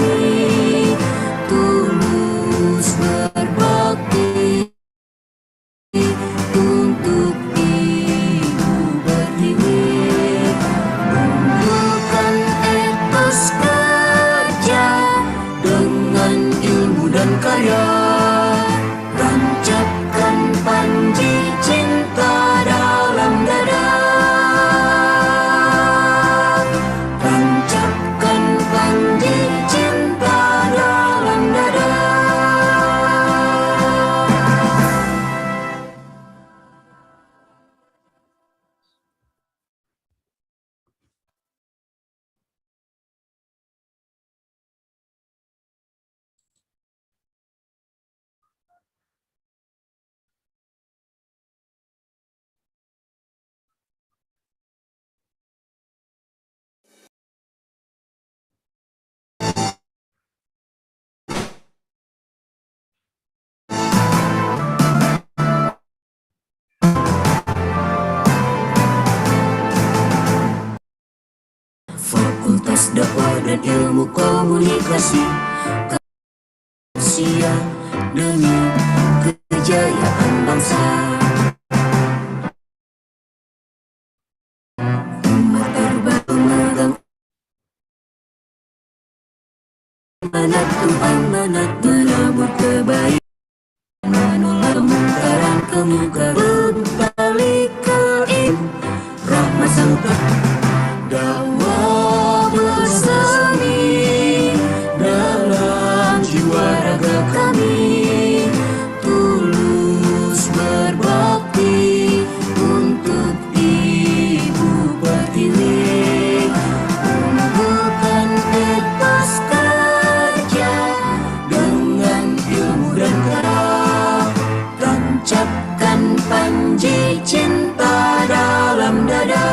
kami, tulus berbakti untuk Ibu Pertiwi. Unggulkan etos kerja dengan ilmu dan karya, tancapkan panji cinta dalam dada, tancapkan panji cinta dalam dada. Fakultas Dakwah dan Ilmu Komunikasi, Kasia demi kejayaan bangsa. Umat terbaik memegang amanat Tuhan, amanat menabur kebaikan, menolak kemungkaran, berbalik keiman, rahmat serta dakwah bersemi dalam jiwa raga kami, tulus berbakti untuk Ibu Pertiwi. Unggulkan etos kerja dengan ilmu dan karya, tancapkan panji cinta dalam dada.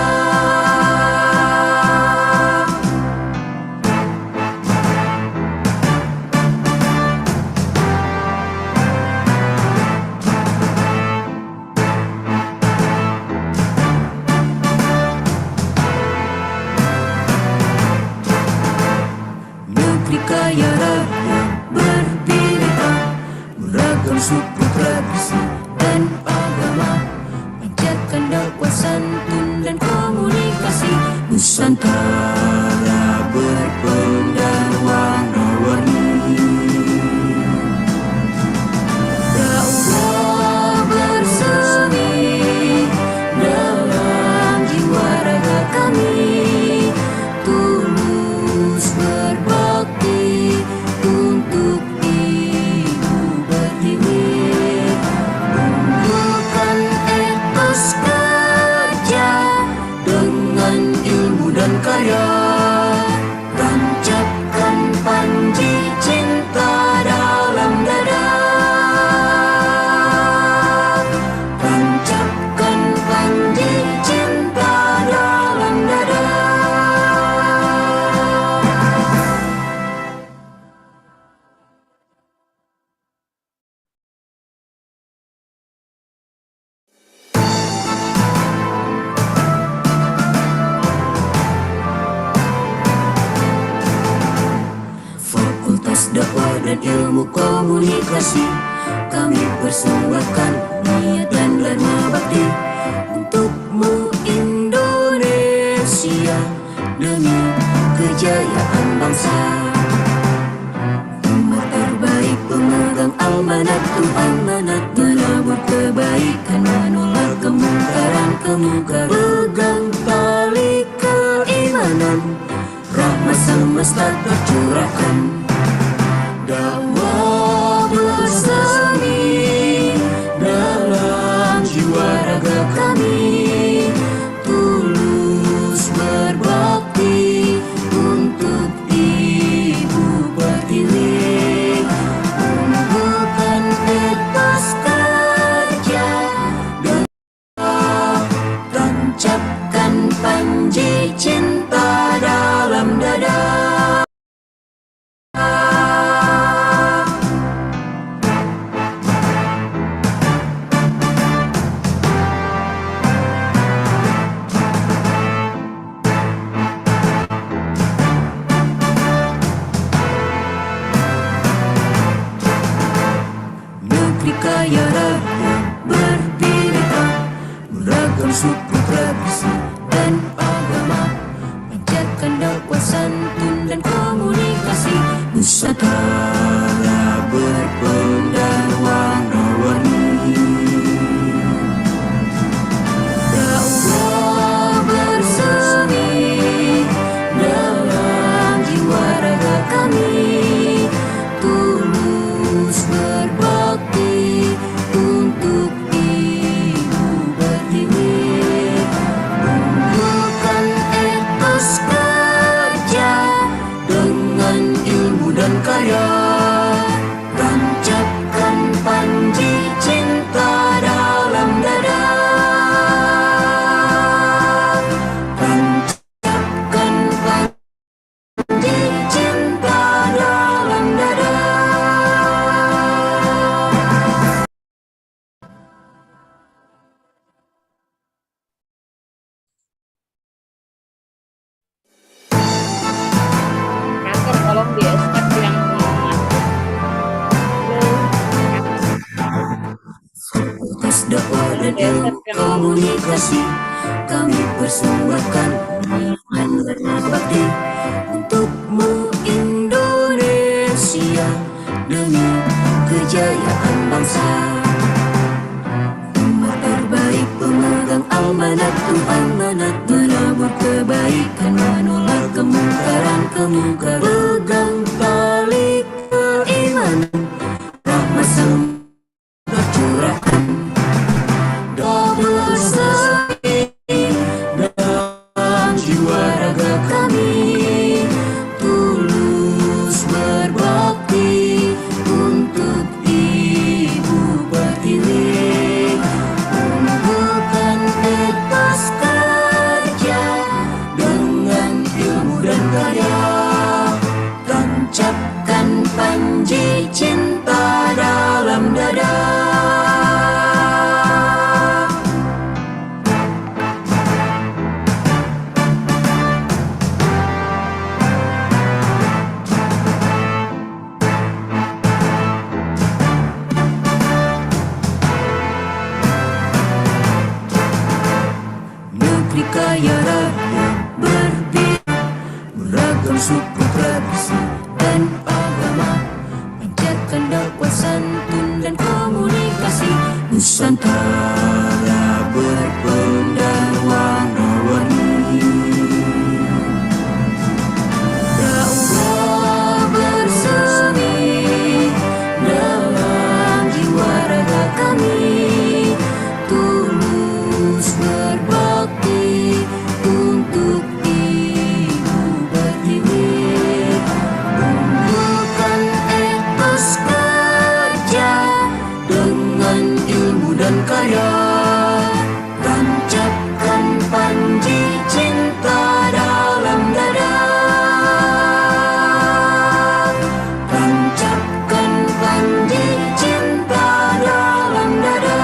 Negeri kaya raya berbeda, beragam suku, tradisi dan agama, panjatkan dakwah santun dan komunikasi. Nusantara berpendar warna-warni, dakwah bersemi dalam jiwa raga kami, tulus berbakti untuk Ibu Pertiwi. Unggulkan etos kerja dengan ilmu dan karya, tancapkan panji cinta dalam dada, tancapkan panji cinta dalam dada. Fakultas Dakwah dan Ilmu Komunikasi, kami persembahkan niat dan dharma bakti untukmu Indonesia demi kejayaan bangsa. Umat terbaik pemegang amanat Tuhan, amanat menabur kebaikan, menolak kemungkaran, pegang tali keimanan, rahmat semesta tercurahkan, dakwah bersemi dalam jiwa raga kami, tulus berbakti untuk Ibu Pertiwi. Unggulkan etos kerja dan tancapkan panji cinta dalam dada. Nusantara berpendar warna-warni, dakwah bersemi dalam jiwa raga kami, tulus berbakti untuk ibu pertiwi, tumbuhkan etos kerja dengan ilmu dan karya, tancapkan panji cinta dalam dada, tancapkan panji cinta dalam dada. Kantor tolong di step yang Fakultas dakwah dan ilmu komunikasi, kami persembahkan dan berbakti untukmu Indonesia, demi kejayaan bangsa. Umat terbaik pemegang amanat Tuhan, menabur kebaikan, menolak kemungkaran, pegang tali keimanan, rahmat sang curahkan, double semi dalam jiwa raga kami, tulus berbakti untuk ibu pertiwi, tumbuhkan etos kerja dengan ilmu dan karya, tancapkan panji cinta dalam dada. Negeri kaya raya berbeda, beragam suku, tradisi, dan agama, panjatkan dakwah santun dan komunikasi. Nusantara berpendar warna-warni, dakwah bersemi dalam jiwa raga kami, tulus berbakti untuk ibu pertiwi, tumbuhkan etos kerja dengan ilmu dan karya, tancapkan panji cinta dalam dada, tancapkan panji cinta dalam dada.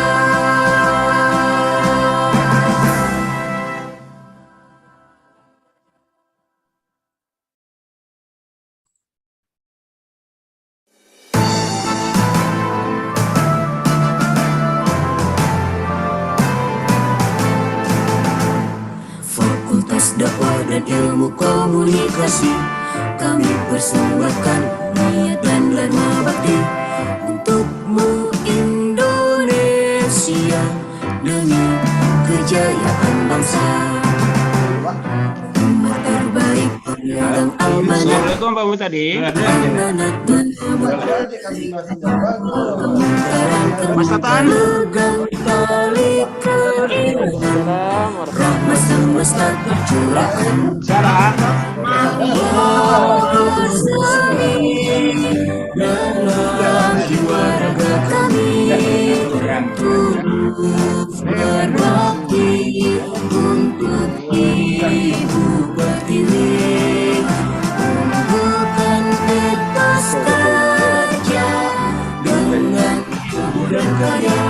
Fakultas dakwah dan ilmu komunikasi, kami persembahkan niat dan dharma bakti untukmu Indonesia, demi kejayaan bangsa. Umat terbaik pemegang amanat, Assalamualaikum Pak Muhtadi. amanat menabur kemungkaran, Mas Tatan. pegang tali keimanan, rahmat semesta tercurahkan, Sarah. bersemi dalam jiwa raga kami, tulus berbakti untuk ibu pertiwi, tumbuhkan etos kerja dengan ilmu dan karya,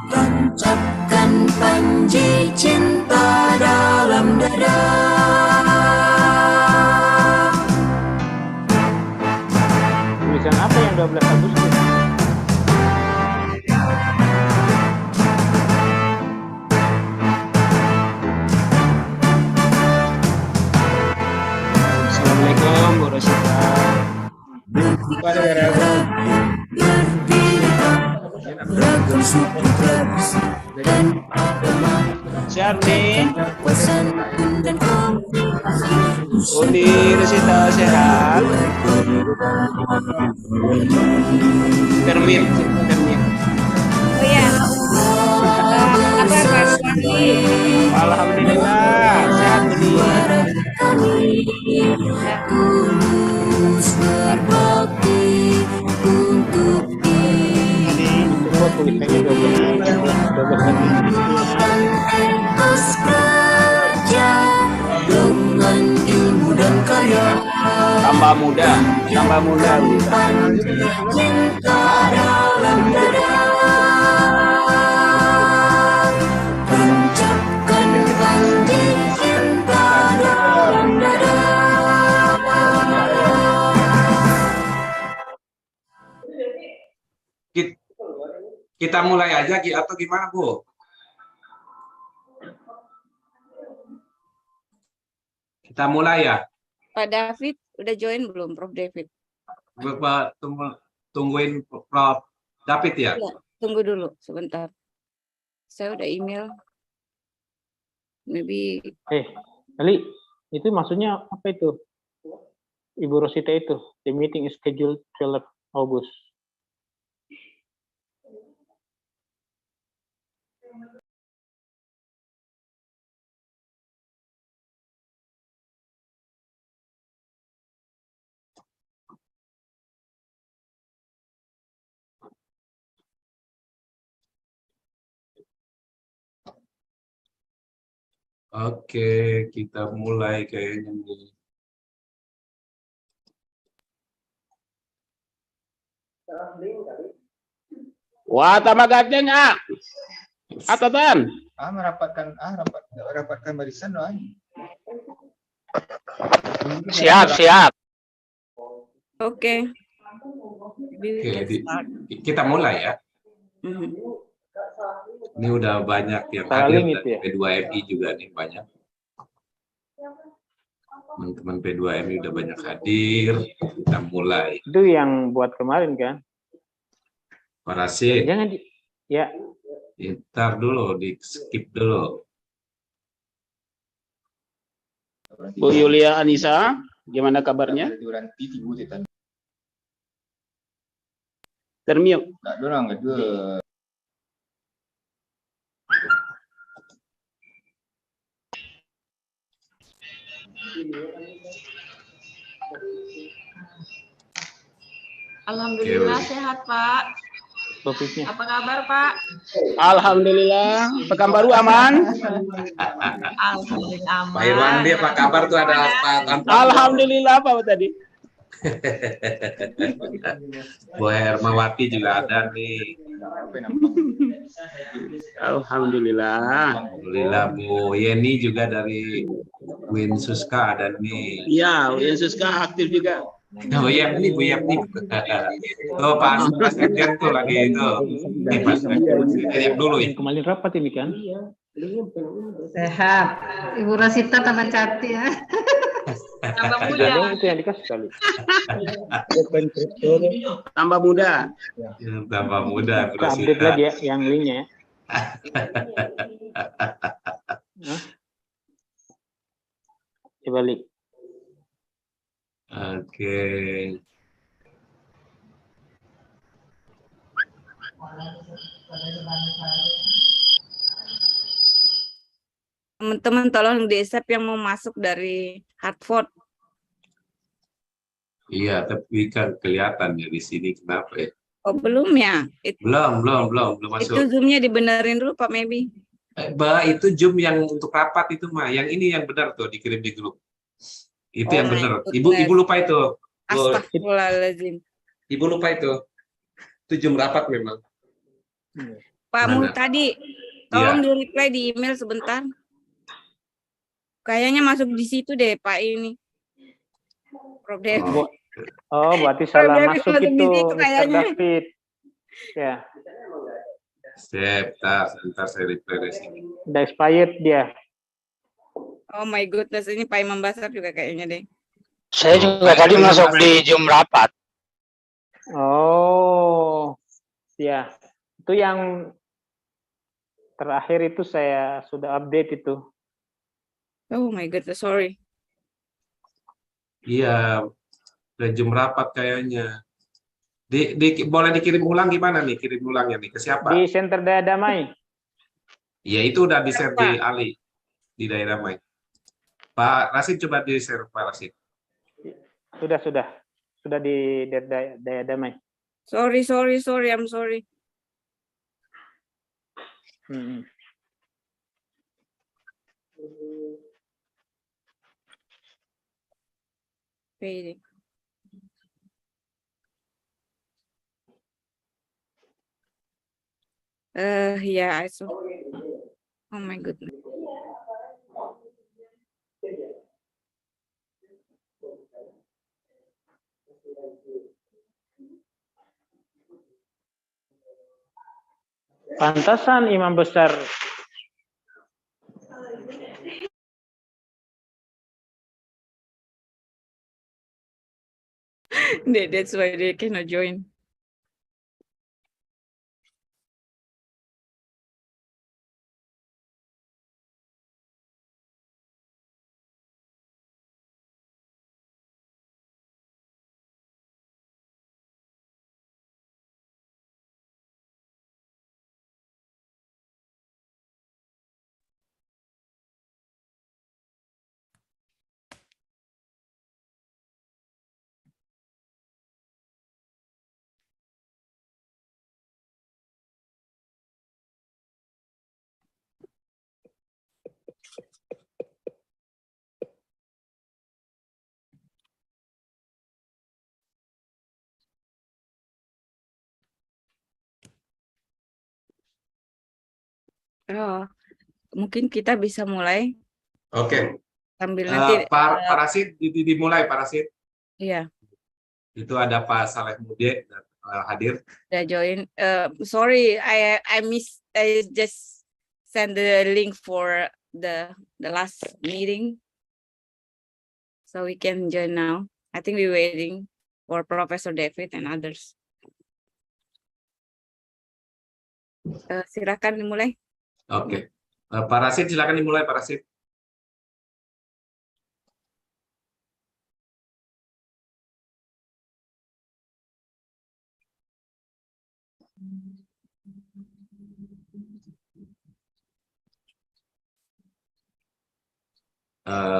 tancapkan panji cinta dalam dada. Tulisan apa yang 12 Agustus? Assalamualaikum Bu Rosita. Beragam suku tradisi dan agama, Siap nih. persantun dan komunikasi. Uni Resita sehat. Termin. Oh ya, apa Pak Suwandi? Alhamdulillah sehat Uni. Tulus berbakti untuk Ini itu kok tulisannya 12 etos kerja dengan ilmu dan karya. Tambah muda Uni. Cinta dalam dada, tancapkan janji cinta dalam dada. Kita mulai aja Ki, atau gimana Bu? Kita mulai ya. Pak David udah join belum, Prof David? Tungguin Prof David ya. Ya, tunggu dulu sebentar. Saya udah email. Maybe Ali, itu maksudnya apa itu? Ibu Rosita itu, the meeting is scheduled 12 August. Oke, kita mulai kayaknya nih. Wah, tambah ganteng ah. Atatan. Rapatkan barisan doang. Siap. oke. Oke, kita mulai ya. Ini udah banyak yang hadir dari P2MI juga nih, banyak. Teman-teman P2MI udah banyak hadir. Kita mulai. Itu yang buat kemarin kan? Parasit. Jangan ya. Ntar dulu, di skip dulu. Bu Yulia Anissa, gimana kabarnya? Termute. Alhamdulillah sehat Pak. Topiknya. Apa kabar Pak? Alhamdulillah. Pekanbaru aman? Alhamdulillah aman. Pak Irwandi, apa kabar tuh, ada Pak Tanto? Alhamdulillah Pak tadi. Bu Hermawati juga ada nih. Alhamdulillah. Alhamdulillah, Bu Yeni juga dari Winsuska ada nih. Iya, Yesuska aktif juga. Bu Yeni. Tuh Pak Sekjen tuh lagi itu. Nih Pak Sekjen dulu ya. Kemarin rapat ini kan? Sehat. Ibu Rosita tambah cantik ya. Tambah muda. Itu yang dikasih kali. Tambah muda. Tambah muda. Kita update lagi ya yang linknya ya. Coba lihat. Oke. Teman-teman tolong di-accept yang mau masuk dari Hartford. Iya, tapi kan kelihatan ya di sini, kenapa ya? Oh, belum ya? Belum masuk. Itu zoom-nya dibenerin dulu Pak Maybe. Itu Zoom yang untuk rapat itu mah. Yang ini yang benar tuh dikirim di grup. Itu yang benar. Ibu lupa itu. Astagfirullahaladzim. Ibu lupa itu. Itu Zoom rapat memang. Pak Mana? Muhtadi, tolong di-reply di email sebentar. Kayaknya masuk di situ deh Pak ini. Prof David. Oh, berarti salah David masuk masuk di itu, situ Mr. kayaknya. David. Ya, Sebentar saya reply dari sini. udah expired dia. Oh my goodness, ini Pak Imam Basar juga kayaknya deh. Saya juga tadi masuk di Zoom rapat. Oh, ya. Itu yang terakhir itu saya sudah update itu. Oh my god, sorry. Iya, udah jam rapat kayaknya. Boleh dikirim ulang gimana nih? Kirim ulangnya nih ke siapa? Di Center Daya Damai. Ya itu udah di-share di Siapa? Ali di daerah Mai. Pak Rasid coba di-share Pak Rasid. Sudah di Daya Damai. Sorry, I'm sorry. Hmm. Waiting. Yeah, I saw. Oh my goodness. Pantasan imam besar That's why they cannot join. Oh, mungkin kita bisa mulai Oke. sambil nanti. Pak Rasid dimulai Pak Rasid. Iya, Itu ada Pak Saleh Mude hadir. udah join. Sorry, I just send the link for the last meeting, so we can join now. I think we're waiting for Professor David and others. Silakan dimulai. Oke. Pak Rasid silakan dimulai Pak Rasid.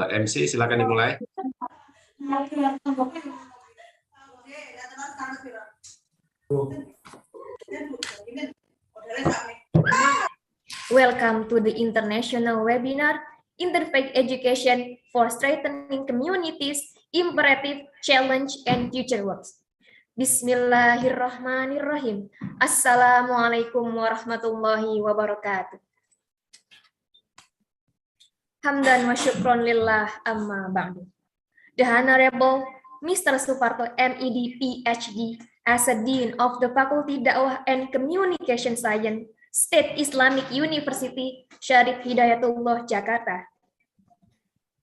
MC silakan dimulai. Welcome to the international webinar, Interfaith Education for Strengthening Communities, Imperative, Challenge, and Future Works. Bismillahirrahmanirrahim. Assalamualaikum warahmatullahi wabarakatuh. Hamdan wa syukron lillah amma ba'du. The Honorable Mr. Suparto, MED, PhD, as a Dean of the Faculty Dakwah and Communication Science, State Islamic University, Syarif Hidayatullah, Jakarta.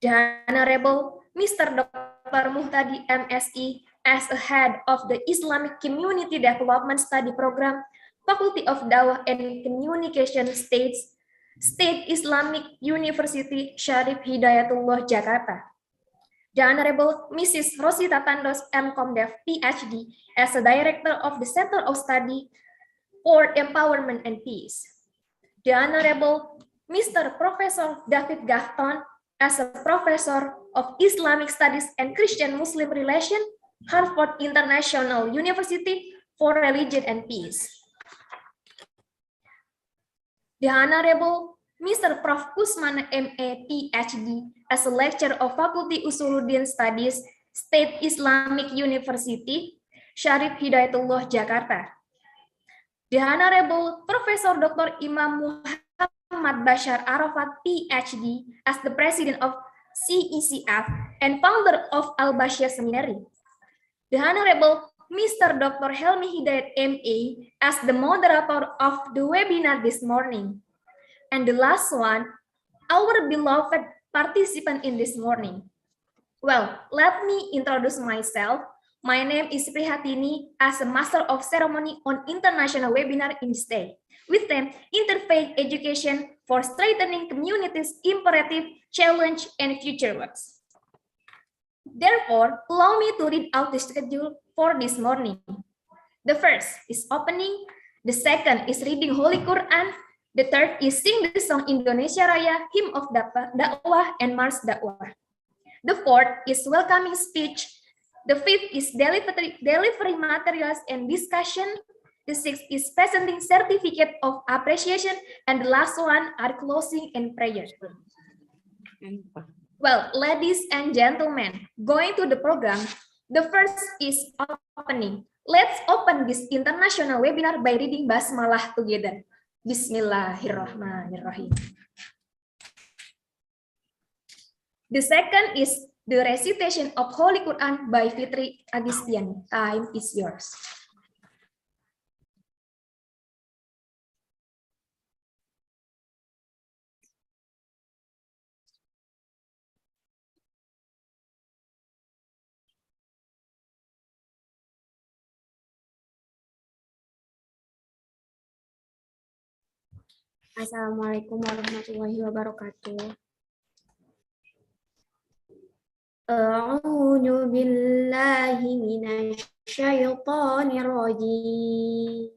The Honorable Mr. Dr. Muhtadi, MSc, as a Head of the Islamic Community Development Study Program, Faculty of Dakwah and Communication, State Islamic University, Syarif Hidayatullah, Jakarta. The Honorable Mrs. Rosita Tandos, MComDev, PhD, as a Director of the Center of Study for Empowerment and Peace. The Honorable Mr. Professor David Gafton, as a Professor of Islamic Studies and Christian Muslim Relations, Harvard International University for Religion and Peace. The Honorable Mr. Prof. Kusmana, MA, PhD, as a Lecturer of Faculty Usuluddin Studies, State Islamic University, Syarif Hidayatullah, Jakarta. The Honorable Professor Dr. Imam Muhammad Bashar Arafat, PhD, as the President of CECF and founder of Al-Bashir Seminary. The Honorable Mr. Dr. Helmi Hidayat, MA, as the moderator of the webinar this morning. And the last one, our beloved participant in this morning. Well, let me introduce myself. My name is Prihatini as a Master of Ceremony on International Webinar in this day. With them, Interfaith Education for Strengthening Communities Imperative, Challenge, and Future Works. Therefore, allow me to read out the schedule for this morning. The first is opening, the second is reading Holy Quran, the third is sing the song Indonesia Raya, Hymn of Dakwah, and Mars Dakwah. The fourth is welcoming speech. The fifth is delivering materials and discussion. The sixth is presenting certificate of appreciation. And the last one are closing and prayer. Well, ladies and gentlemen, going to the program, the first is opening. Let's open this international webinar by reading Basmalah together. Bismillahirrahmanirrahim. The second is the recitation of Holy Quran by Fitri Agistiani. Time is yours. Assalamualaikum warahmatullahi wabarakatuh. A'udzu billahi minasy syaithanir rajim.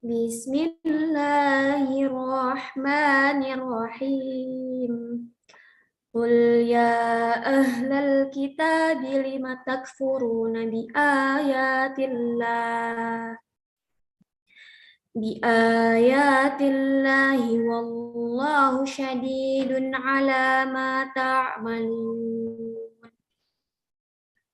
Bismillahirrahmanirrahim. Qul ya ahlal kitabi lima takfuruna bi ayatillahi wallahu syadidun ala ma ta'malun.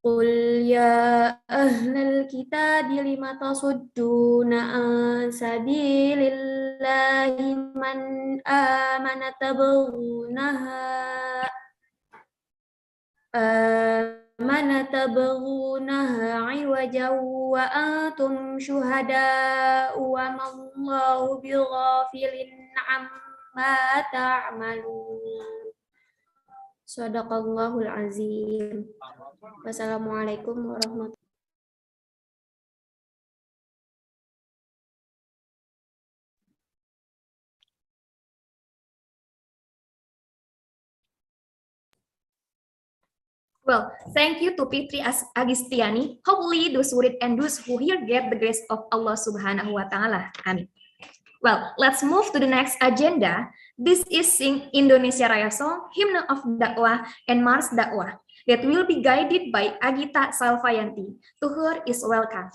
Qul ya ahlal kitabi lima tasudduna an sabilillahi man amana tabghunaha iwajan wa antum syuhada'u wa mallahu bighafilin amma ta'malun. Shadaqallahul azim. Wassalamualaikum warahmatullahi wabarakatuh. Well, thank you to Fitri Agistiani. Hopefully those who read and those who hear get the grace of Allah Subhanahu wa Ta'ala. Amin. Well, let's move to the next agenda. This is Sing Indonesia Raya Song, Hymn of Dakwah, and Mars Dakwah that will be guided by Agita Salvayanti. To her is welcome.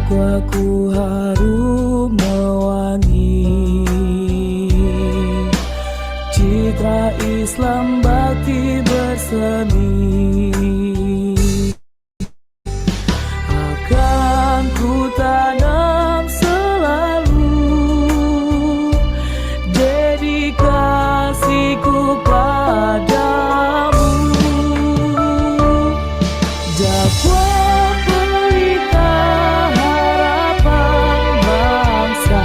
Dakwaku harum mewangi, citra Islam bakti bersemi. Akan ku tanam selalu dedikasiku padamu. Dakwa pelita harapan bangsa,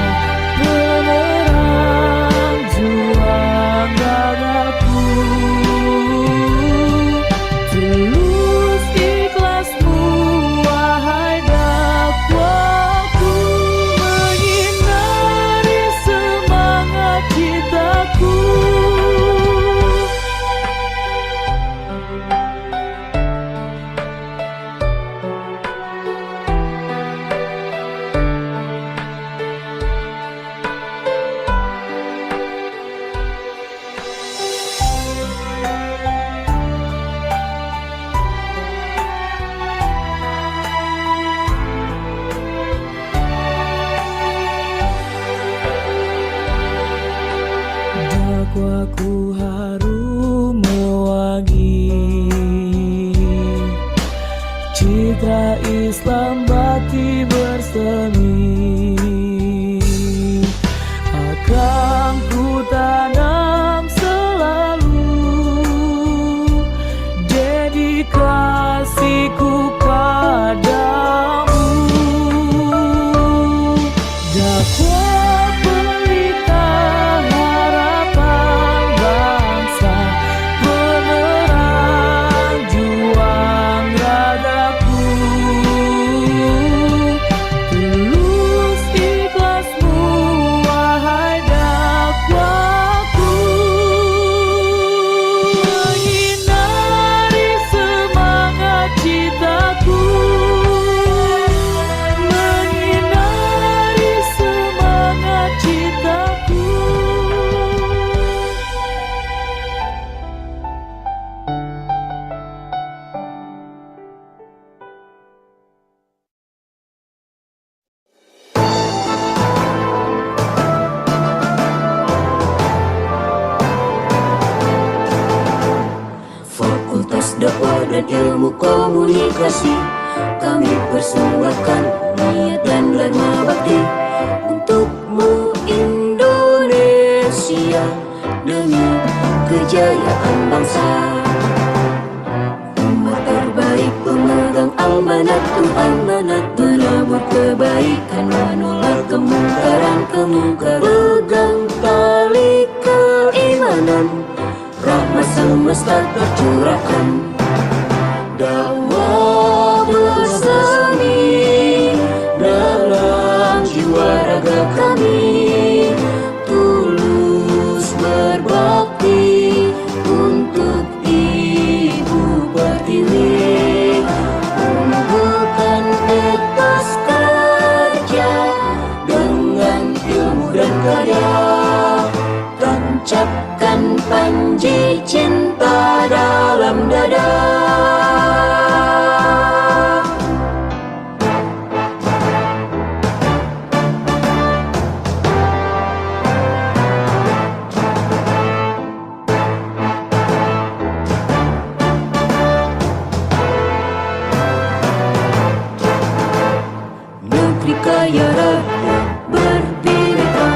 penerang juang dadaku. Tulus ikhlasmu wahai dakwaku, menyinari semangat citaku. Dakwaku harum mewangi, citra Islam bakti bersemi. Akan ku tanam selalu dedikasiku padamu. Dakwa pelita harapan bangsa, penerang juang ragaku. Tulus ikhlasmu wahai dakwaku, menyinari semangat citaku. Menyinari semangat citaku. Fakultas Dakwah dan Ilmu Komunikasi, kami persuarakan niat dan dharma bakti untukmu Indonesia, demi kejayaan bangsa. Umat terbaik pemegang amanat Tuhan, menabur kebaikan, menolak kemungkaran. Pegang tali keimanan, rahmat semesta tercurahkan. Dakwah bersemi dalam jiwa raga kami, tulus berbakti untuk Ibu Pertiwi. Unggulkan etos kerja dengan ilmu dan karya, tancapkan panji cinta dalam dada. Negeri kaya raya berbineka,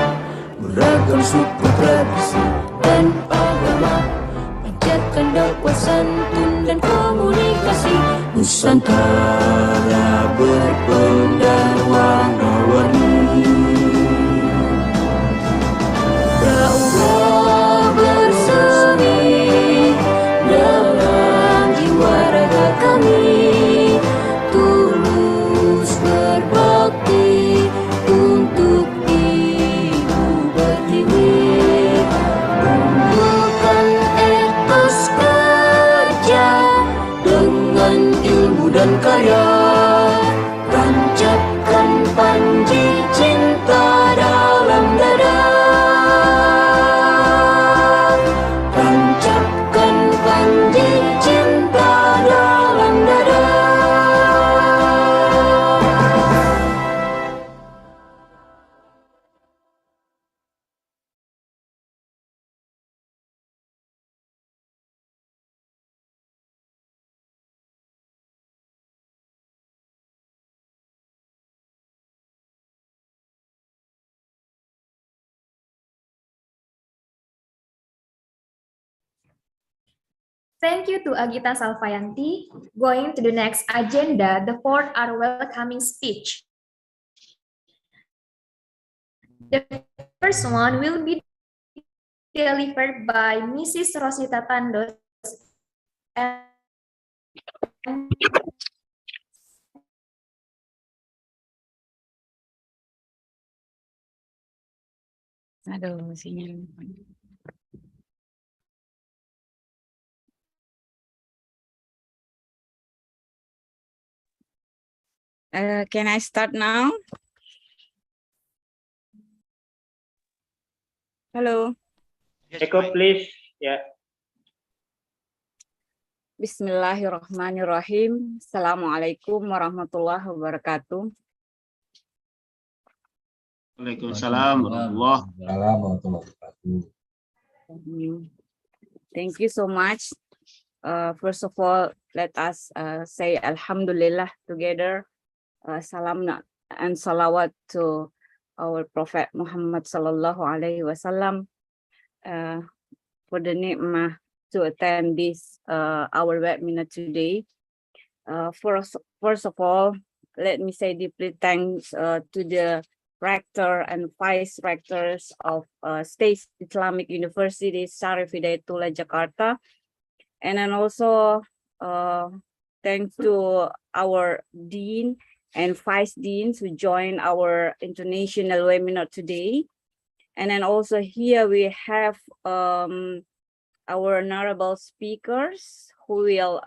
beragam suku tradisi dan agama, panjatkan dakwah santun dan komunikasi. Nusantara berpendar warna-warni, dakwah bersemi dalam jiwa raga kami, tulus berbakti untuk Ibu Pertiwi. Unggulkan etos kerja dengan ilmu dan karya, tancap Thank you to Agita Salvayanti. Going to the next agenda, the fourth are welcoming speech. The first one will be delivered by Mrs. Rosita Tandos. Aduh, sinyal. Can I start now? Hello. Eko, please. Ya. Bismillahirrahmanirrahim. Assalamualaikum warahmatullahi wabarakatuh. Waalaikumsalam warahmatullahi wabarakatuh. Thank you so much. First of all, let us say Alhamdulillah together. Salam and salawat to our Prophet Muhammad sallallahu alaihi wasallam for the ni'mah to attend this our webinar today. First of all, let me say deeply thanks to the rector and vice rectors of State Islamic University Syarif Hidayatullah Jakarta, and then also thanks to our dean and vice deans who joined our international webinar today. And then also here we have our honorable speakers who will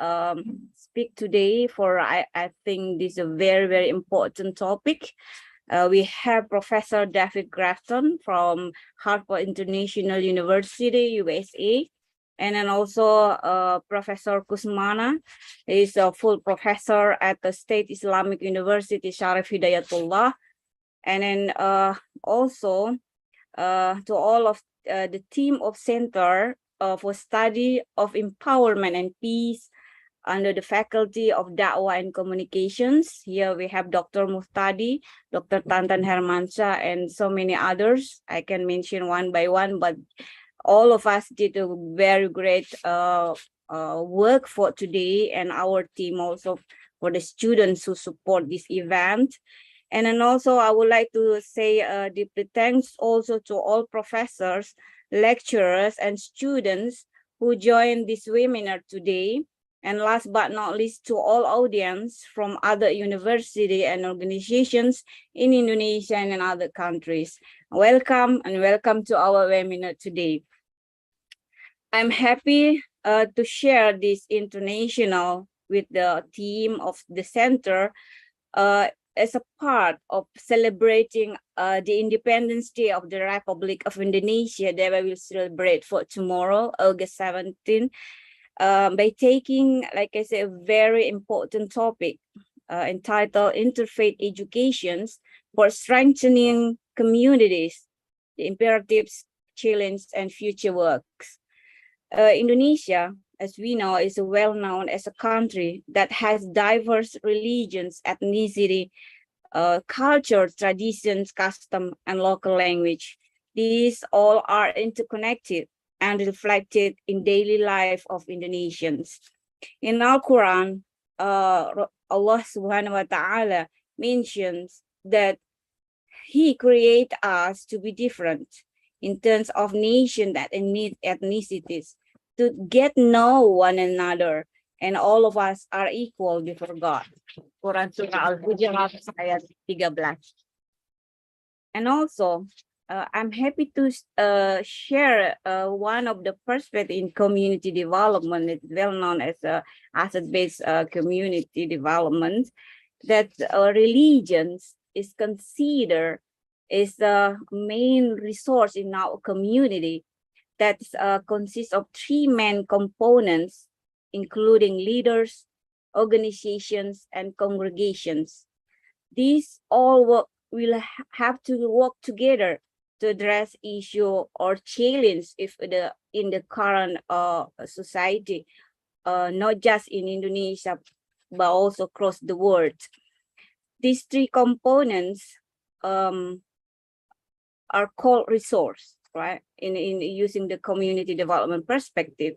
speak today for, I think this is a very, very important topic. We have Professor David Grafton from Harvard International University, USA. And then also Professor Kusmana is a full professor at the State Islamic University, Syarif Hidayatullah. And then also to all of the team of Center for Study of Empowerment and Peace under the Faculty of Da'wah and Communications. Here we have Dr. Muhtadi, Dr. Tantan Hermansyah, and so many others. I can mention one by one, but all of us did a very great work for today, and our team also for the students who support this event. And then also I would like to say deeply thanks also to all professors, lecturers, and students who joined this webinar today. And last but not least, to all audience from other university and organizations in Indonesia and in other countries. Welcome and welcome to our webinar today. I'm happy to share this international with the team of the center as a part of celebrating the Independence Day of the Republic of Indonesia that we will celebrate for tomorrow, August 17th, by taking, like I said, a very important topic entitled Interfaith Educations for Strengthening Communities, the Imperatives, Challenge, and Future Works. Indonesia, as we know, is well known as a country that has diverse religions, ethnicity, culture, traditions, custom, and local language. These all are interconnected and reflected in daily life of Indonesians. In Al-Quran, Allah subhanahu wa ta'ala mentions that He created us to be different in terms of nation and ethnicities, to get know one another, and all of us are equal before God. Quran Surah Al-Hujurat ayat 13. And also, I'm happy to share one of the perspectives in community development. It's well known as asset-based community development, that religions is considered as the main resource in our community that consists of three main components, including leaders, organizations, and congregations. These all will have to work together to address issue or challenge if in the current society, not just in Indonesia, but also across the world. These three components are called resource, right? In using the community development perspective.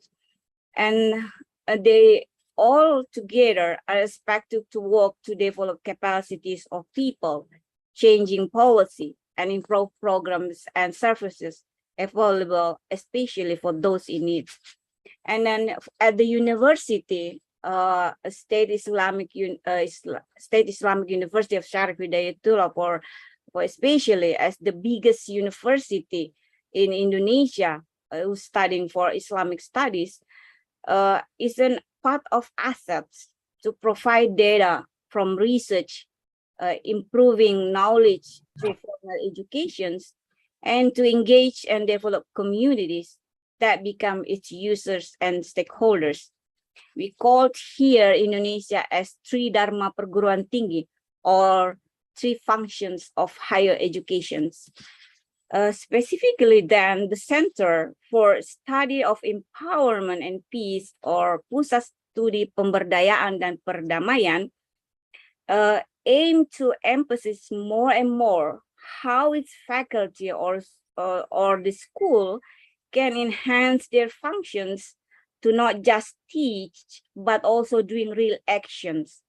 and they all together are expected to work to develop capacities of people, changing policy, and improve programs and services available, especially for those in need. And then at the university, State Islamic University of Syarif Hidayatullah, for especially as the biggest university in Indonesia, who's studying for Islamic studies, is a part of assets to provide data from research, improving knowledge through formal educations, and to engage and develop communities that become its users and stakeholders. We called here Indonesia as Tri Dharma Perguruan Tinggi, or three functions of higher educations. Specifically then, the Center for Study of Empowerment and Peace, or Pusat Studi Pemberdayaan dan Perdamaian, aim to emphasize more and more how its faculty or the school can enhance their functions to not just teach, but also doing real actions.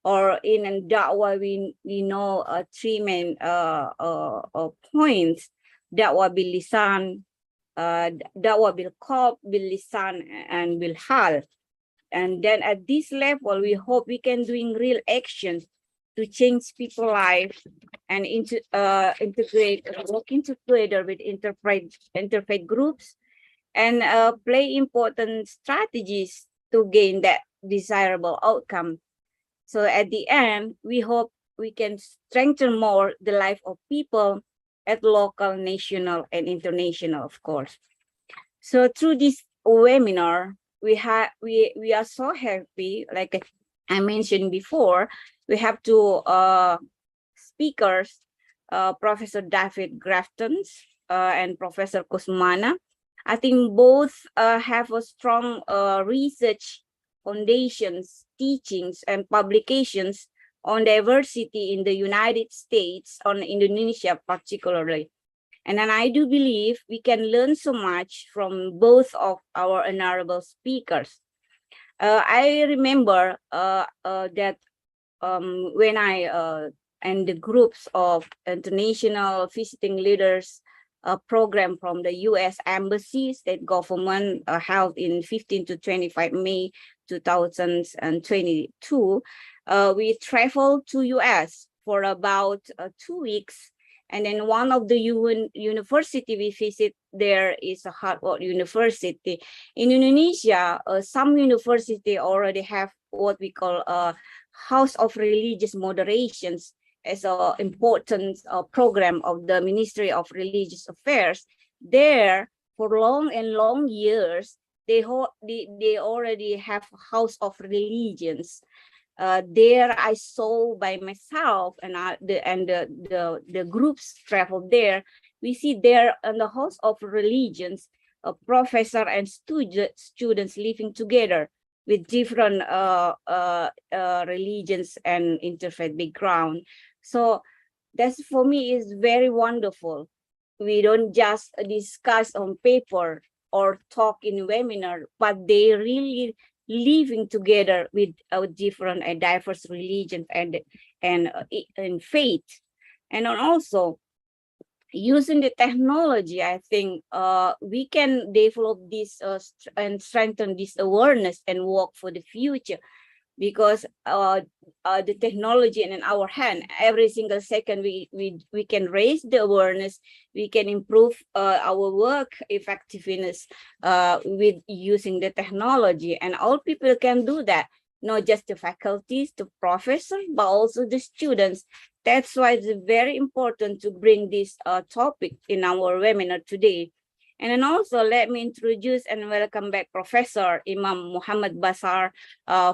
Or in Da'wah, we know three main points: Da'wah bil lisan, Da'wah bil qalb, bil lisan, and bil hal. And then at this level, we hope we can doing real actions to change people's lives and integrate, working together with interfaith groups, and play important strategies to gain that desirable outcome. So at the end, we hope we can strengthen more the life of people at local, national, and international, of course. So through this webinar, we are so happy. Like I mentioned before, we have two speakers, Professor David Grafton and Professor Kusmana. I think both have a strong research foundations, teachings, and publications on diversity in the United States, on Indonesia particularly. And then I do believe we can learn so much from both of our honorable speakers. I remember that when I and the groups of international visiting leaders program from the U.S. Embassy, state government, held in 15 to 25 May 2022, we traveled to U.S. for about 2 weeks. And then one of the university we visit there is a Harvard University. In Indonesia, some university already have what we call a House of Religious Moderations as an important program of the Ministry of Religious Affairs. There, for long years, they already have House of Religions. There I saw by myself, and the groups traveled there. We see there in the House of Religions, a professor and students living together with different religions and interfaith background. So that's, for me, is very wonderful. We don't just discuss on paper or talk in webinar, but they really living together with different and diverse religions and faith. And also using the technology, I think we can develop this and strengthen this awareness and work for the future, because the technology in our hand, every single second we can raise the awareness, we can improve our work effectiveness with using the technology, and all people can do that, not just the faculties, the professors, but also the students. That's why it's very important to bring this topic in our webinar today. And then also let me introduce and welcome back Professor Imam Muhammad Basar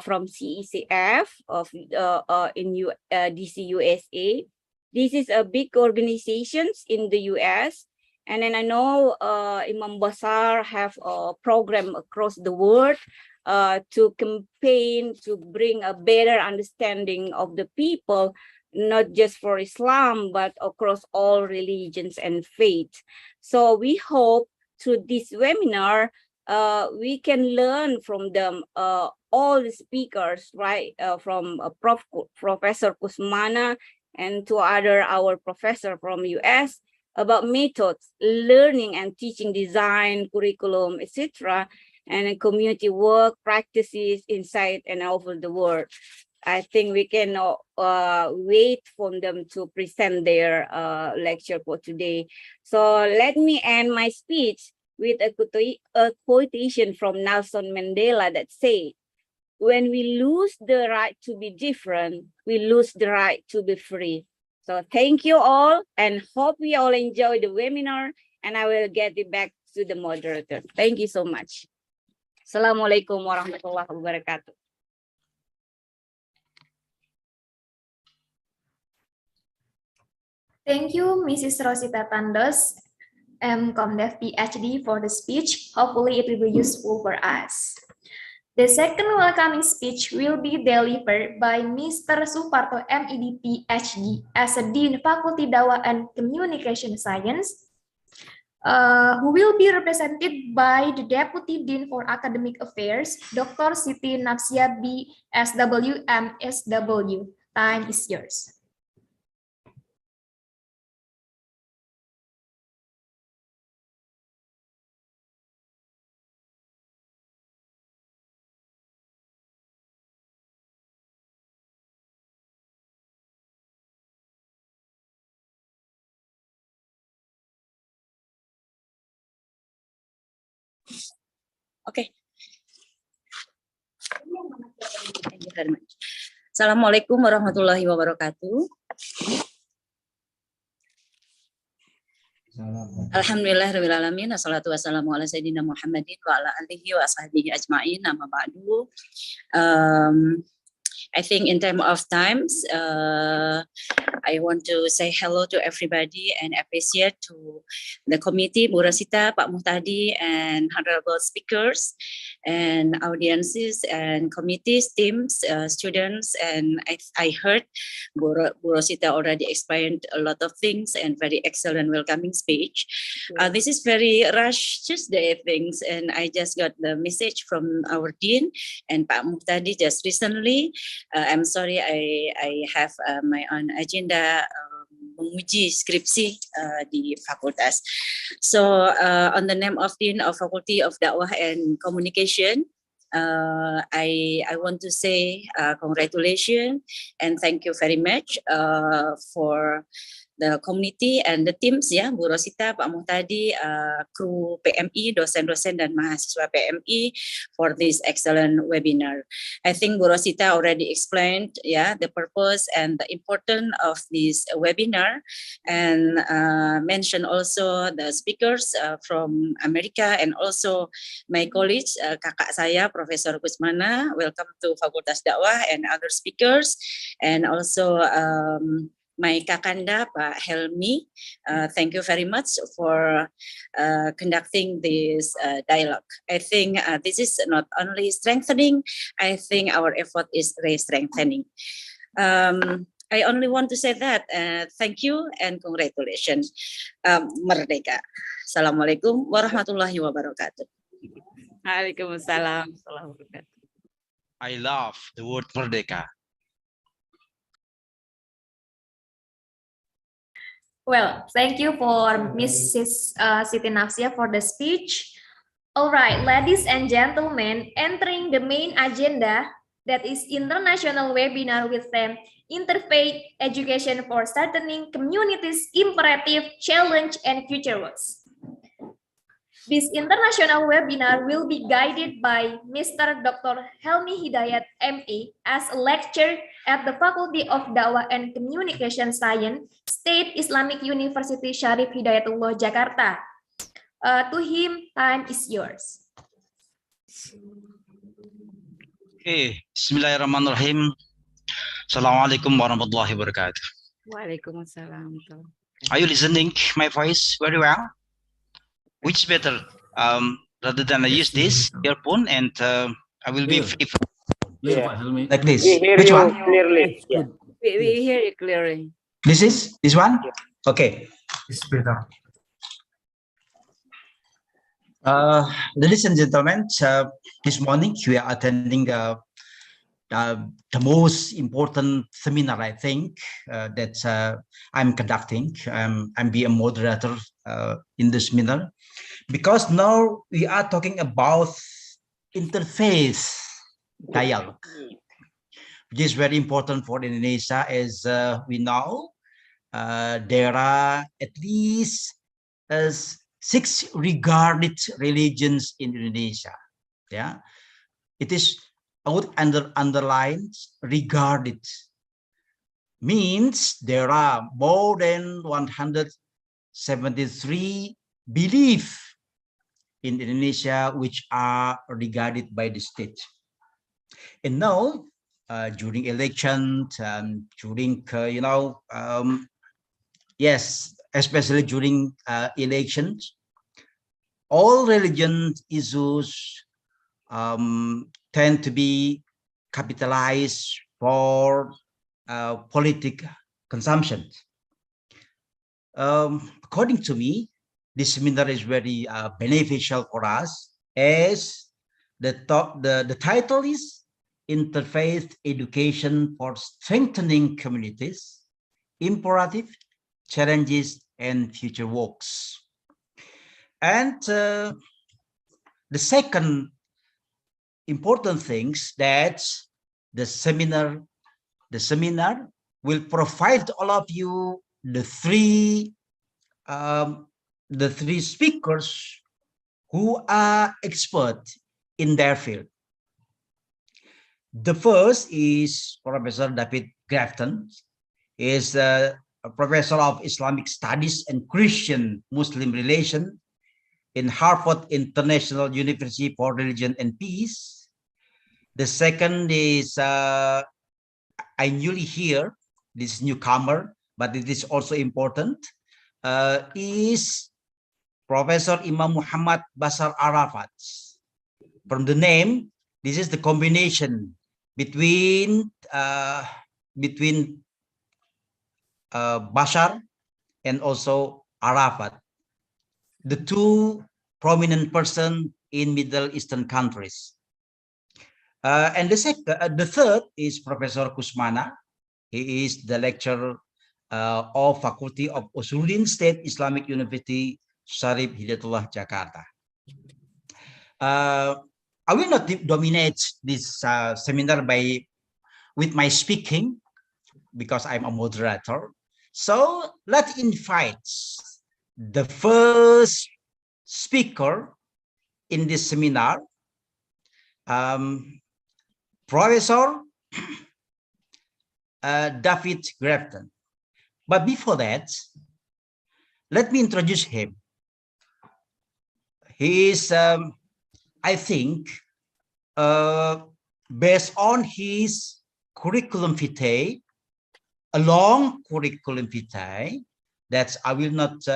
from CECF of in DC, USA. This is a big organization in the US. And then I know Imam Basar have a program across the world to campaign to bring a better understanding of the people, not just for Islam, but across all religions and faith. So we hope through this webinar, we can learn from them, all the speakers, right? From Professor Kusmana and to our professor from US about methods, learning and teaching design, curriculum, etc., and community work practices inside and over the world. I think we can wait for them to present their lecture for today. So let me end my speech with a quotation from Nelson Mandela that said, when we lose the right to be different, we lose the right to be free. So thank you all and hope we all enjoy the webinar, and I will get it back to the moderator. Thank you so much. Assalamualaikum warahmatullahi wabarakatuh. Thank you, Mrs. Rosita Tandos, Comdev PhD, for the speech. Hopefully it will be useful for us. The second welcoming speech will be delivered by Mr. Suparto, MED PhD, as a Dean Faculty Dakwah and Communication Science, who will be represented by the Deputy Dean for Academic Affairs, Dr. Siti Nafsia B. SW, MSW. Time is yours. Okay. Thank you very much. Assalamualaikum warahmatullahi wabarakatuh. Alhamdulillah rabbil alamin, wassalatu wassalamu ala sayyidina Muhammadin wa ala alihi wa ashabihi ajma'in, amma ba'du. I think in terms of times, I want to say hello to everybody and appreciate to the committee, Bu Rosita, Pak Muhtadi, and honorable speakers, and audiences, and committees, teams, students, and I heard Bu Rosita already explained a lot of things and very excellent welcoming speech. This is very rush Tuesday things, and I just got the message from our dean and Pak Muhtadi just recently. I'm sorry, I have my own agenda menguji skripsi di fakultas. So on the name of Dean of Faculty of Dakwah and Communication, I want to say congratulations and thank you very much for the community and the teams, ya, Bu Rosita, Pak Muhtadi, kru PMI, dosen-dosen dan mahasiswa PMI for this excellent webinar. I think Bu Rosita already explained, the purpose and the importance of this webinar, and mentioned also the speakers from America and also my colleagues, kakak saya, Profesor Kusmana, welcome to Fakultas Dakwah, and other speakers, and also my kakanda, Pak Helmi, thank you very much for conducting this dialogue. I think this is not only strengthening, I think our effort is re-strengthening. I only want to say that thank you and congratulations. Merdeka. Assalamualaikum warahmatullahi wabarakatuh. Waalaikumsalam. I love the word merdeka. Well, thank you for Mrs. Siti Nafsia for the speech. All right, ladies and gentlemen, entering the main agenda, that is international webinar with theme Interfaith Education for Strengthening Communities, Imperative, Challenge, and Future Works. This international webinar will be guided by Mr. Dr. Helmi Hidayat, MA, as a lecturer at the Faculty of Dakwah and Communication Science, State Islamic University Syarif Hidayatullah, Jakarta. To him, time is yours. Okay, Bismillahirrahmanirrahim. Assalamualaikum warahmatullahi wabarakatuh. Waalaikumsalam. Are you listening my voice very well? Which better, rather than I use this earphone and I will be free like this. Which one? Clearly. We hear you clearly. This one? Okay. It's better. Ladies and gentlemen, this morning we are attending the most important seminar, I think, that I'm conducting. I'm being a moderator in this seminar, because now we are talking about interfaith dialogue, which is very important for Indonesia. As we know, there are at least 6 regarded religions in Indonesia. Yeah, it is underlined regarded, means there are more than 173 beliefs in Indonesia which are regarded by the state. And now during elections, during yes, especially during elections, all religion issues tend to be capitalized for political consumption. According to me, this seminar is very beneficial for us, as the title is Interfaith Education for Strengthening Communities, Imperative, Challenges, and Future Works. And the second important things that the seminar will provide all of you the three speakers who are expert in their field. The first is Professor David Grafton, is a professor of Islamic Studies and Christian Muslim Relations in Harvard International University for Religion and Peace. The second is I newly hear this newcomer, but it is also important, is Professor Imam Muhammad Basar Arafat. From the name, this is the combination between Bashar and also Arafat, the two prominent person in Middle Eastern countries. And the third is Professor Kusmana. He is the lecturer of Faculty of Usuluddin State Islamic University, Syarif Hidayatullah, Jakarta. I will not dominate this seminar with my speaking, because I'm a moderator. So let's invite the first speaker in this seminar, Professor David Grafton. But before that, let me introduce him. He is, I think, based on his curriculum vitae, a long curriculum vitae that I will not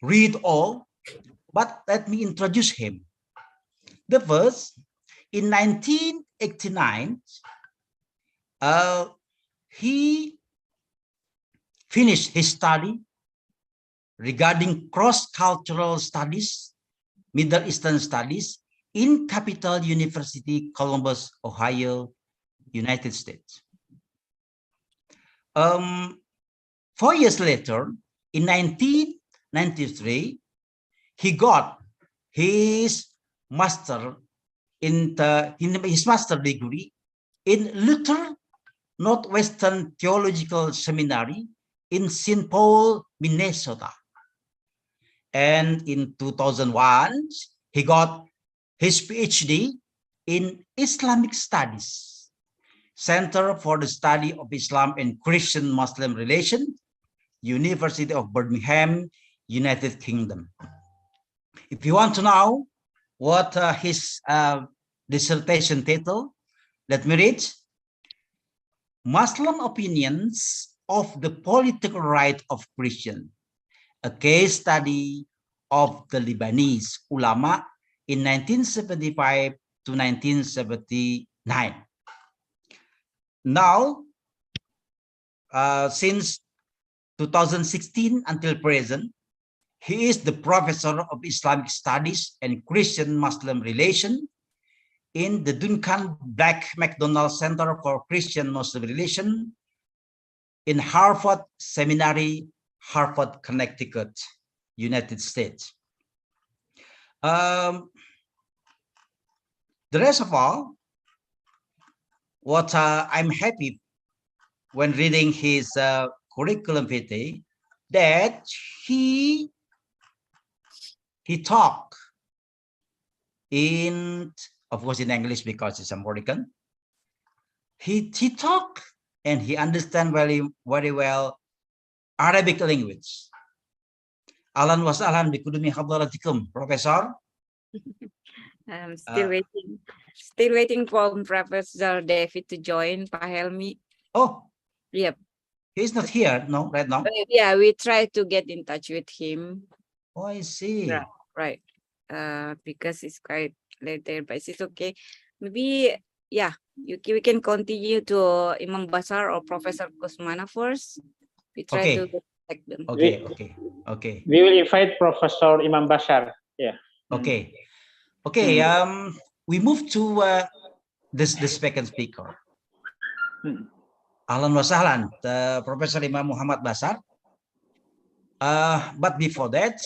read all, but let me introduce him. The first, in 1989, he finished his study regarding cross-cultural studies, Middle Eastern studies, in Capital University, Columbus, Ohio, United States. 4 years later, in 1993, he got his master degree in Luther Northwestern Theological Seminary in St. Paul, Minnesota. And in 2001, he got his PhD in Islamic Studies, Center for the Study of Islam and Christian Muslim Relations, University of Birmingham, United Kingdom. If you want to know what his dissertation title, let me read: Muslim Opinions of the Political Right of Christian, a case study of the Lebanese ulama in 1975 to 1979. Now, since 2016 until present, He is the professor of Islamic Studies and Christian-Muslim Relation in the Duncan Black McDonald Center for Christian-Muslim Relation in Harvard Seminary, Harvard, Connecticut, United States. The rest of all, what I'm happy when reading his curriculum vitae, that he talk in, of course, in English because he's American. He talk and he understand very well Arabic language. Ahlan wa sahlan bikudumi hadratikum, Professor. I'm still waiting for Professor David to join, Pak Helmi. Oh, yep. He's not here, no, right now. Yeah, we try to get in touch with him. Oh, I see. Yeah, right. Because it's quite late there, but it's okay. Maybe, yeah, we can continue to Imam Basar or Professor Kusmana first. We try to contact them. Okay. We will invite Professor Imam Bashar. Yeah. Okay. We move to the second speaker. Ahlan wa sahlan, Professor Imam Muhammad Basar. But before that,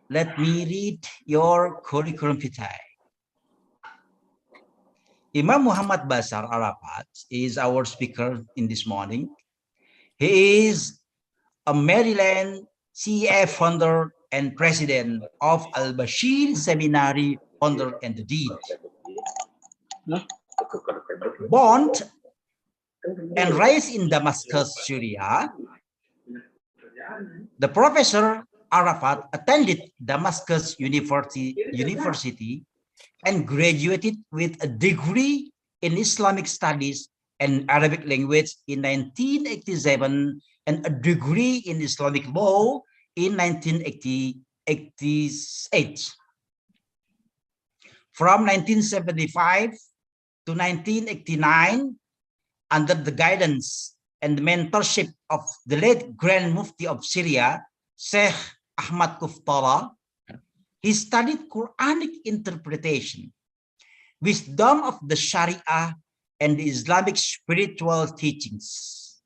let me read your curriculum vitae. Imam Muhammad Basar Arafat is our speaker in this morning. He is a Maryland CEF founder and president of Al-Bashir Seminary, founder and the dean. Born and raised in Damascus, Syria, the Professor Arafat attended Damascus University and graduated with a degree in Islamic Studies and Arabic language in 1987 and a degree in Islamic law in 1988. From 1975 to 1989, under the guidance and mentorship of the late Grand Mufti of Syria, Sheikh Ahmad Kuftala, he studied Quranic interpretation, wisdom of the Sharia, and the Islamic spiritual teachings.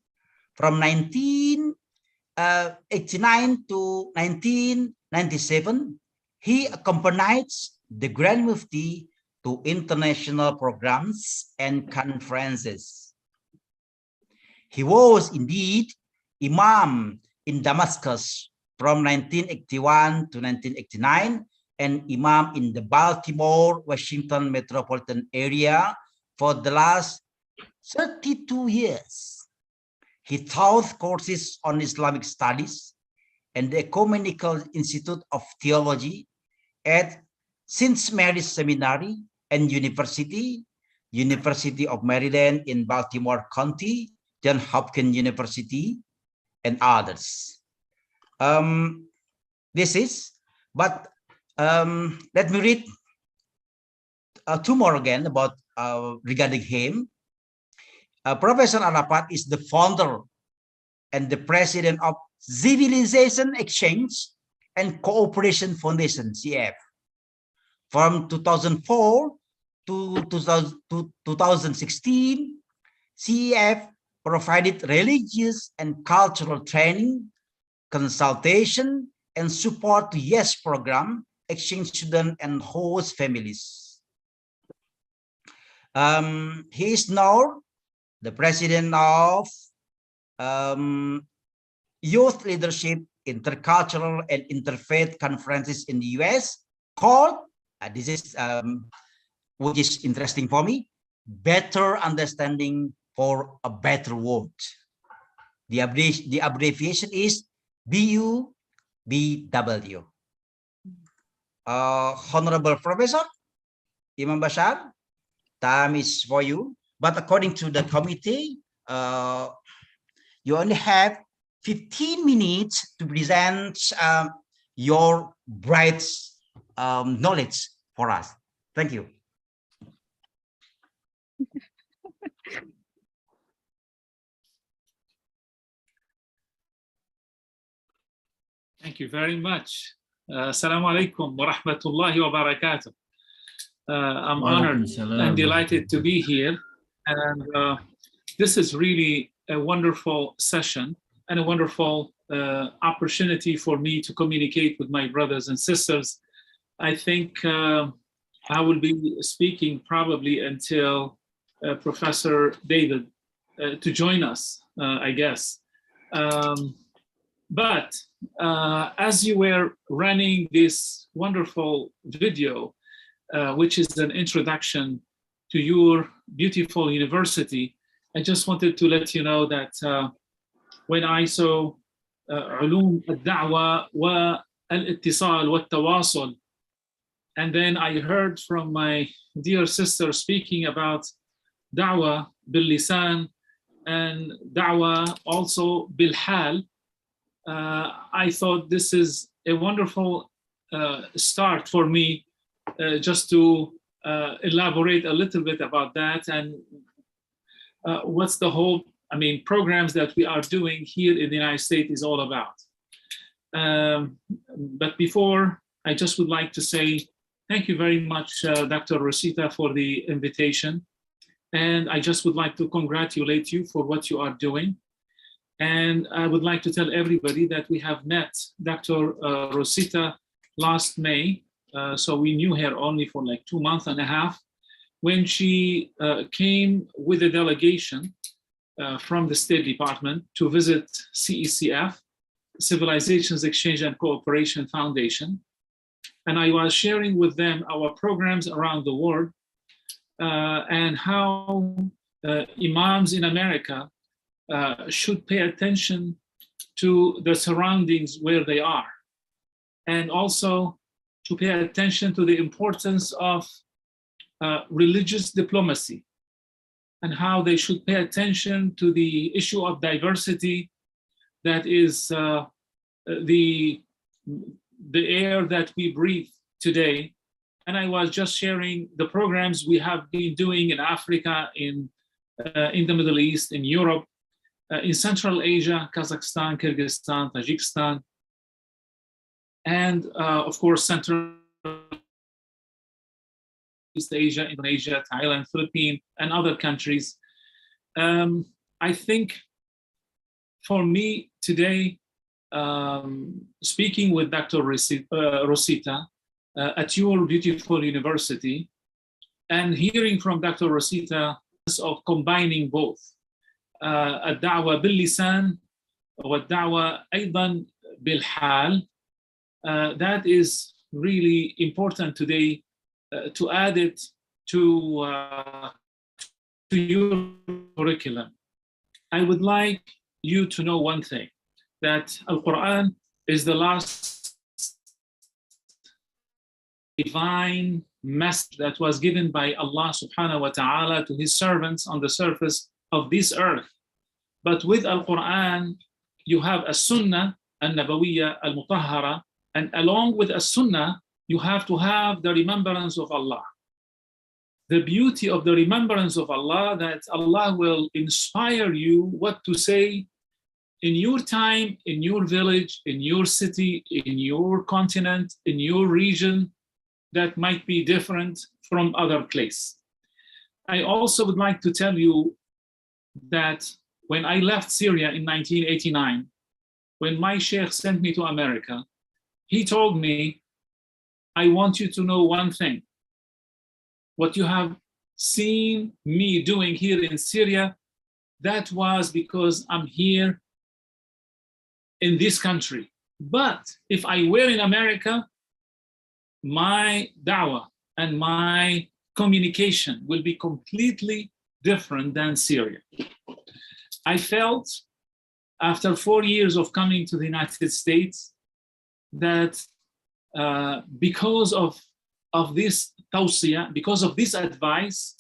From 1989 to 1997, he accompanied the Grand Mufti to international programs and conferences. He was indeed Imam in Damascus from 1981 to 1989 and Imam in the Baltimore, Washington metropolitan area for the last 32 years. He taught courses on Islamic studies and the Ecumenical Institute of Theology at St. Mary's Seminary and University of Maryland in Baltimore County, Johns Hopkins University, and others. Let me read two more again about regarding him. Professor Arafat is the founder and the president of Civilization Exchange and Cooperation Foundation, CF. From 2004 to 2016, CEF provided religious and cultural training, consultation, and support to YES program, exchange student and host families. He is now the president of Youth Leadership, Intercultural, and Interfaith Conferences in the US called, this is which is interesting for me, Better Understanding for a Better World. The abbreviation is BUBW. Honorable Professor Imam Bashar, time is for you. But according to the committee, you only have 15 minutes to present your bright knowledge for us. Thank you. Thank you very much. Assalamu alaikum wa rahmatullahi wa barakatuh. I'm honored and delighted to be here. And this is really a wonderful session and a wonderful opportunity for me to communicate with my brothers and sisters. I think I will be speaking probably until Professor David to join us, I guess. But as you were running this wonderful video, which is an introduction to your beautiful university, I just wanted to let you know that when I saw علوم الدعوة والاتصال والتواصل, and then I heard from my dear sister speaking about da'wah bil lisan and da'wah also bil hal, I thought this is a wonderful start for me just to elaborate a little bit about that and what's the whole, programs that we are doing here in the United States is all about. But before, I just would like to say thank you very much, Dr. Rosita, for the invitation. And I just would like to congratulate you for what you are doing. And I would like to tell everybody that we have met Dr. Rosita last May. So we knew her only for like 2.5 months when she came with a delegation from the State Department to visit CECF, Civilizations Exchange and Cooperation Foundation. And I was sharing with them our programs around the world and how imams in America should pay attention to the surroundings where they are, and also to pay attention to the importance of religious diplomacy and how they should pay attention to the issue of diversity that is the air that we breathe today. And I was just sharing the programs we have been doing in Africa, in the Middle East, in Europe, in Central Asia, Kazakhstan, Kyrgyzstan, Tajikistan, and of course, Central East Asia, Indonesia, Thailand, Philippines, and other countries. I think for me today, speaking with Dr. Rosita at your beautiful university and hearing from Dr. Rosita of combining both الدعوة باللسان والدعوة أيضا بالحال, that is really important today to add it to your curriculum. I would like you to know one thing, that Al-Quran is the last divine message that was given by Allah subhanahu wa ta'ala to his servants on the surface of this earth. But with Al-Quran, you have a Sunnah, al-Nabawiyya, al-Mutahhara, and along with a Sunnah, you have to have the remembrance of Allah. The beauty of the remembrance of Allah, that Allah will inspire you what to say in your time, in your village, in your city, in your continent, in your region, that might be different from other place. I also would like to tell you that when I left Syria in 1989, when my sheikh sent me to America, he told me, I want you to know one thing. What you have seen me doing here in Syria, that was because I'm here in this country. But if I were in America, my da'wah and my communication will be completely different than Syria. I felt after 4 years of coming to the United States that because of this tawsiyah, because of this advice,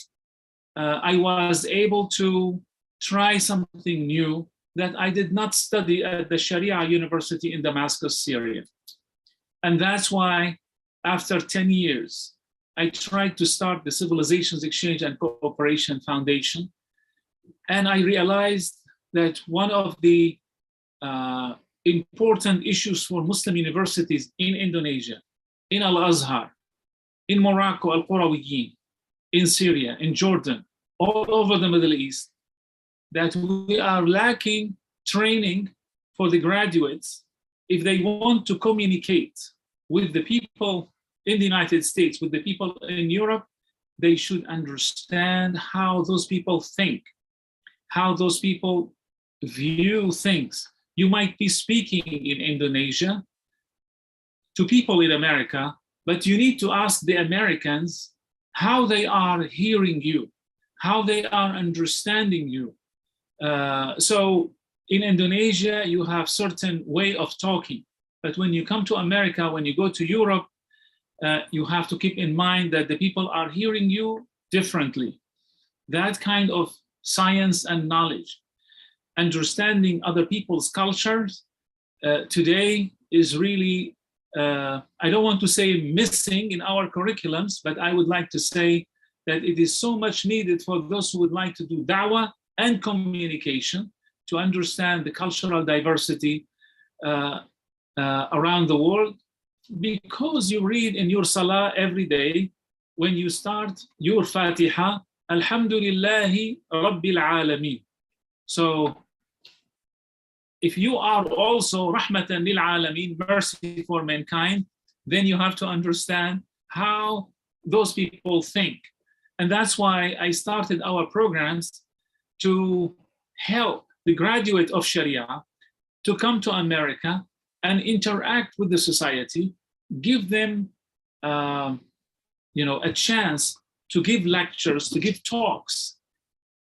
I was able to try something new that I did not study at the Sharia University in Damascus, Syria. And that's why after 10 years, I tried to start the Civilizations Exchange and Cooperation Foundation. And I realized that one of the important issues for Muslim universities in Indonesia, in Al-Azhar, in Morocco, Al-Qurawiyin, in Syria, in Jordan, all over the Middle East, that we are lacking training for the graduates if they want to communicate with the people in the United States, with the people in Europe. They should understand how those people think, how those people view things. You might be speaking in Indonesia to people in America, but you need to ask the Americans how they are hearing you, how they are understanding you. So in Indonesia, you have certain way of talking, but when you come to America, when you go to Europe, you have to keep in mind that the people are hearing you differently. That kind of science and knowledge, understanding other people's cultures today is really, I don't want to say missing in our curriculums, but I would like to say that it is so much needed for those who would like to do da'wah and communication to understand the cultural diversity around the world. Because you read in your salah every day, when you start your Fatiha, Alhamdulillahi Rabbil Alameen. So if you are also Rahmatan lil Alameen, mercy for mankind, then you have to understand how those people think. And that's why I started our programs to help the graduate of Sharia to come to America and interact with the society, give them a chance to give lectures, to give talks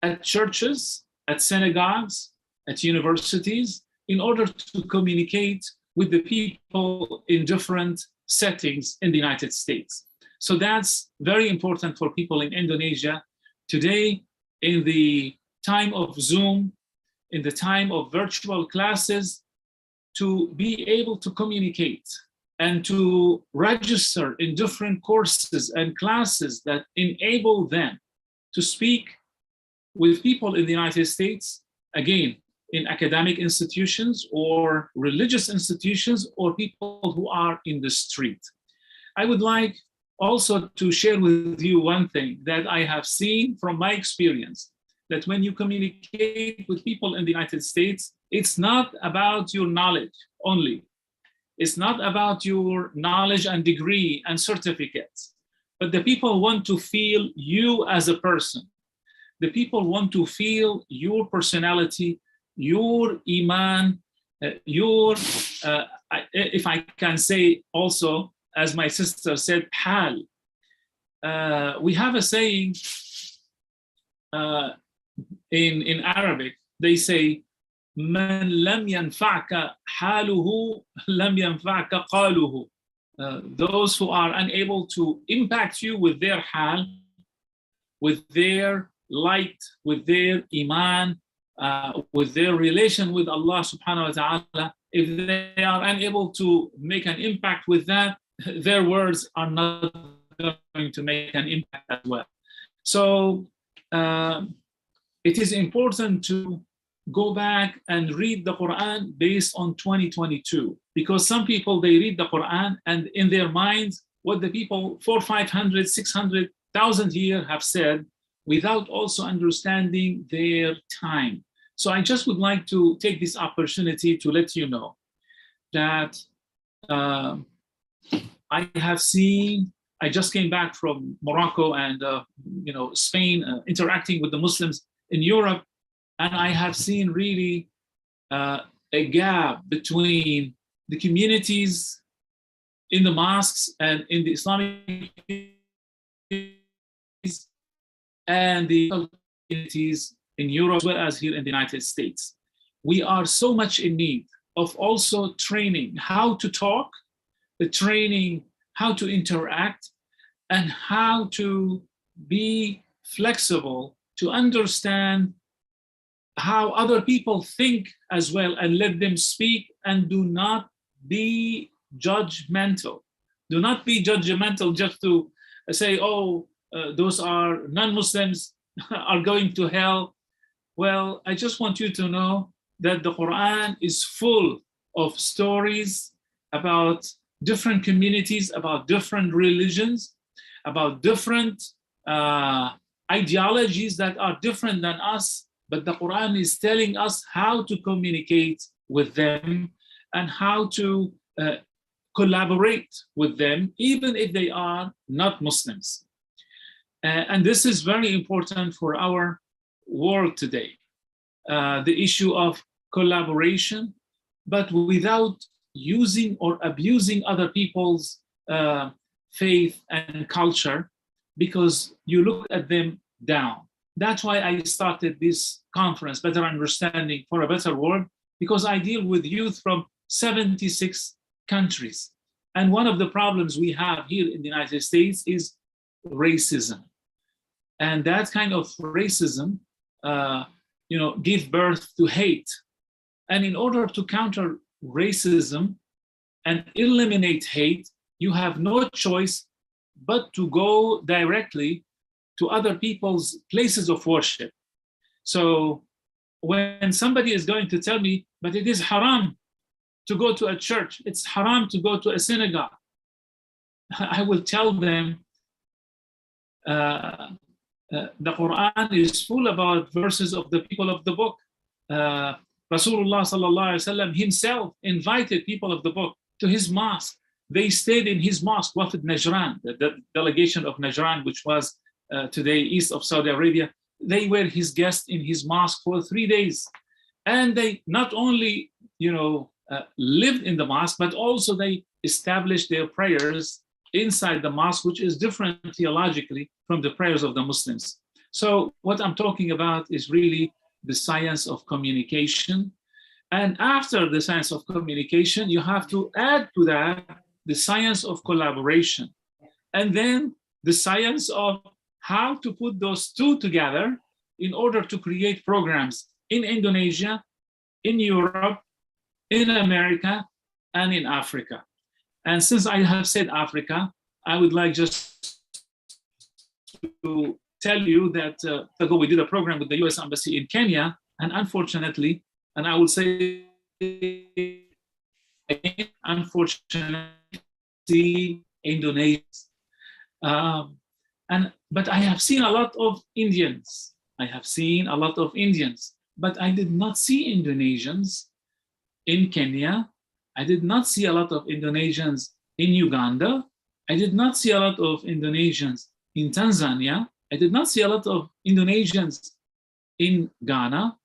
at churches, at synagogues, at universities, in order to communicate with the people in different settings in the United States. So that's very important for people in Indonesia. Today, in the time of Zoom, in the time of virtual classes, to be able to communicate and to register in different courses and classes that enable them to speak with people in the United States, again, in academic institutions or religious institutions or people who are in the street. I would like also to share with you one thing that I have seen from my experience, that when you communicate with people in the United States, it's not about your knowledge only. It's not about your knowledge and degree and certificates, but the people want to feel you as a person. The people want to feel your personality, your iman, if I can say also, as my sister said, hal. We have a saying in Arabic, they say, Man lam yanfa'ka haluhu, lam yanfa'ka qaluhu. Those who are unable to impact you with their hal, with their light, with their iman, with their relation with Allah subhanahu wa ta'ala, if they are unable to make an impact with that, their words are not going to make an impact as well. So it is important to go back and read the Quran based on 2022, because some people, they read the Quran and in their minds, what the people 400, 500, 600,000 years have said, without also understanding their time. So I just would like to take this opportunity to let you know that I have seen, I just came back from Morocco and Spain, interacting with the Muslims in Europe, and I have seen really a gap between the communities in the mosques and in the Islamic communities and the communities in Europe, as well as here in the United States. We are so much in need of also training how to talk, the training how to interact, and how to be flexible to understand how other people think as well, and let them speak, and do not be judgmental. Do not be judgmental just to say, oh, those are non-Muslims are going to hell. Well, I just want you to know that the Quran is full of stories about different communities, about different religions, about different ideologies that are different than us, but the Quran is telling us how to communicate with them and how to collaborate with them, even if they are not Muslims. And this is very important for our world today. The issue of collaboration, but without using or abusing other people's faith and culture, because you look at them down. That's why I started this conference, Better Understanding for a Better World, because I deal with youth from 76 countries. And one of the problems we have here in the United States is racism. And that kind of racism, give birth to hate. And in order to counter racism and eliminate hate, you have no choice but to go directly to other people's places of worship. So when somebody is going to tell me, but it is haram to go to a church, it's haram to go to a synagogue, I will tell them, the Quran is full about verses of the people of the book. Rasulullah sallallahu alaihi wasallam himself invited people of the book to his mosque. They stayed in his mosque, Wafd Najran, the delegation of Najran, which was today east of Saudi Arabia. They were his guests in his mosque for 3 days. And they not only, lived in the mosque, but also they established their prayers inside the mosque, which is different theologically from the prayers of the Muslims. So what I'm talking about is really the science of communication. And after the science of communication, you have to add to that the science of collaboration. And then the science of how to put those two together in order to create programs in Indonesia, in Europe, in America, and in Africa. And since I have said Africa, I would like just to tell you that ago we did a program with the US Embassy in Kenya, and unfortunately, and I will say again, unfortunately, Indonesia. But I have seen a lot of Indians. But I did not see Indonesians in Kenya. I did not see a lot of Indonesians in Uganda. I did not see a lot of Indonesians in Tanzania. I did not see a lot of Indonesians in Ghana,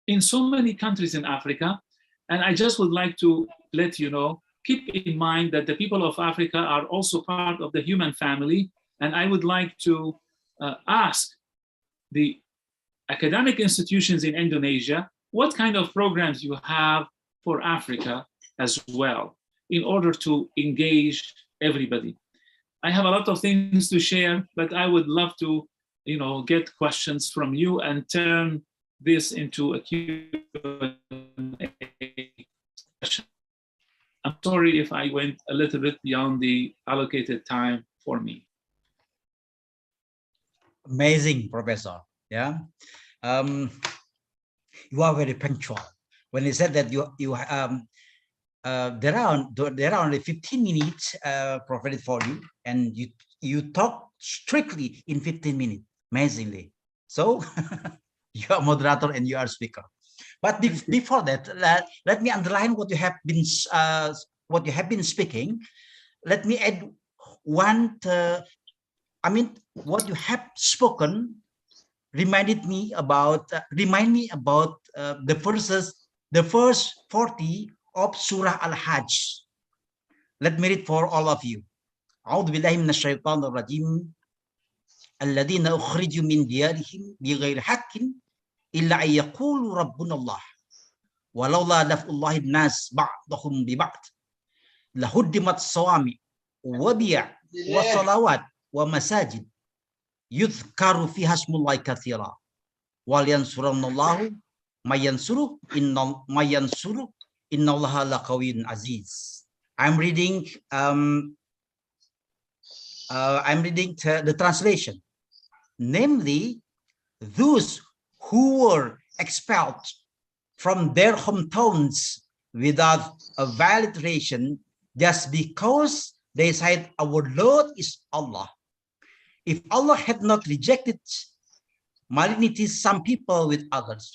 in so many countries in Africa. And I just would like to let you know, keep in mind that the people of Africa are also part of the human family. And I would like to ask the academic institutions in Indonesia, what kind of programs you have for Africa as well, in order to engage everybody. I have a lot of things to share, but I would love to, get questions from you and turn this into a Q&A session. I'm sorry if I went a little bit beyond the allocated time for me. Amazing, Professor. Yeah, you are very punctual. When you said that there are only 15 minutes provided for you, and you talk strictly in 15 minutes, amazingly. So you are moderator and you are speaker. But before that, let me underline what you have been speaking. Let me add one. What you have spoken remind me about the first 40 of Surah Al-Hajj. Let me read for all of you. أعوذ بالله من الشيطان الرجيم الذين أخرجوا من ديارهم بغير حق إلا أن يقولوا ربنا الله ولولا دفع الله الناس بعضهم ببعض لهدمت صوامع وبيع وصلوات ومساجد يذكر فيها اسم الله كثيرا ولينصرن الله ما ينصره إن الله لقوي عزيز. I'm reading the translation. Namely, those who were expelled from their hometowns without a valid reason just because they said our Lord is Allah. If Allah had not rejected malignity some people with others,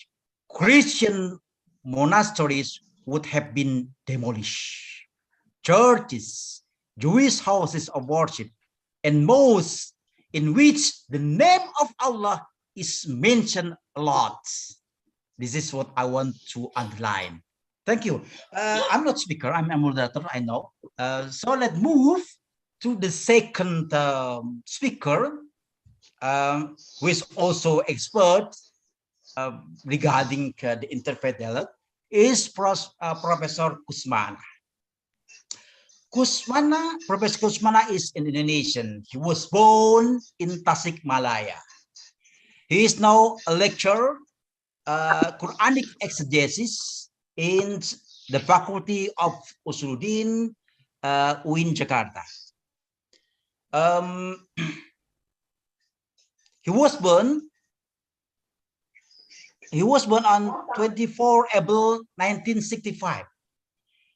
Christian monasteries would have been demolished. Churches, Jewish houses of worship, and mosques in which the name of Allah is mentioned a lot. This is what I want to underline. Thank you. I'm not speaker, I'm a moderator, I know. So let's move to the second speaker, who is also expert regarding the interfaith dialogue, is Professor Kusmana. Professor Kusmana is an Indonesian. He was born in Tasikmalaya. He is now a lecturer, Quranic exegesis in the Faculty of Usuluddin, UIN Jakarta. He was born on 24 April 1965.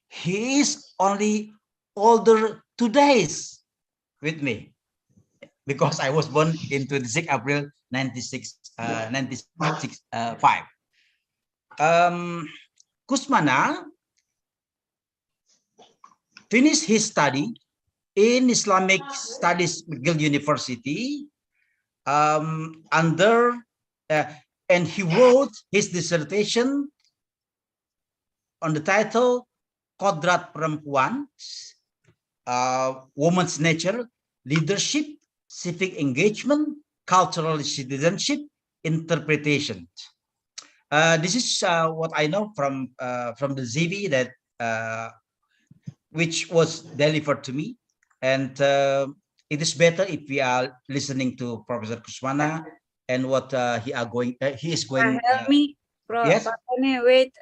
He is only older 2 days with me because I was born in 26 April 1965. Kusmana finished his study in Islamic Studies McGill University and he wrote his dissertation on the title Kodrat Perempuan, Woman's Nature, Leadership, Civic Engagement, Cultural Citizenship, Interpretation. This is what I know from the CV that which was delivered to me, and it is better if we are listening to Professor Kusmana and what he is going. Help me, yes. Wait,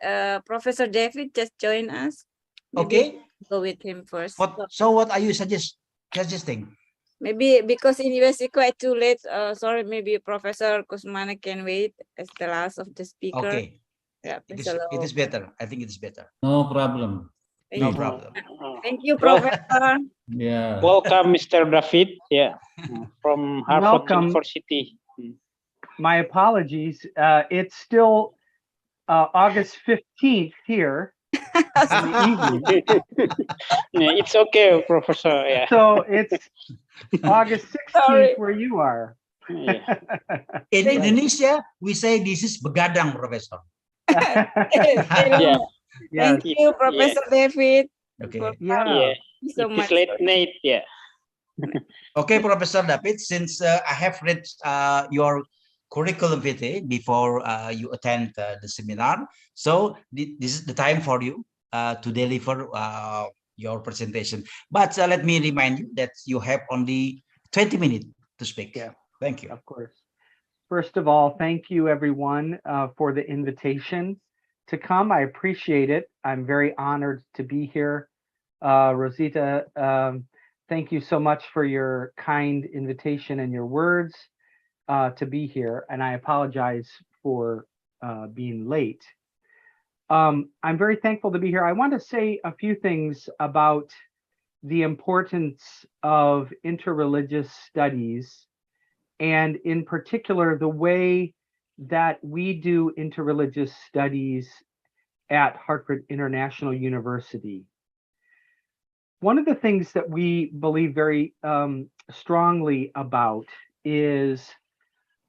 Professor David just joined us. Maybe okay. Go with him first. So what are you suggesting? Maybe because in US it's quite too late. Sorry, maybe Professor Kusmana can wait as the last of the speaker. Okay. Yeah, it is better. I think it is better. No problem. No problem. Thank you, Professor. Yeah. Welcome, Mr. David. Yeah, from Harvard University. My apologies. It's still August 15th here in the evening. It's okay, Professor. Yeah. So it's August 16th where you are. Yeah. In Indonesia, we say this is begadang, Professor. Yeah. Thank you, Professor David. Okay. Yeah. So it much. is late night. Yeah. Okay, Professor David, since I have read your curriculum vitae before you attend the seminar, so this is the time for you to deliver your presentation. But let me remind you that you have only 20 minutes to speak. Yeah. Thank you. Of course. First of all, thank you everyone for the invitation to come. I appreciate it. I'm very honored to be here. Rosita, thank you so much for your kind invitation and your words to be here. And I apologize for being late. I'm very thankful to be here. I want to say a few things about the importance of interreligious studies, and in particular, the way that we do interreligious studies at Hartford International University. One of the things that we believe very strongly about is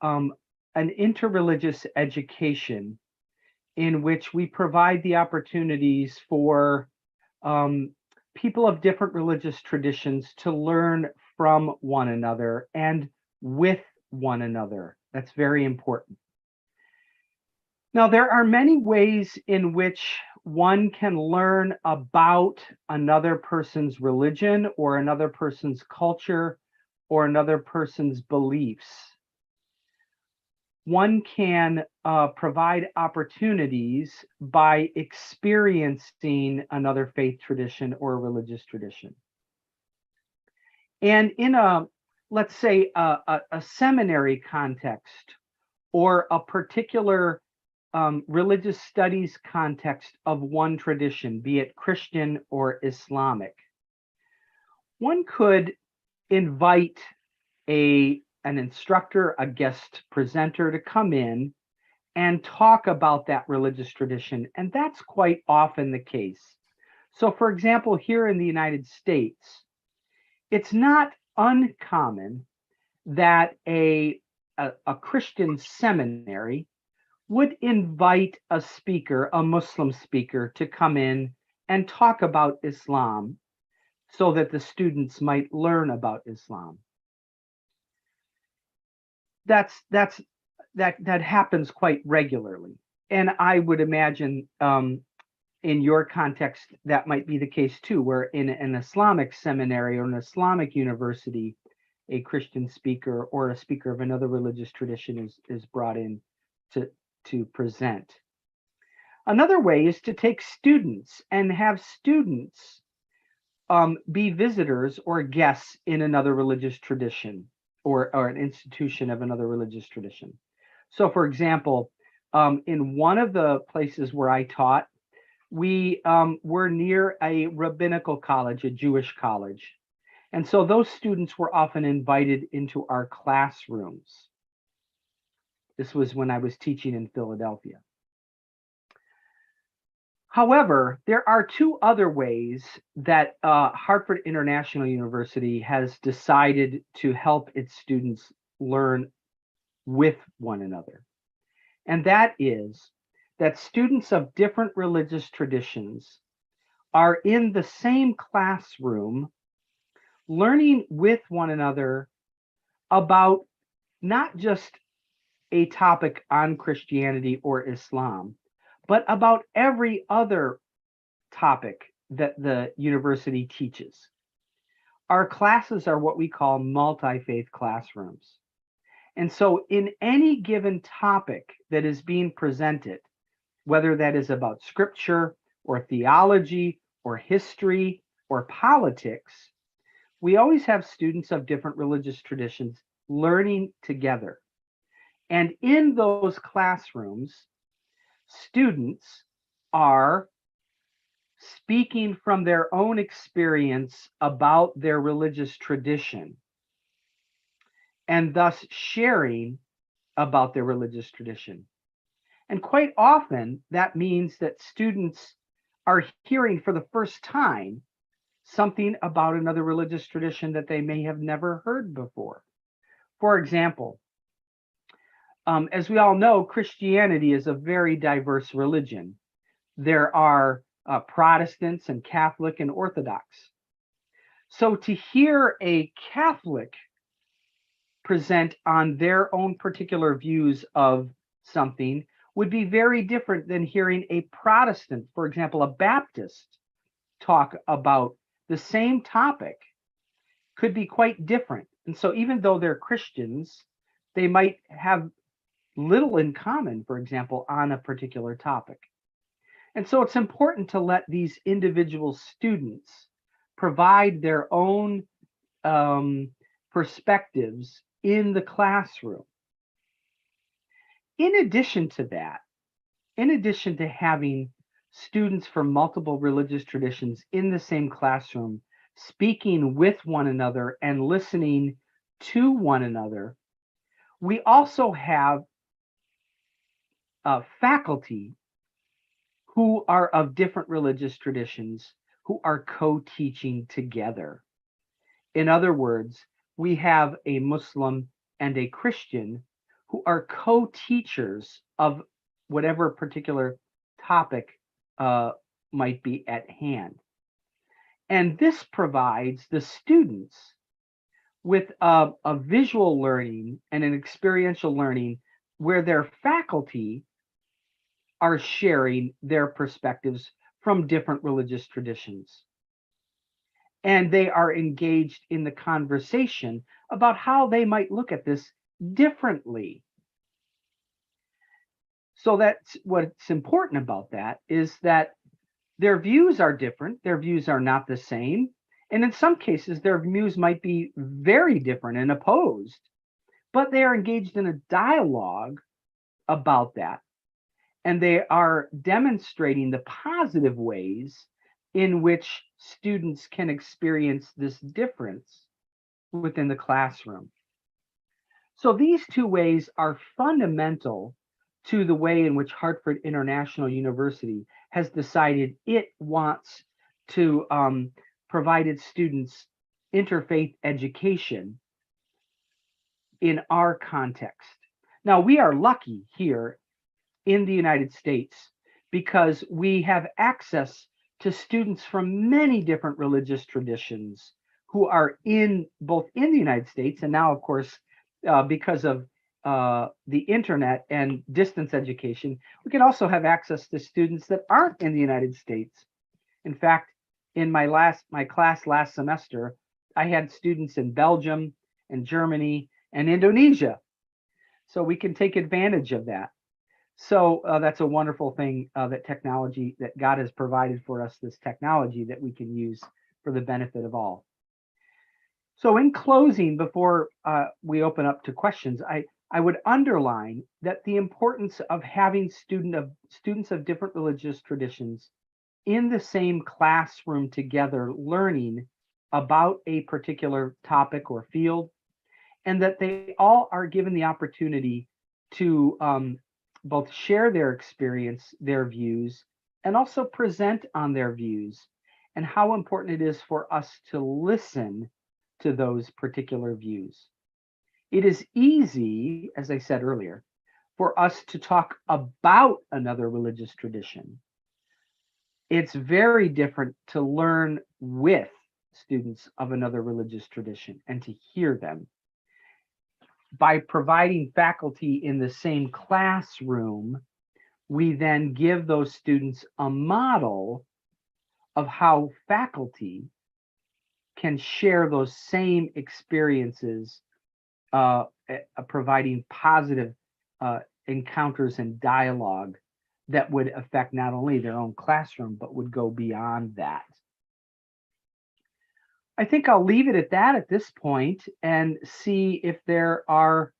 an interreligious education in which we provide the opportunities for people of different religious traditions to learn from one another and with one another. That's very important. Now, there are many ways in which one can learn about another person's religion or another person's culture or another person's beliefs. One can provide opportunities by experiencing another faith tradition or religious tradition. And in a, let's say, a seminary context or a particular religious studies context of one tradition, be it Christian or Islamic, one could invite an instructor, a guest presenter to come in and talk about that religious tradition. And that's quite often the case. So for example, here in the United States, it's not uncommon that a Christian seminary would invite a speaker, a Muslim speaker, to come in and talk about Islam so that the students might learn about Islam. That happens quite regularly. And I would imagine in your context, that might be the case too, where in an Islamic seminary or an Islamic university, a Christian speaker or a speaker of another religious tradition is brought in to present. Another way is to take students and have students be visitors or guests in another religious tradition or an institution of another religious tradition. So for example, in one of the places where I taught, we were near a rabbinical college, a Jewish college. And so those students were often invited into our classrooms. This was when I was teaching in Philadelphia. However, there are two other ways that Hartford International University has decided to help its students learn with one another. And that is that students of different religious traditions are in the same classroom learning with one another about not just a topic on Christianity or Islam, but about every other topic that the university teaches. Our classes are what we call multi-faith classrooms. And so in any given topic that is being presented, whether that is about scripture or theology or history or politics, we always have students of different religious traditions learning together. And in those classrooms, students are speaking from their own experience about their religious tradition and thus sharing about their religious tradition. And quite often that means that students are hearing for the first time something about another religious tradition that they may have never heard before. For example, as we all know, Christianity is a very diverse religion. There are Protestants and Catholic and Orthodox. So to hear a Catholic present on their own particular views of something would be very different than hearing a Protestant, for example, a Baptist, talk about the same topic. Could be quite different. And so even though they're Christians, they might have little in common, for example, on a particular topic. And so it's important to let these individual students provide their own perspectives in the classroom. In addition to that, in addition to having students from multiple religious traditions in the same classroom, speaking with one another and listening to one another, we also have faculty who are of different religious traditions who are co-teaching together. In other words, we have a Muslim and a Christian who are co-teachers of whatever particular topic might be at hand. And this provides the students with a visual learning and an experiential learning where their faculty are sharing their perspectives from different religious traditions. And they are engaged in the conversation about how they might look at this differently. So that's what's important about that, is that their views are different, their views are not the same, and in some cases their views might be very different and opposed, but they are engaged in a dialogue about that. And they are demonstrating the positive ways in which students can experience this difference within the classroom. So these two ways are fundamental to the way in which Hartford International University has decided it wants to provide its students interfaith education in our context. Now, we are lucky here in the United States because we have access to students from many different religious traditions who are both in the United States and now, of course, because of the internet and distance education, we can also have access to students that aren't in the United States. In fact, in my class last semester, I had students in Belgium and Germany and Indonesia. So we can take advantage of that. So that's a wonderful thing that technology, that God has provided for us, this technology that we can use for the benefit of all. So in closing, before we open up to questions, I would underline that the importance of having students of different religious traditions in the same classroom together learning about a particular topic or field, and that they all are given the opportunity to both share their experience, their views, and also present on their views, and how important it is for us to listen to those particular views. It is easy, as I said earlier, for us to talk about another religious tradition. It's very different to learn with students of another religious tradition and to hear them. By providing faculty in the same classroom, we then give those students a model of how faculty can share those same experiences, providing positive encounters and dialogue that would affect not only their own classroom, but would go beyond that. I think I'll leave it at that at this point and see if there are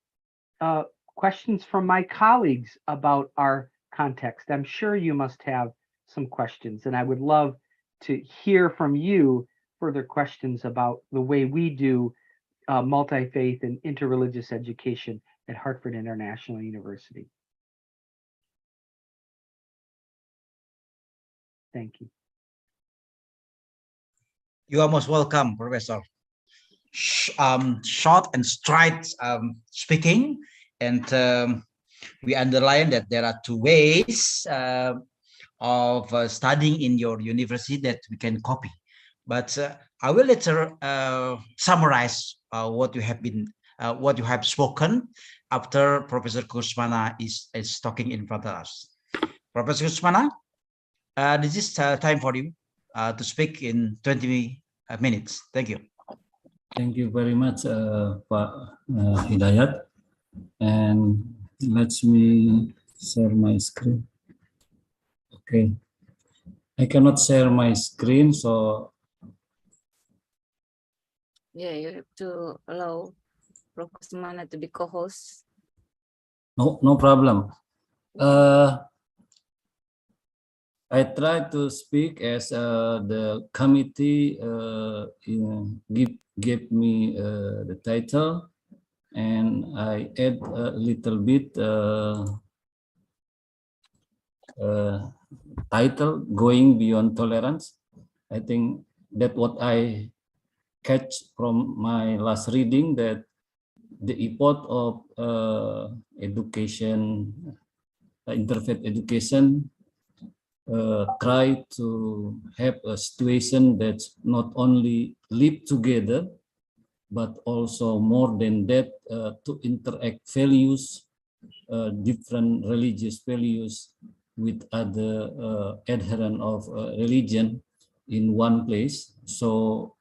questions from my colleagues about our context. I'm sure you must have some questions, and I would love to hear from you further questions about the way we do multi-faith and interreligious education at Hartford International University. Thank you. You are most welcome, Professor. Short and straight speaking, and we underline that there are two ways of studying in your university that we can copy. But I will later summarize what you have spoken after Professor Kusmana is talking in front of us. Professor Kusmana, this is time for you to speak in 20 minutes. Thank you. Thank you very much, Pak Hidayat. And let me share my screen. Okay. I cannot share my screen, so yeah, you have to allow Professor Mana to be co-host. no problem. I try to speak as the committee gave me the title, and I add a little bit title, Going Beyond Tolerance. I think that what I catch from my last reading, that the effort of education, interfaith education, try to have a situation that's not only live together, but also more than that, to interact values, different religious values with other adherent of religion in one place. So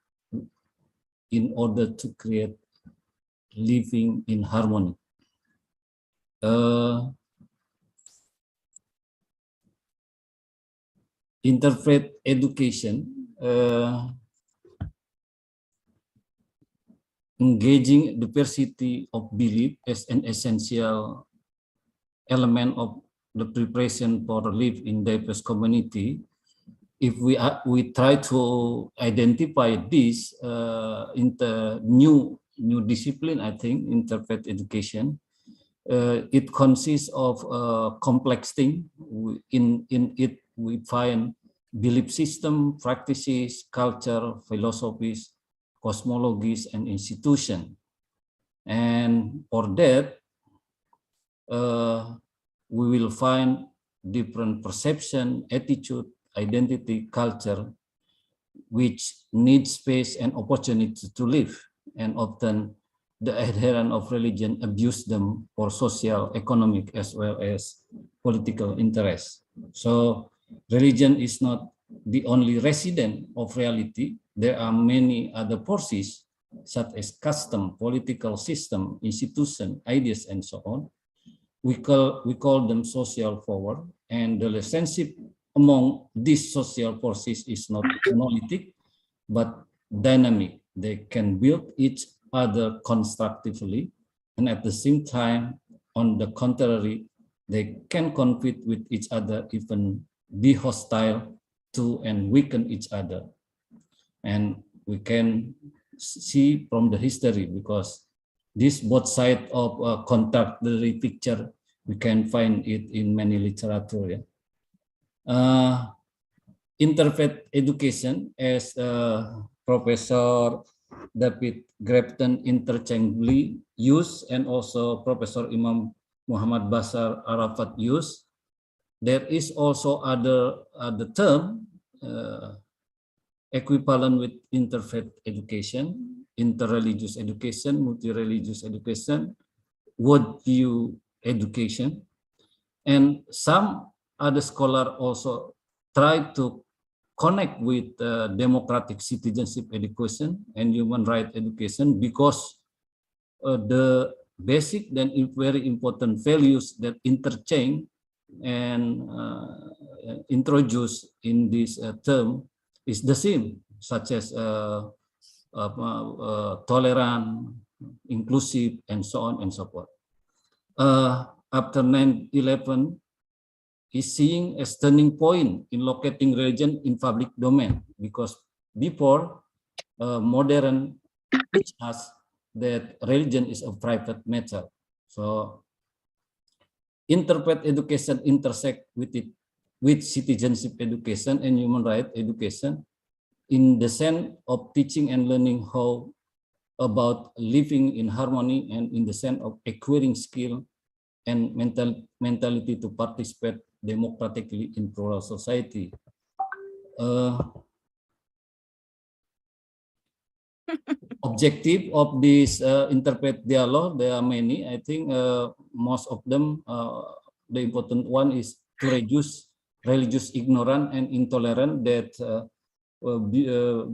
in order to create living in harmony. Interfaith education, engaging diversity of belief as an essential element of the preparation for life in diverse community, if we try to identify this into new discipline, I think interfaith education, it consists of complex things. In it we find belief system, practices, culture, philosophies, cosmologies, and institution. And for that, we will find different perception, attitude, identity, culture, which need space and opportunity to live. And often the adherents of religion abuse them for social, economic, as well as political interests. So religion is not the only resident of reality. There are many other forces, such as custom, political system, institution, ideas, and so on. We call them social forward, and the relationship among these social forces is not monolithic, but dynamic. They can build each other constructively, and at the same time, on the contrary, they can compete with each other, even be hostile to and weaken each other. And we can see from the history, because this both sides of a contradictory picture, we can find it in many literature. Yeah? Interfaith education, as Professor David Grafton interchangeably used, and also Professor Imam Muhammad Basar Arafat used, there is also other term equivalent with interfaith education, interreligious education, multi-religious education, worldview education, and some other scholars also try to connect with democratic citizenship education and human rights education, because the basic and very important values that interchange and introduced in this term is the same, such as tolerant, inclusive, and so on and so forth. After 9/11, is seeing a turning point in locating religion in public domain, because before modern teach us that religion is a private matter. So interfaith education intersect with it, with citizenship education and human rights education, in the sense of teaching and learning how about living in harmony, and in the sense of acquiring skill and mentality to participate democratically in plural society. Objective of this interfaith dialogue, there are many. I think most of them, the important one is to reduce religious ignorance and intolerance, that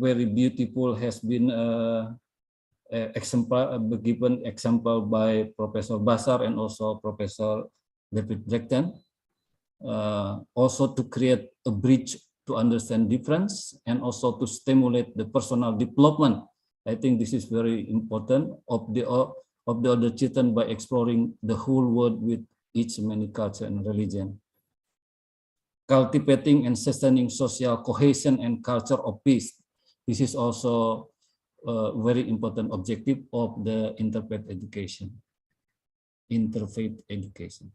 very beautiful has been given example by Professor Basar and also Professor David Grafton. Also to create a bridge to understand difference, and also to stimulate the personal development. I think this is very important of the other children, by exploring the whole world with its many culture and religion. Cultivating and sustaining social cohesion and culture of peace. This is also a very important objective of the interfaith education. Interfaith education.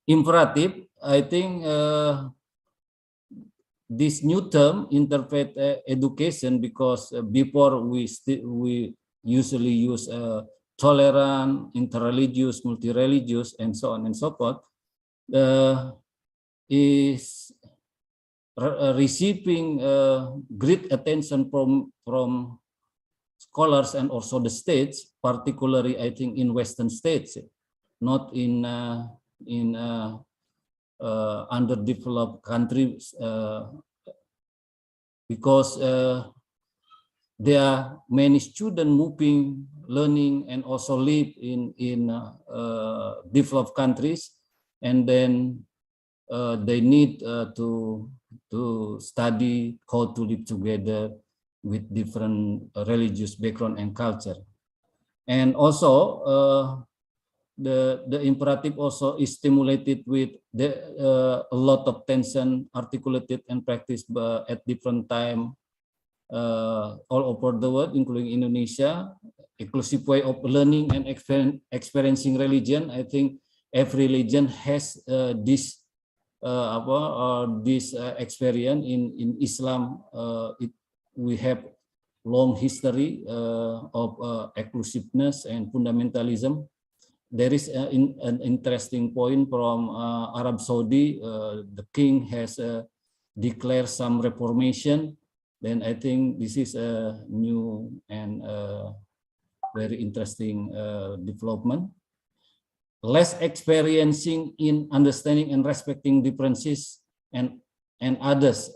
Imperative, I think this new term interfaith education, because before we usually use tolerant, interreligious, multi-religious, and so on and so forth, is receiving great attention from scholars and also the states, particularly I think in Western states, not in underdeveloped countries, because there are many students moving, learning, and also live in developed countries, and then they need to study how to live together with different religious background and culture. And also the imperative also is stimulated with a lot of tension, articulated and practiced at different time all over the world, including Indonesia. Inclusive way of learning and experiencing religion. I think every religion has this experience. In Islam, we have long history of exclusiveness and fundamentalism. There is an interesting point from Arab Saudi. The king has declared some reformation. Then I think this is a new and very interesting development. Less experiencing in understanding and respecting differences and others.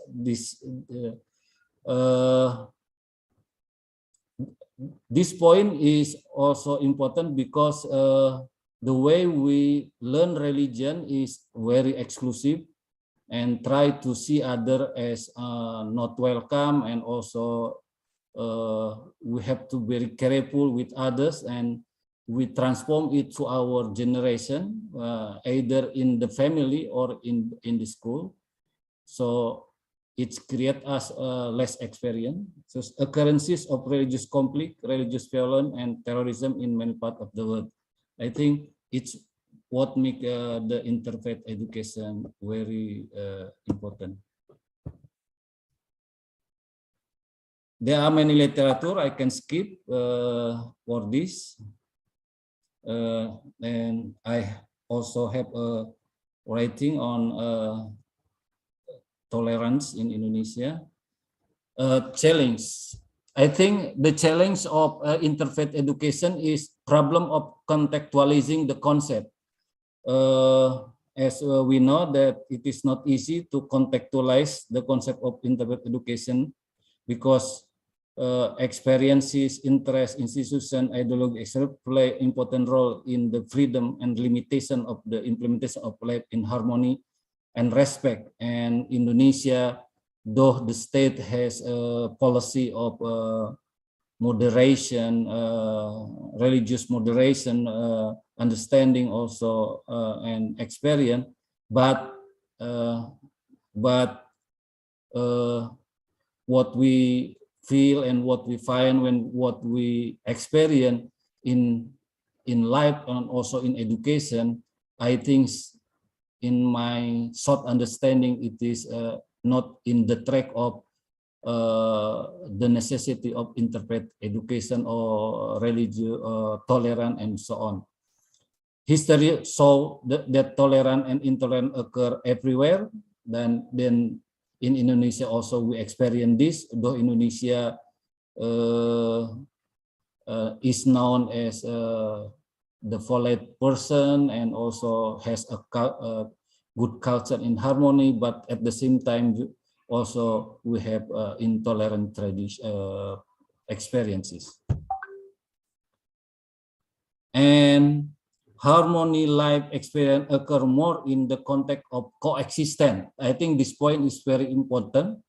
This point is also important because the way we learn religion is very exclusive and try to see other as not welcome, and also we have to be very careful with others, and we transform it to our generation, either in the family or in the school. So it creates us less experience. So occurrences of religious conflict, religious violence, and terrorism in many parts of the world. I think it's what make the interfaith education very important. There are many literature I can skip for this, and I also have a writing on tolerance in Indonesia. Challenge. I think the challenge of interfaith education is problem of contextualizing the concept. As we know that it is not easy to contextualize the concept of interfaith education, because experiences, interests, institution, ideology, etc. play important role in the freedom and limitation of the implementation of life in harmony and respect. And Indonesia, though the state has a policy of moderation, religious moderation, understanding also, and experience, but what we feel and what we find when what we experience in life and also in education, I think in my short understanding, it is not in the track of the necessity of interfaith education or religious tolerance and so on. History show that tolerance and intolerance occur everywhere. Then in Indonesia also we experience this, though Indonesia is known as the polite person and also has a good culture in harmony, but at the same time also we have intolerant experiences. And harmony life experience occur more in the context of coexistence. I think this point is very important.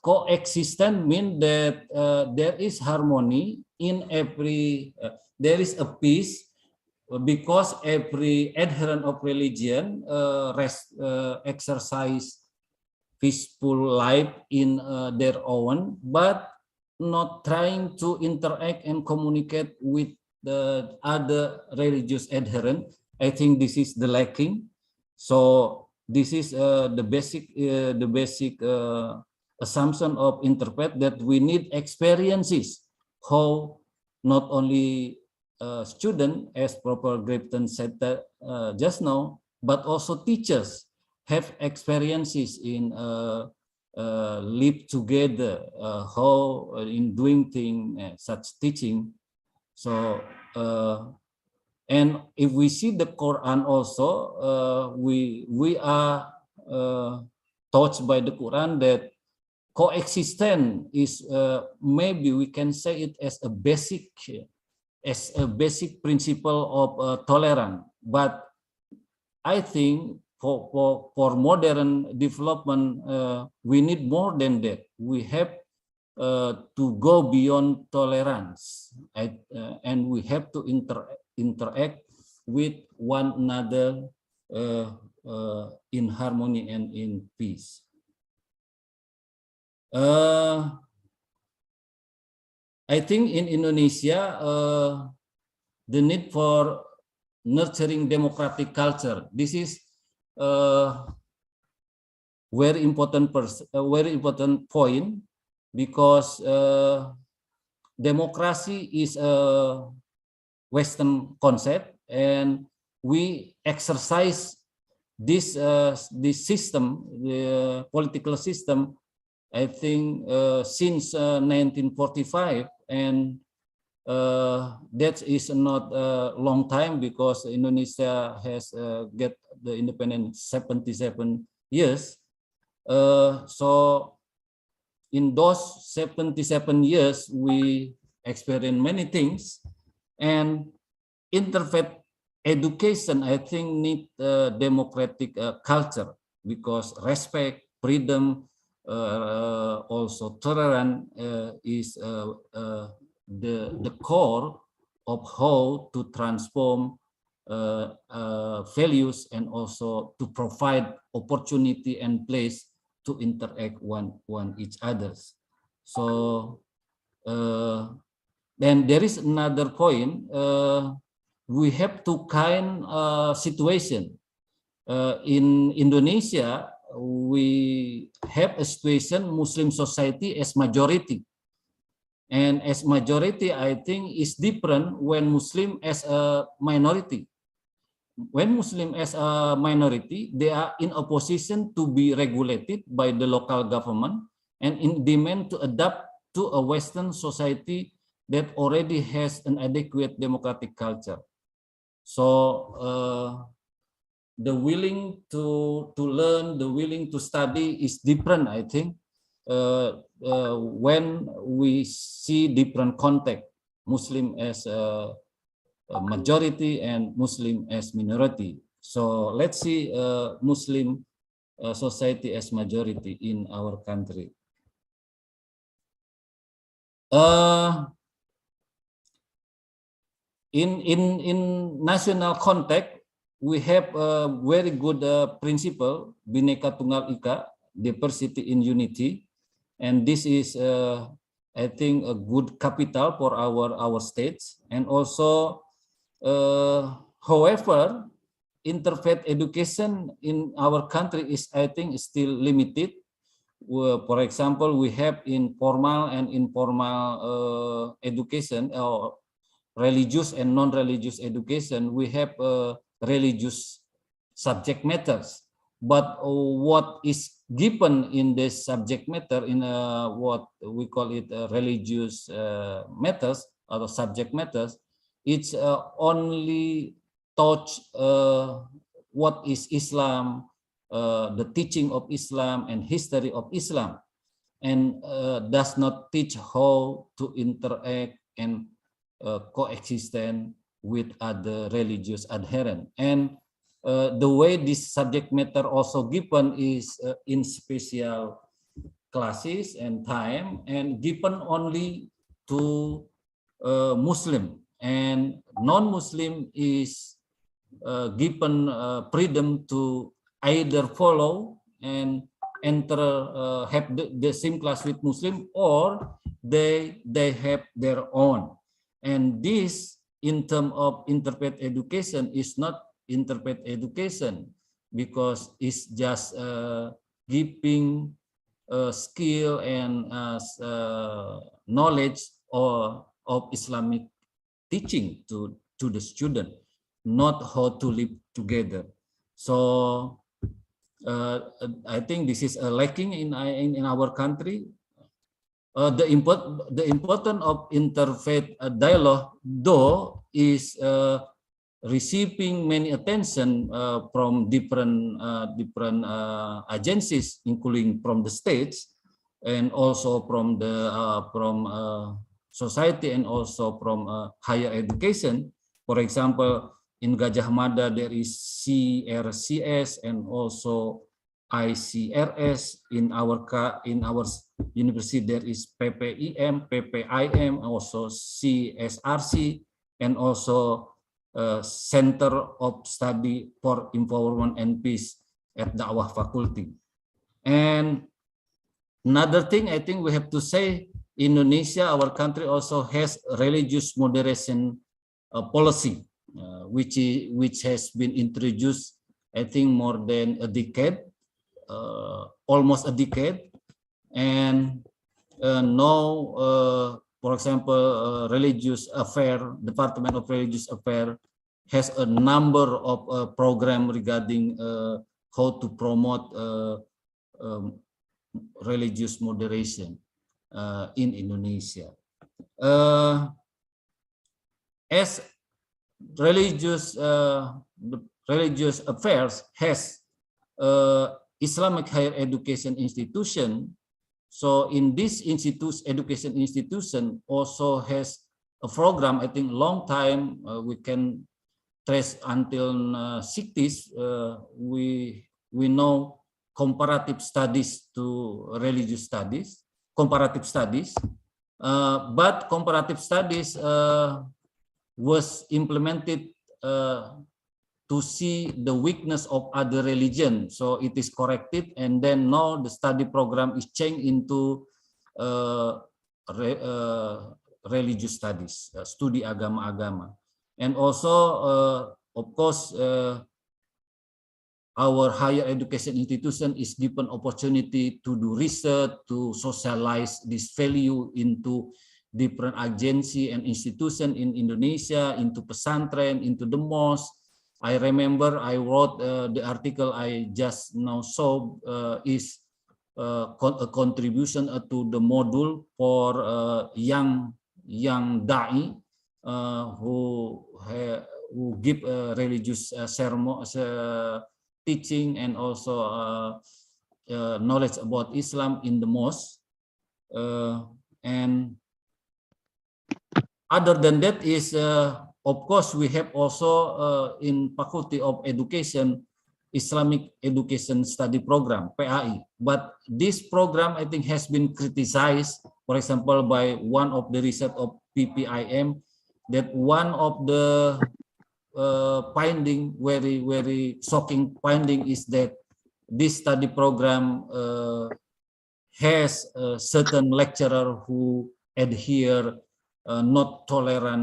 Coexistence means that there is harmony in every, there is a peace, because every adherent of religion exercise peaceful life in their own, but not trying to interact and communicate with the other religious adherent. I think this is the lacking. So this is the basic assumption of interpret, that we need experiences how not only student, as Prof. Grafton said that just now, but also teachers have experiences in live together, how in doing things, such teaching. So and if we see the Quran also, we are taught by the Quran that coexistence is maybe we can say it as a basic principle of tolerance. But I think for modern development, we need more than that. We have to go beyond tolerance, and we have to interact with one another in harmony and in peace. I think in Indonesia, the need for nurturing democratic culture. This is very important point, because democracy is a Western concept, and we exercise this system, the political system, I think since 1945, and that is not a long time, because Indonesia has get the independence 77 years. So in those 77 years, we experienced many things, and interfaith education, I think, need democratic culture, because respect, freedom, also tolerance is the core of how to transform values, and also to provide opportunity and place to interact one each others. So then there is another point. We have two kind situation. In Indonesia, we have a situation Muslim society as majority, and as majority, I think, is different when Muslim as a minority. When Muslim as a minority, they are in a position to be regulated by the local government, and in demand to adapt to a Western society that already has an adequate democratic culture. So the willing to learn, the willing to study is different, I think, when we see different context, Muslim as a majority and Muslim as minority. So let's see Muslim society as majority in our country. In national context, we have a very good principle, Bhinneka Tunggal Ika, diversity in unity, and this is I think a good capital for our states. And also, however, interfaith education in our country is, I think, still limited. For example, we have informal and informal education, or religious and non-religious education. We have religious subject matters, but what is given in this subject matter, in what we call it religious matters or subject matters, it's only touch what is Islam, the teaching of Islam and history of Islam, and does not teach how to interact and coexist with other religious adherents. And the way this subject matter also given is in special classes and time, and given only to Muslim, and non-Muslim is given freedom to either follow and enter have the same class with Muslim, or they have their own. And this, in terms of interfaith education, is not interfaith education, because it's just giving skill and knowledge of Islamic teaching to the student, not how to live together. So I think this is lacking in our country. The importance of interfaith dialogue, though, is receiving many attention from different agencies, including from the states, and also from the society, and also from higher education. For example, in Gajah Mada there is CRCS, and also ICRS. In our university there is PPIM, PPIM, also CSRC, and also Center of Study for Empowerment and Peace at Dakwah Faculty. And another thing I think we have to say, Indonesia, our country, also has religious moderation policy, which has been introduced, I think, more than a decade, almost a decade. And now, for example, religious affair, Department of Religious Affairs has a number of programs regarding how to promote religious moderation in Indonesia. As religious affairs has Islamic higher education institution, so in this education institution also has a program, I think long time, we can trace until 60s, we know comparative studies to religious studies, comparative studies, but comparative studies was implemented to see the weakness of other religion, so it is corrected, and then now the study program is changed into religious studies, studi agama-agama, and also of course our higher education institution is given opportunity to do research, to socialize this value into different agency and institution in Indonesia, into pesantren, into the mosque. I remember I wrote the article I just now saw is a contribution to the module for young da'i who give religious sermon, teaching, and also knowledge about Islam in the mosque. And other than that is, of course, we have also in Faculty of Education, Islamic Education Study Program, PAI. But this program, I think, has been criticized, for example, by one of the research of PPIM, that one of the finding, very shocking finding, is that this study program has a certain lecturer who adhere not tolerant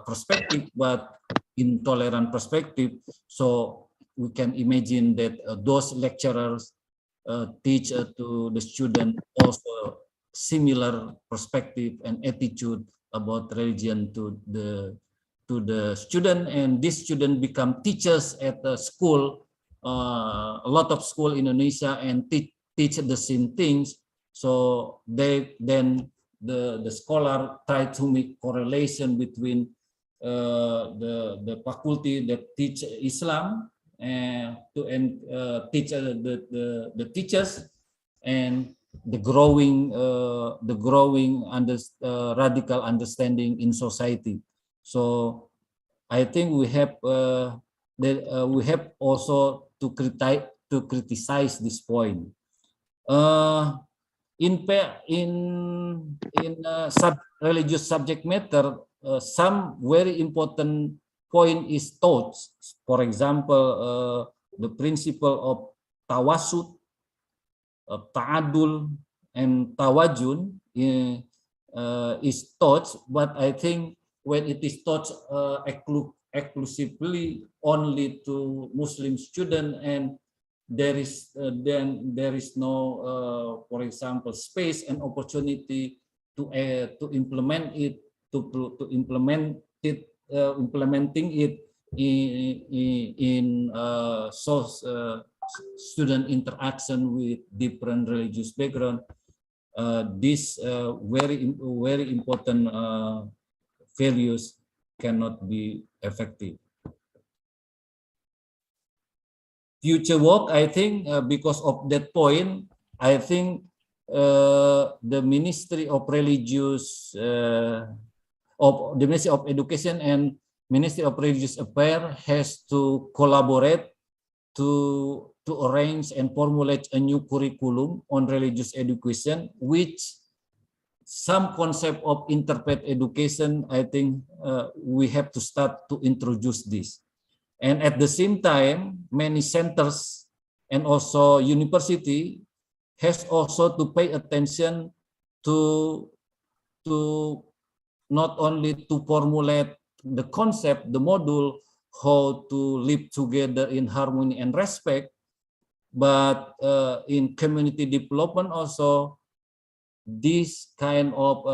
perspective, but intolerant perspective. So we can imagine that those lecturers teach to the student also similar perspective and attitude about religion to the student, and this student become teachers at the school, a lot of school in Indonesia, and teach the same things. So they then the scholar try to make correlation between the faculty that teach Islam and teach the teachers, and the growing radical understanding in society. So I think we have also to criticize this point. In religious subject matter, some very important point is taught. For example, the principle of tawasud, ta'adul, and tawajun is taught, but I think when it is taught exclusively only to Muslim students, and there is no, for example, space and opportunity to implement it, implementing it in student interaction with different religious background. This very important values cannot be effective. Future work, I think, because of that point, I think the Ministry of Religious, of the Ministry of Education and Ministry of Religious Affairs has to collaborate to to arrange and formulate a new curriculum on religious education, which some concept of interfaith education, I think we have to start to introduce this. And at the same time, many centers and also university has also to pay attention to not only to formulate the concept, the module, how to live together in harmony and respect, but in community development also, this kind of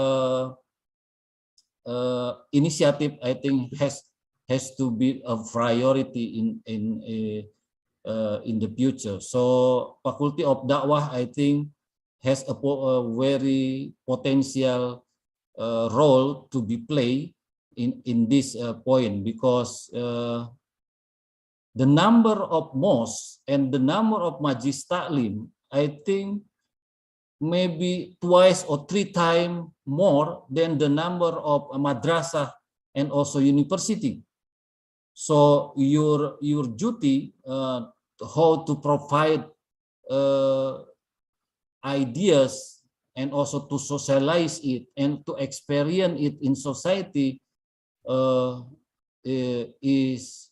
initiative, I think, has to be a priority in the future. So Faculty of Dakwah, I think, has a very potential role to be played in this point, because the number of mosques and the number of majlis taklim, I think, maybe twice or 3 times more than the number of madrasah and also university. So your duty how to provide ideas and also to socialize it and to experience it in society is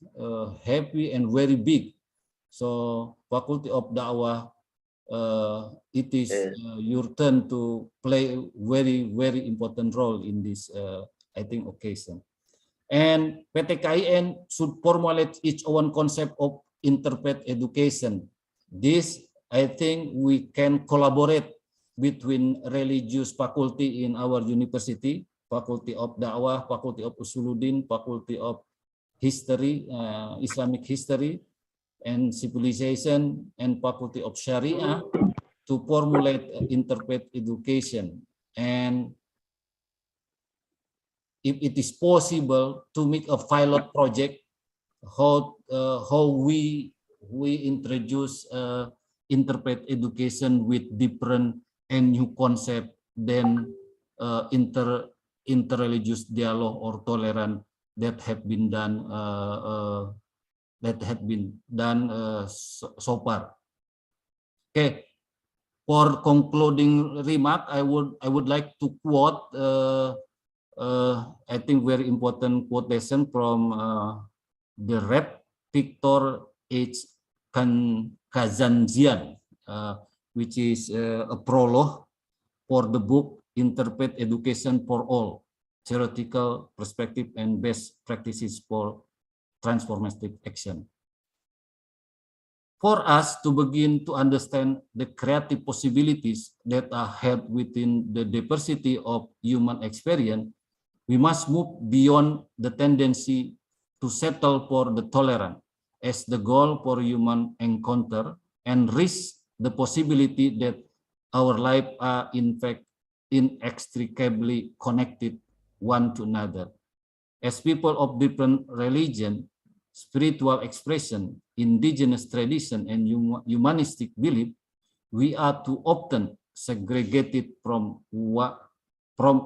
heavy and very big. So Faculty of Dakwah, it is your turn to play a very important role in this I think occasion. And PTKIN should formulate its own concept of interfaith education. This, I think, we can collaborate between religious faculty in our university, Faculty of Dakwah, Faculty of Usuluddin, Faculty of History, Islamic History and Civilization, and Faculty of Sharia to formulate interfaith education. And if it is possible to make a pilot project, how we introduce interfaith education with different and new concept than interreligious dialogue or tolerance that have been done so far. Okay, for concluding remark, I would like to quote I think very important quotation from the Red Victor H. Kazanjian, which is a prologue for the book Interfaith Education for All, Theoretical Perspective and Best Practices for Transformative Action. For us to begin to understand the creative possibilities that are held within the diversity of human experience, we must move beyond the tendency to settle for the tolerant as the goal for human encounter and risk the possibility that our lives are in fact inextricably connected one to another. As people of different religion, spiritual expression, indigenous tradition, and humanistic belief, we are too often segregated from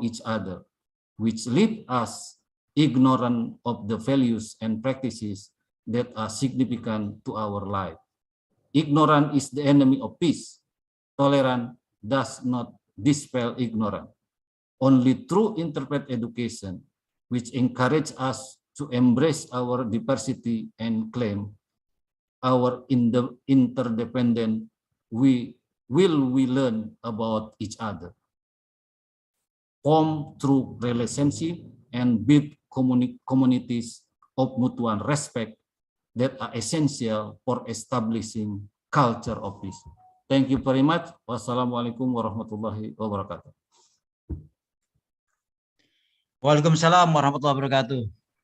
each other, which leave us ignorant of the values and practices that are significant to our life. Ignorance is the enemy of peace. Tolerance does not dispel ignorance. Only through interfaith education, which encourage us to embrace our diversity and claim our interdependence, we learn about each other, form through relationship, and build communities of mutual respect that are essential for establishing culture of peace. Thank you very much. Wassalamualaikum warahmatullahi wabarakatuh. Waalaikumsalam warahmatullahi wabarakatuh.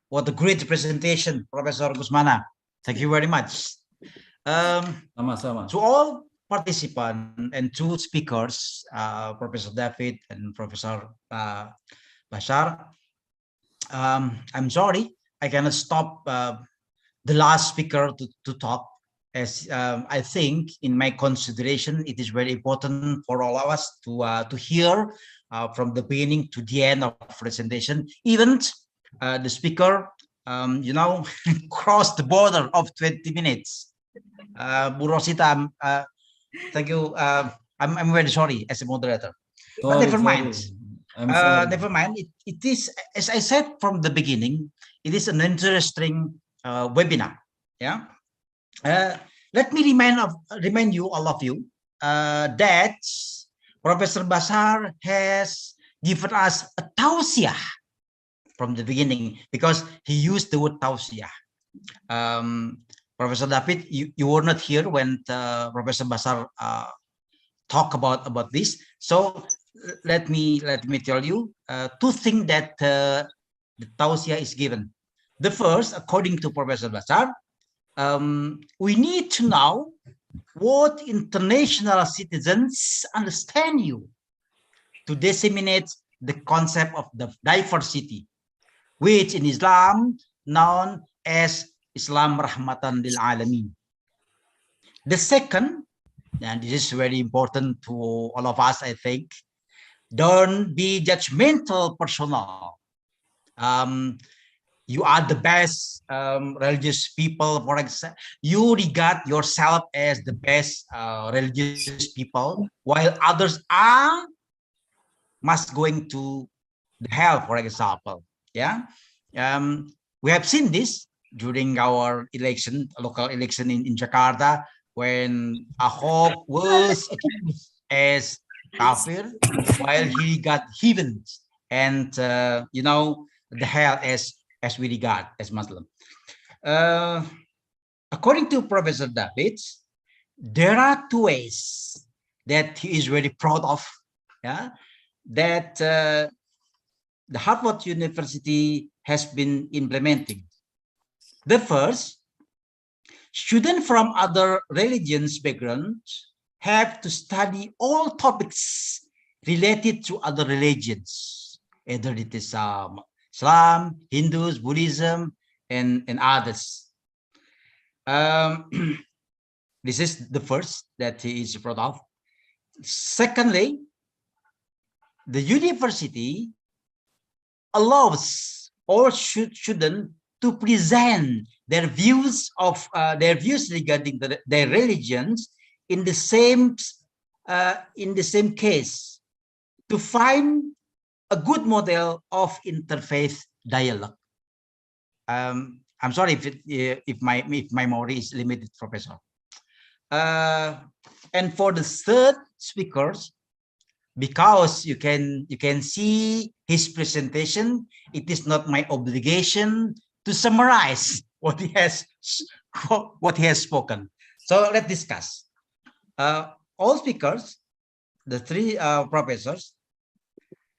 What a great presentation, Professor Gusmana. Thank you very much. Sama-sama. To all participants and two speakers, Professor David and Professor Bashar, I'm sorry, I cannot stop the last speaker to talk, as I think in my consideration, it is very important for all of us to hear from the beginning to the end of presentation. Even the speaker, crossed the border of 20 minutes. Bu Rosita, thank you. I'm very sorry as a moderator. But Sorry, never mind. I'm sorry. Never mind. It is, as I said from the beginning, it is an interesting webinar. Yeah. Let me remind you, all of you, that Professor Basar has given us a tausiah from the beginning, because he used the word tausiah. Professor David, you were not here when Professor Basar talk about this. So let me tell you two things that the tausiah is given. The first, according to Professor Basar, we need to know what international citizens understand you to disseminate the concept of the diversity, which in Islam known as Islam Rahmatan lil Alamin. The second, and this is very important to all of us, I think, don't be judgmental personal. You are the best religious people, for example. You regard yourself as the best religious people, while others are must going to the hell, for example. Yeah, we have seen this during our election, local election in Jakarta, when Ahok was accused as kafir, while he got heathens and you know, the hell as we regard as Muslim. According to Professor David, there are two ways that he is very proud of. Yeah, that the Harvard University has been implementing. The first, students from other religions backgrounds have to study all topics related to other religions, either it is Islam, Hindus, Buddhism, and others. This is the first that he is proud of. Secondly, the university allows all students to present their views regarding their religions in the same case, to find a good model of interfaith dialogue. I'm sorry if my memory is limited, Professor. And for the third speakers, because you can see his presentation, it is not my obligation to summarize what he has spoken. So let's discuss. All speakers, the three professors,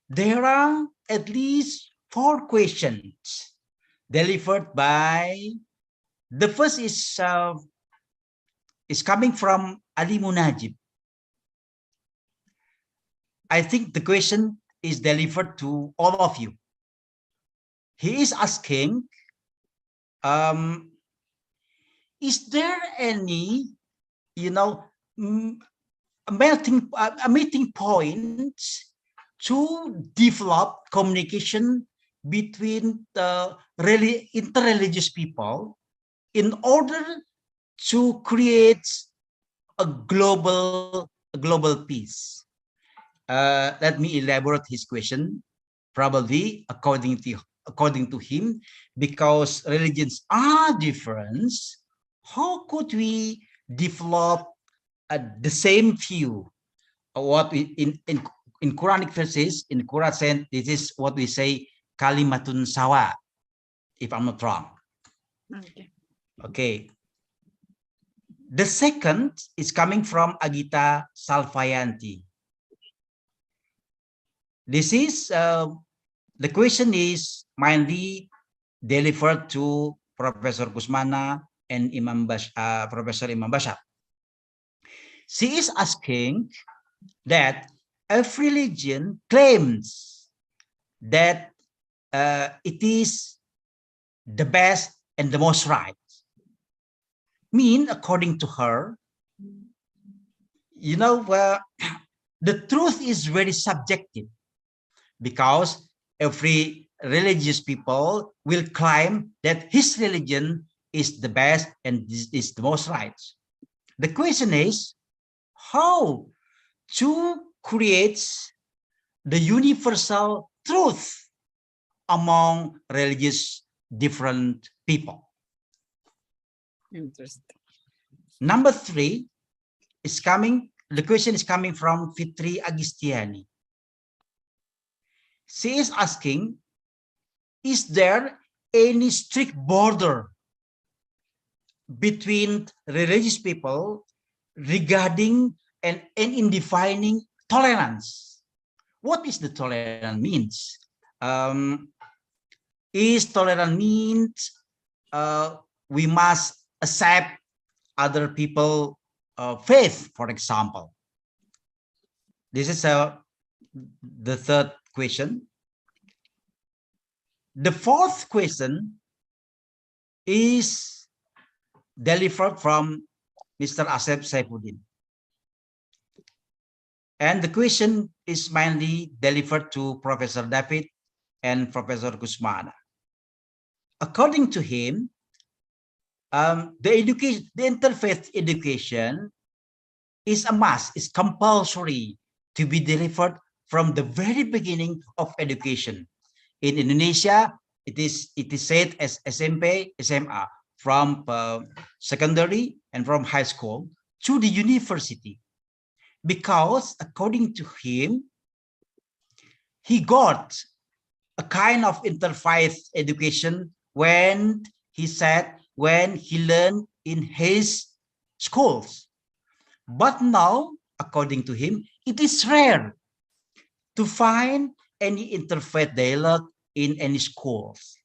there are at least 4 questions delivered by. The first is coming from Ali Munajib. I think the question is delivered to all of you. He is asking, is there any, you know, a meeting point to develop communication between the interreligious people in order to create a global peace? Let me elaborate his question. Probably according to him, because religions are different, how could we develop the same view? What we in Quranic verses, in Quran sense, this is what we say kalimatun sawa, if I'm not wrong. Okay. The second is coming from Agita Salvayanti. This is the question is mainly delivered to Professor Kusmana and Professor Imam Bashar. She is asking that every religion claims that it is the best and the most right. According to her, you know, the truth is very subjective, because every religious people will claim that his religion is the best and is the most right. The question is how to create the universal truth among religious different people. Interesting. Number 3 is coming, the question is coming from Fitri Agistiani. She is asking, is there any strict border between religious people regarding and in defining tolerance? What is the tolerance means? Is tolerance means we must accept other people faith, for example? This is the third question. The fourth question is delivered from Mr. Asep Saifuddin. And the question is mainly delivered to Professor David and Professor Kusmana. According to him, the interfaith education is a must, is compulsory to be delivered from the very beginning of education. In Indonesia, it is said as SMP, SMA, from secondary and from high school to the university. Because according to him, he got a kind of interfaith education when he said, when he learned in his schools. But now, according to him, it is rare to find any interfaith dialogue in any schools.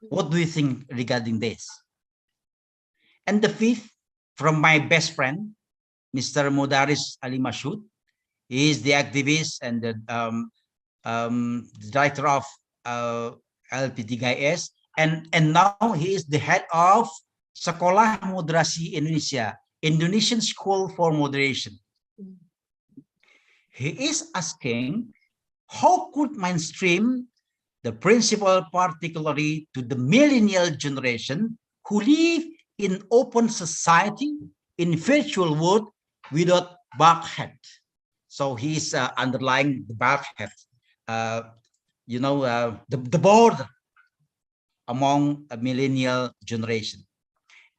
What do you think regarding this? And the fifth, from my best friend, Mr. Mudaris Ali Mashoud. He is the activist and the director of LP3S, and now he is the head of Sekolah Moderasi Indonesia, Indonesian School for Moderation. He is asking, how could mainstream the principle particularly to the millennial generation who live in open society in virtual world without bulkhead? So he is underlying the bulkhead, the border among a millennial generation.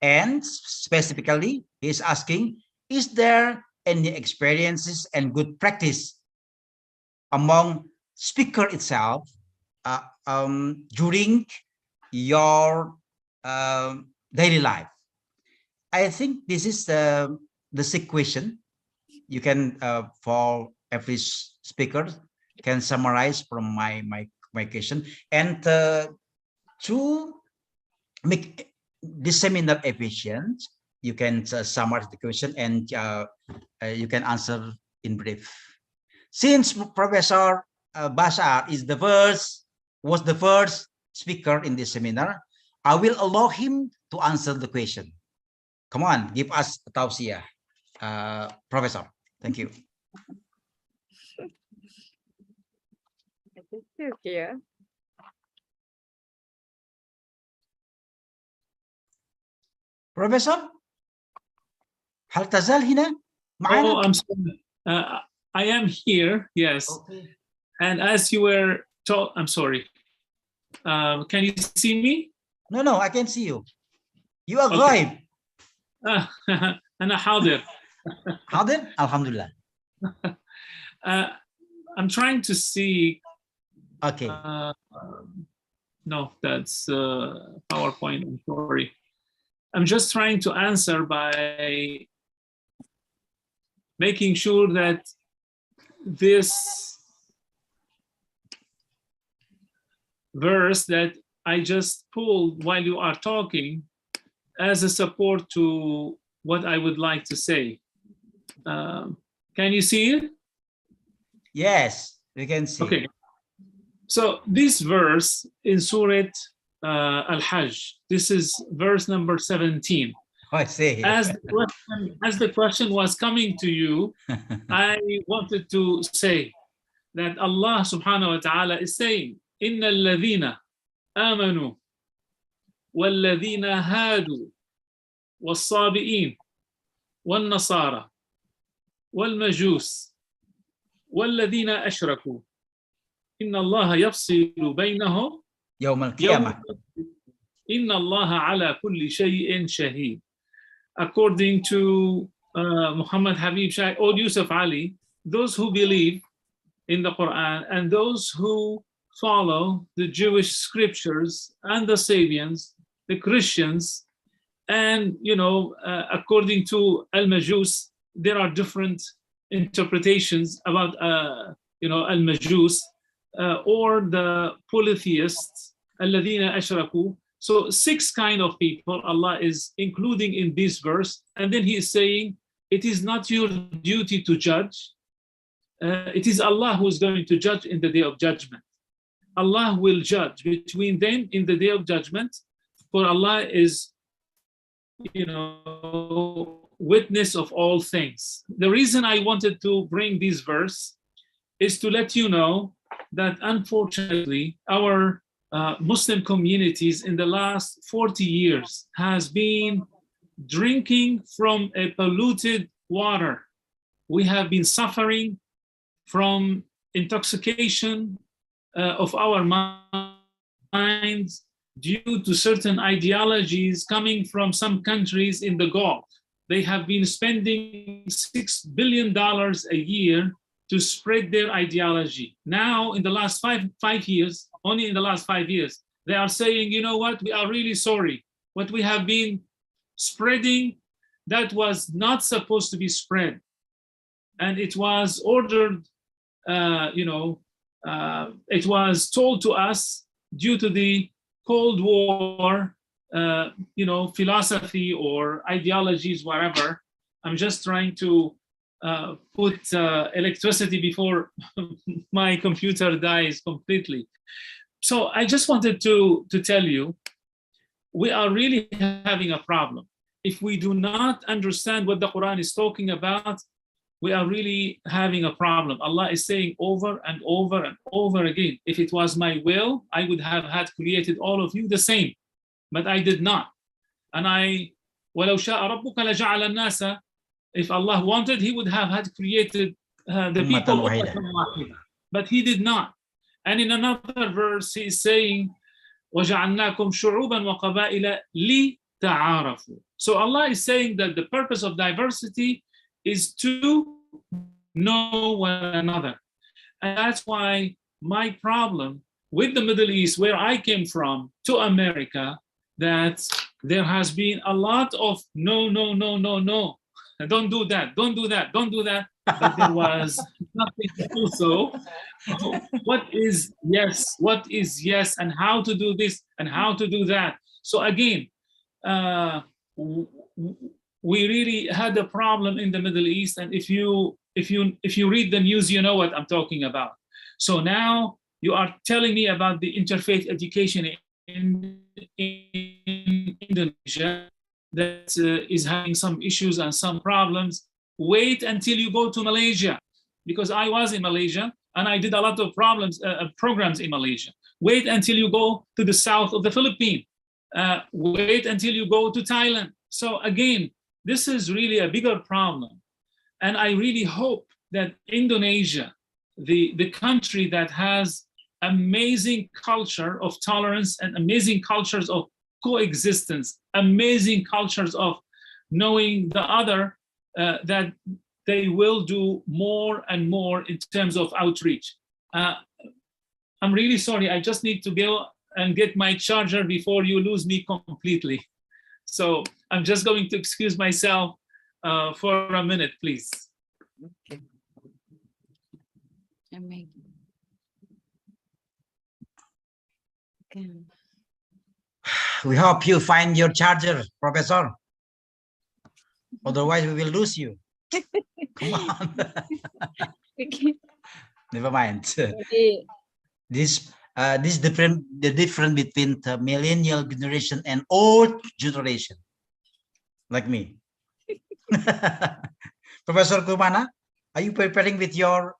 And specifically, he is asking, is there any experiences and good practice among speaker itself during your daily life? I think this is the sick question. You can, for every speaker, can summarize from my question. And to make this seminar efficient, you can summarize the question and you can answer in brief. Since Professor Bashar was the first speaker in this seminar, I will allow him to answer the question. Come on, give us a tausiah, Professor. Thank you. Here. Professor, hal tazal hina? Oh, I'm sorry. I am here, yes. Okay. And as you were told, I'm sorry. Can you see me? No, I can see you. You are ghaib. أنا حاضر. حاضر? Alhamdulillah. I'm trying to see. Okay. No, that's PowerPoint. I'm sorry. I'm just trying to answer by making sure that this verse that I just pulled while you are talking as a support to what I would like to say. Can you see it? Yes, we can see. Okay. So this verse in Surah Al-Hajj, this is verse number 17. I see. As the question was coming to you, I wanted to say that Allah subhanahu wa ta'ala is saying, إِنَّ الَّذِينَ آمَنُوا وَالَّذِينَ هَادُوا وَالصَّابِئِينَ والنصارى والمجوس والذين أشركوا إن الله يفصل بينهم يوم القيامة. إن الله على كل شيء شهيد. According to Muhammad Habib Shah or Yusuf Ali, those who believe in the Quran and those who follow the Jewish scriptures and the Sabians, the Christians, and according to Al-Majus, there are different interpretations about Al-Majus or the polytheists, الذين أشركوا. So 6 kind of people Allah is including in this verse, and then He is saying, it is not your duty to judge. It is Allah who is going to judge in the day of judgment. Allah will judge between them in the day of judgment, for Allah is, witness of all things. The reason I wanted to bring this verse is to let you know that unfortunately our Muslim communities in the last 40 years has been drinking from a polluted water. We have been suffering from intoxication of our minds due to certain ideologies coming from some countries in the Gulf. They have been spending $6 billion a year to spread their ideology. Now, in the last five years, only in the last 5 years, they are saying, you know what, we are really sorry. What we have been spreading, that was not supposed to be spread. And it was ordered, it was told to us due to the Cold War, philosophy or ideologies, whatever. I'm just trying to put electricity before my computer dies completely. So I just wanted to tell you, we are really having a problem. If we do not understand what the Quran is talking about, we are really having a problem. Allah is saying over and over and over again, if it was my will, I would have had created all of you the same, but I did not. And وَلَوْ شَاءَ رَبُّكَ لَجَعَلَ النَّاسَ, if Allah wanted, He would have had created the people, but He did not. And in another verse, He is saying, وَجَعَلْنَاكُمْ شُعُوبًا وَقَبَائِلَ لِتَعَارَفُوا. So Allah is saying that the purpose of diversity is to know one another. And that's why my problem with the Middle East, where I came from, to America, that there has been a lot of no, no, no, no, no. Don't do that, don't do that, don't do that. But there was nothing also. What is yes, and how to do this and how to do that. So again, we really had a problem in the Middle East, and if you read the news, you know what I'm talking about. So now you are telling me about the interfaith education in Indonesia that is having some issues and some problems. Wait until you go to Malaysia, because I was in Malaysia and I did a lot of programs in Malaysia. Wait until you go to the south of the Philippines. Wait until you go to Thailand. So again, this is really a bigger problem. And I really hope that Indonesia, the country that has amazing culture of tolerance and amazing cultures of coexistence, amazing cultures of knowing the other, that they will do more and more in terms of outreach. I'm really sorry, I just need to go and get my charger before you lose me completely. So I'm just going to excuse myself for a minute, please. Okay. Okay. We hope you find your charger, Professor. Otherwise, we will lose you. Come on. Never mind. This different, the difference between the millennial generation and old generation, like me. Professor Kumana, are you preparing with your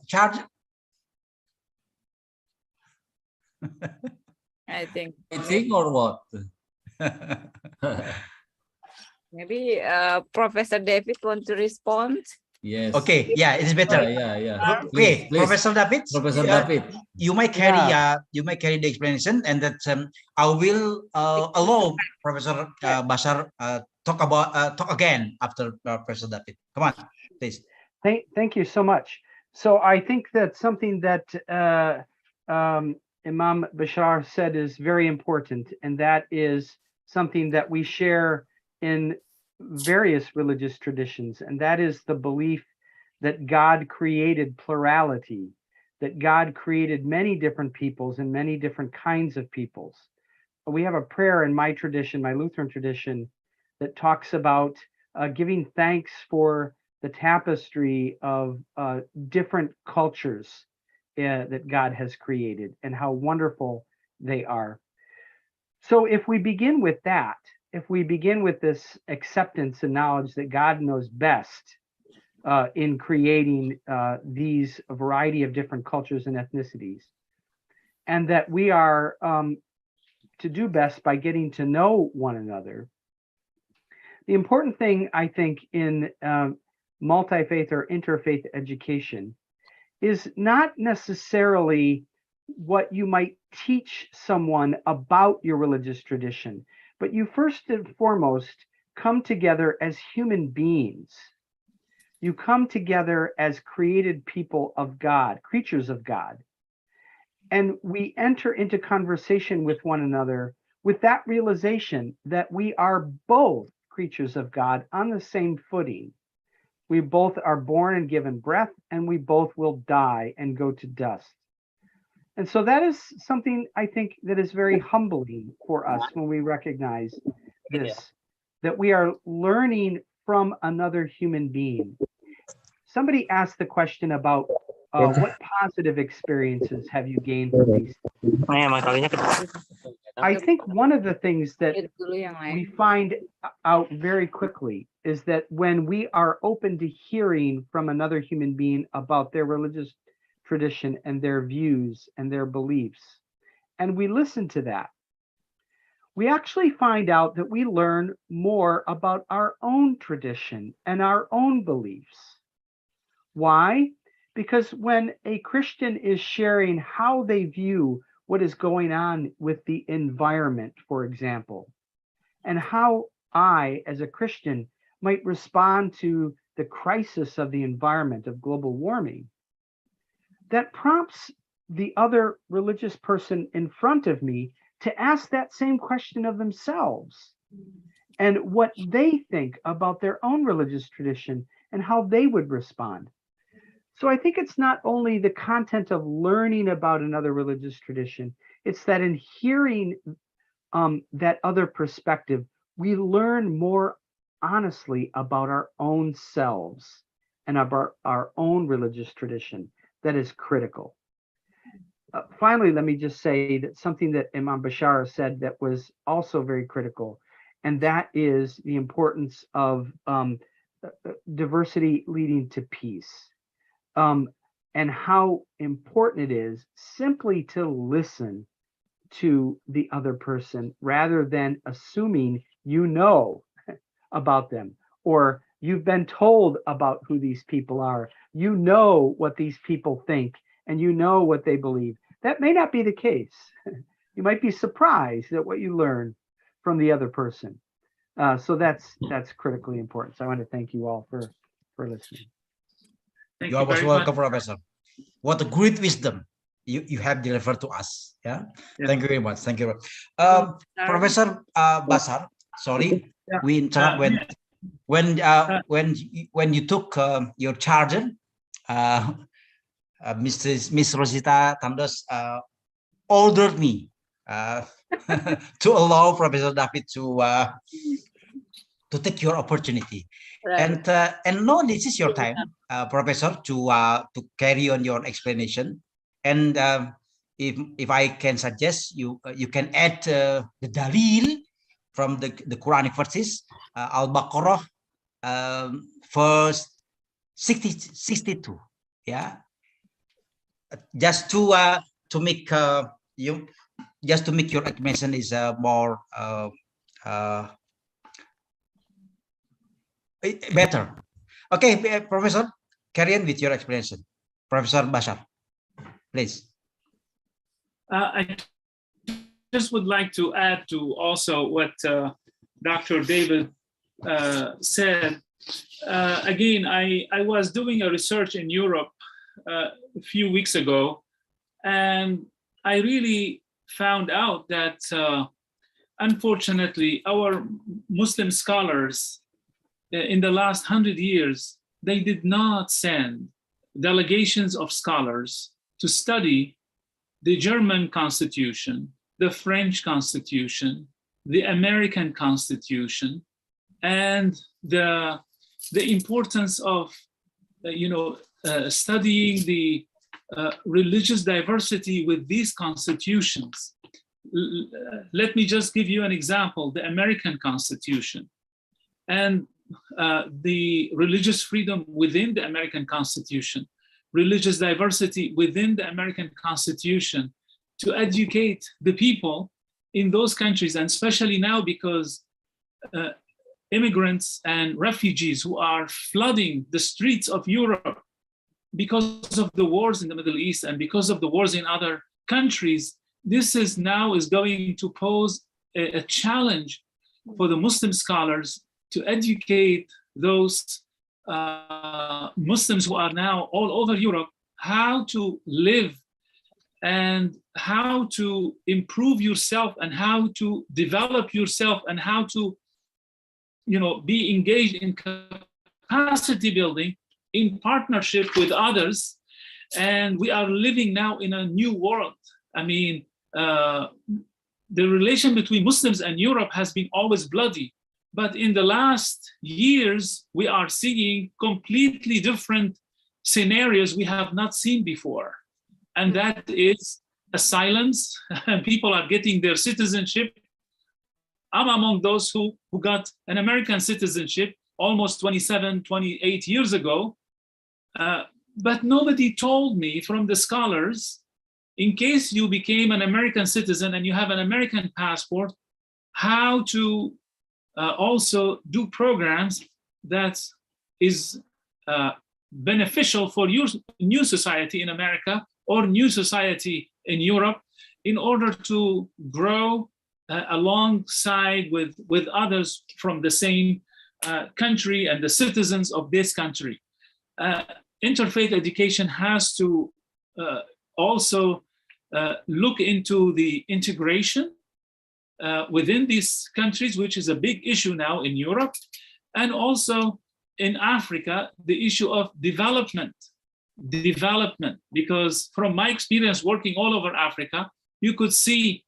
charger? I think. Meeting or what? Maybe Professor David want to respond. Yes. Okay, yeah, it is better. Yeah. Okay, Please. Professor David. Professor David. You might carry the explanation, and that I will allow Professor Basar talk again after Professor David. Come on, please. Thank you so much. So I think that something that Imam Bashar said is very important, and that is something that we share in various religious traditions, and that is the belief that God created plurality, that God created many different peoples and many different kinds of peoples. We have a prayer in my tradition, my Lutheran tradition, that talks about giving thanks for the tapestry of different cultures that God has created and how wonderful they are. So if we begin with that, if we begin with this acceptance and knowledge that God knows best in creating these variety of different cultures and ethnicities, and that we are to do best by getting to know one another, the important thing, I think, in multi-faith or interfaith education is not necessarily what you might teach someone about your religious tradition, but you first and foremost come together as human beings. You come together as created people of God, creatures of God. And we enter into conversation with one another with that realization that we are both creatures of God on the same footing. We both are born and given breath, and we both will die and go to dust. And so that is something I think that is very humbling for us when we recognize this, that we are learning from another human being. Somebody asked the question about what positive experiences have you gained from these? I think one of the things that we find out very quickly is that when we are open to hearing from another human being about their religious tradition and their views and their beliefs, and we listen to that, we actually find out that we learn more about our own tradition and our own beliefs. Why? Because when a Christian is sharing how they view what is going on with the environment, for example, and how I, as a Christian, might respond to the crisis of the environment of global warming, that prompts the other religious person in front of me to ask that same question of themselves and what they think about their own religious tradition and how they would respond. So I think it's not only the content of learning about another religious tradition, it's that in hearing that other perspective, we learn more honestly about our own selves and about our own religious tradition that is critical. Finally, let me just say that something that Imam Bashar said that was also very critical, and that is the importance of diversity leading to peace. And how important it is simply to listen to the other person rather than assuming you know about them, or you've been told about who these people are, you know what these people think, and you know what they believe. That may not be the case. You might be surprised at what you learn from the other person. So that's critically important. So I want to thank you all for listening. You are most welcome, Professor. What a great wisdom you have delivered to us. Yeah. Thank you very much. Thank you. Professor Basar, sorry, we interrupt when you took your charge, Miss Rosita Tandos ordered me to allow Professor David to take your opportunity. Right. And no, this is your time, Professor, to carry on your explanation. And if I can suggest, you can add the dalil from the Quranic verses, Al-Baqarah, verse 62. Yeah, just to make your explanation is more better. Okay, Professor, carry on with your explanation. Professor Bashar, please. I just would like to add to also what Dr. David said. Again, I was doing a research in Europe a few weeks ago, and I really found out that unfortunately, our Muslim scholars in the last 100 years, they did not send delegations of scholars to study the German Constitution, the French Constitution, the American Constitution, and the importance of studying the religious diversity with these constitutions. Let me just give you an example: the American Constitution and the religious freedom within the American Constitution, religious diversity within the American Constitution, to educate the people in those countries, and especially now because immigrants and refugees who are flooding the streets of Europe because of the wars in the Middle East and because of the wars in other countries, this is going to pose a challenge for the Muslim scholars to educate those Muslims who are now all over Europe how to live and how to improve yourself and how to develop yourself and how to be engaged in capacity building in partnership with others. And we are living now in a new world. I mean, the relation between Muslims and Europe has been always bloody, but in the last years we are seeing completely different scenarios we have not seen before, and that is asylums. People are getting their citizenship. I'm among those who got an American citizenship almost 27, 28 years ago. But nobody told me from the scholars, in case you became an American citizen and you have an American passport, how to also do programs that is beneficial for your new society in America or new society in Europe in order to grow alongside with others from the same country and the citizens of this country. Interfaith education has to also look into the integration within these countries, which is a big issue now in Europe, and also in Africa, the issue of development, because from my experience working all over Africa, you could see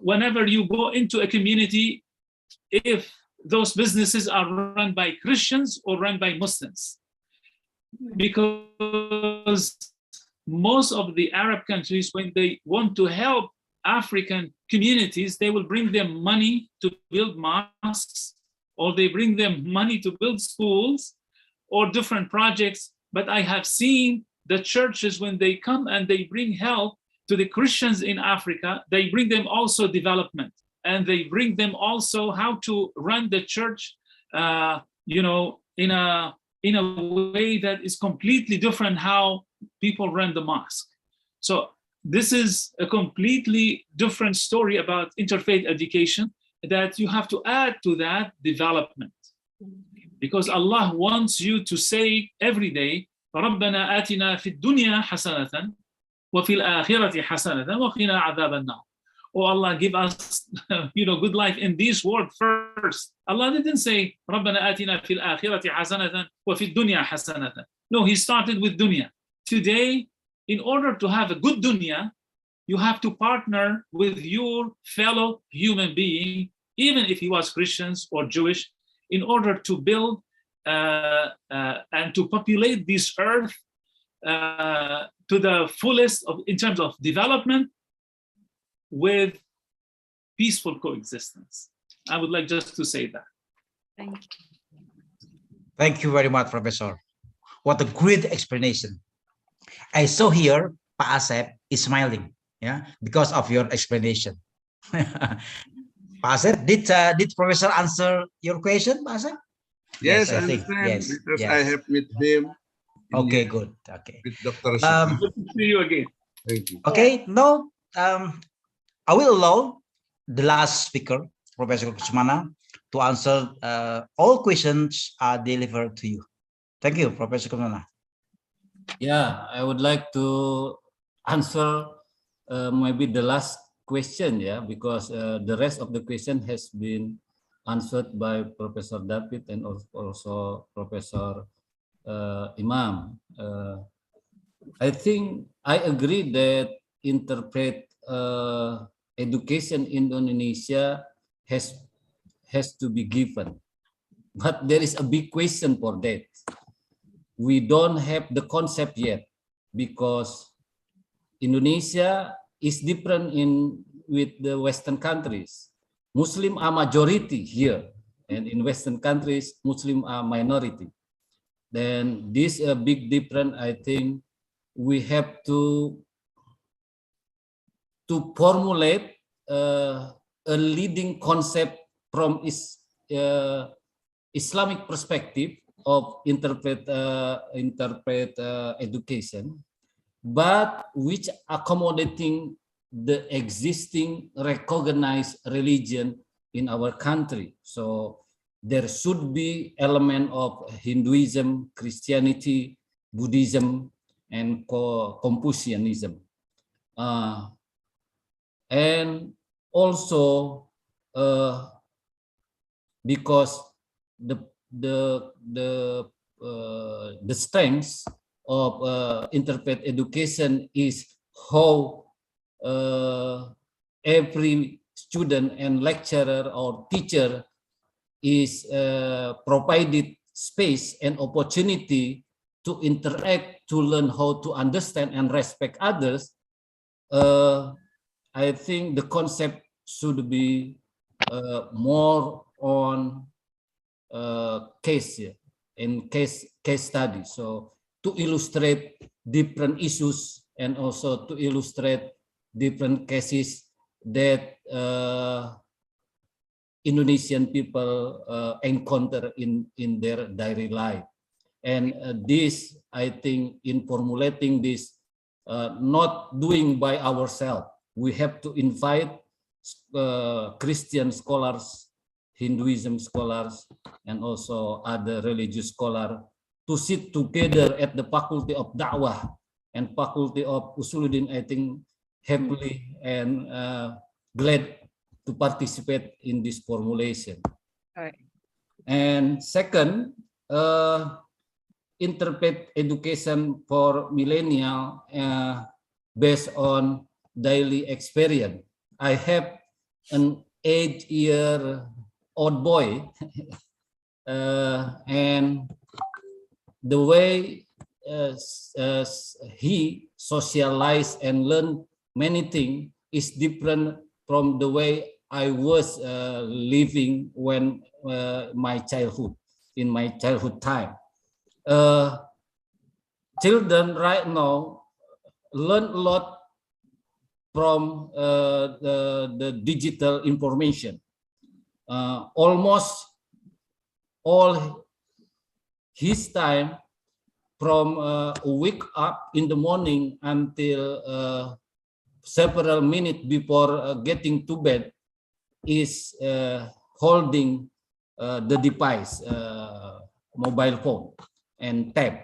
whenever you go into a community, if those businesses are run by Christians or run by Muslims. Because most of the Arab countries, when they want to help African communities, they will bring them money to build mosques, or they bring them money to build schools or different projects. But I have seen the churches, when they come and they bring help to the Christians in Africa, they bring them also development, and they bring them also how to run the church, in a way that is completely different how people run the mosque. So this is a completely different story about interfaith education that you have to add to that development, because Allah wants you to say every day, رَبَّنَا آتِنَا فِي الدُّنْيَا حَسَنَةً وَفِي الْآخِرَةِ حَسَنَةً وَقِنَا عَذَابَ النَّارِ. Oh Allah, give us good life in this world first. Allah didn't say رَبَّنَا آتِنَا فِي الْآخِرَةِ حَسَنَةً وَفِي الدُّنْيا حَسَنَةً. No, he started with dunya. Today, in order to have a good dunya, you have to partner with your fellow human being, even if he was Christians or Jewish, in order to build and to populate this earth to the fullest in terms of development with peaceful coexistence. I would like just to say that. Thank you. Thank you very much, Professor. What a great explanation. I saw here Pak Asep is smiling, because of your explanation. Pak Asep, did Professor answer your question, Pak Asep? Yes, Yes, I I think. understand Yes, because I yes. have met him Okay, good. Okay. with Dr. Sukma. Good to see you again. Thank you. Okay, now I will allow the last speaker, Professor Kusumana, to answer all questions are delivered to you. Thank you, Professor Kusumana. Yeah, I would like to answer maybe the last question, yeah, because the rest of the question has been answered by Professor David and also Professor Imam. I think I agree that interpret education in Indonesia has to be given, but there is a big question for that. We don't have the concept yet because Indonesia is different with the Western countries. Muslim are majority here, and in Western countries, Muslim are minority. Then this a big difference. I think we have to formulate a leading concept from Islamic perspective of interpret education, but which accommodating the existing recognized religion in our country. So there should be element of Hinduism, Christianity, Buddhism, and Confucianism. And also because the strengths of interpret education is how every student and lecturer or teacher is provided space and opportunity to interact, to learn how to understand and respect others. I think the concept should be more on case study. So to illustrate different issues and also to illustrate different cases that Indonesian people encounter in their daily life. And this, I think, in formulating this, not doing by ourselves. We have to invite Christian scholars, Hinduism scholars, and also other religious scholars to sit together at the Faculty of Da'wah and Faculty of Usuluddin, I think, happily and glad to participate in this formulation. All right. And second, interpret education for millennial based on daily experience. I have an 8-year-old boy, and the way he socialized and learned many things is different from the way I was living when in my childhood time. Children right now learn a lot from the digital information. Almost all his time from wake up in the morning until several minutes before getting to bed is holding the device, mobile phone and tab.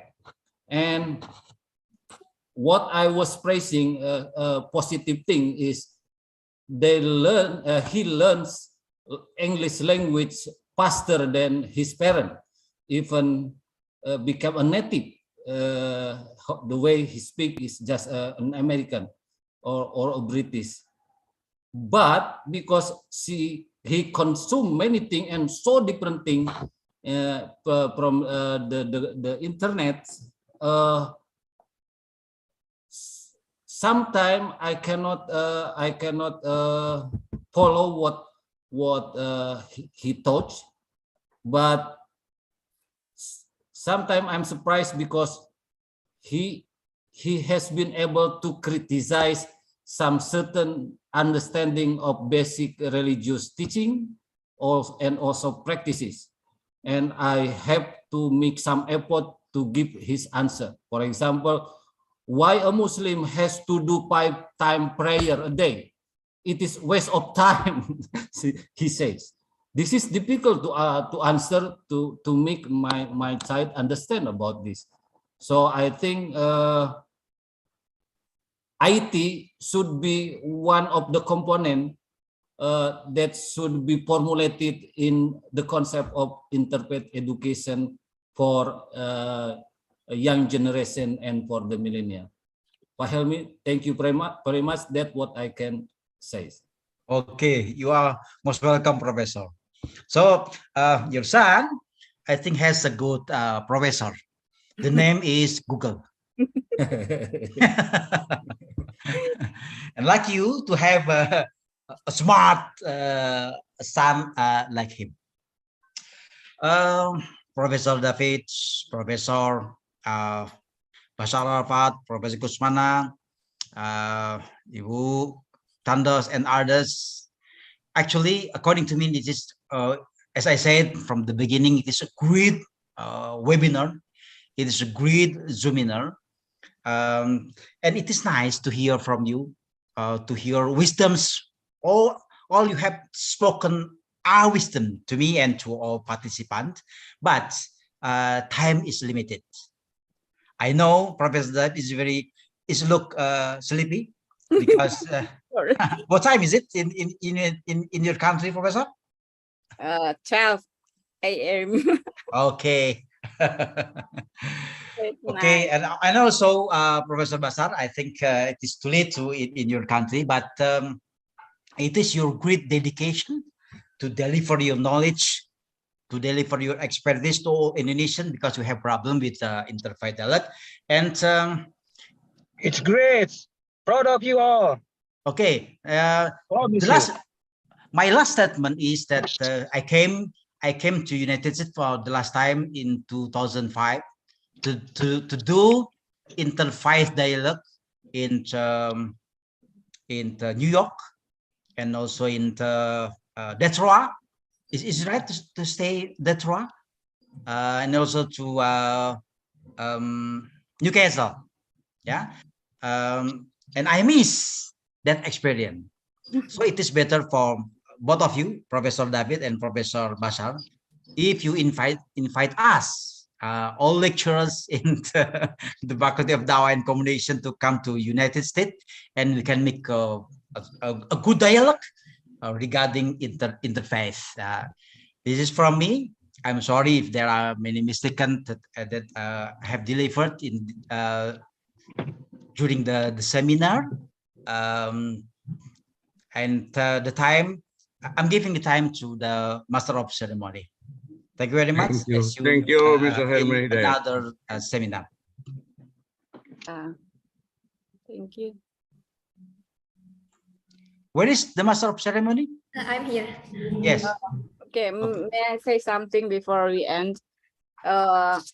And what I was praising a positive thing is they learn. He learns English language faster than his parent, even become a native. The way he speaks is just an American or a British. But because he consumed many things and so different things from the internet, sometimes I cannot follow what he taught, but sometimes I'm surprised because he has been able to criticize some certain understanding of basic religious teaching and also practices. and I have to make some effort to give his answer. For example, why a Muslim has to do 5-time prayer a day? It is waste of time, he says. This is difficult to answer, to make my child understand about this. So I think IT should be one of the component that should be formulated in the concept of interfaith education for a young generation and for the millennial. Pak Helmi, thank you very much. That's what I can say. Okay, you are most welcome, Professor. So your son, I think, has a good professor. The name is Google. And like you to have a smart son like him. Professor David, Professor Bashar Arafat, Professor Kusmana, Ibu Tandos, and others. Actually, according to me, it is, as I said from the beginning, it is a great webinar. It is a great Zoominar. And it is nice to hear from you, to hear wisdoms. All you have spoken are wisdom to me and to all participants, but time is limited. I know Professor Dad is look sleepy because what time is it in your country, Professor? 12 a.m. Okay. Okay, and also Professor Basar, I think it is too late in your country, but it is your great dedication to deliver your knowledge, to deliver your expertise to all Indonesian, because we have problem with interfaith dialogue, and it's great. Proud of you all. Okay, my last statement is that I came to United States for the last time in 2005 to do interfaith dialogue in New York and also in Detroit. Is it right to stay Detroit? And also to Newcastle. Yeah. And I miss that experience. So it is better for both of you, Professor David and Professor Bashar, if you invite us, all lecturers in the Faculty of Dawah and Communication, to come to United States, and we can make a good dialogue regarding interfaith. This is from me. I'm sorry if there are many mistaken that have delivered in during the seminar. And the time, I'm giving the time to the Master of Ceremony. Thank you very much. Thank you, Mr. Helmi. Another seminar. Thank you. Where is the Master of Ceremony? I'm here. Yes. Okay, may I say something before we end?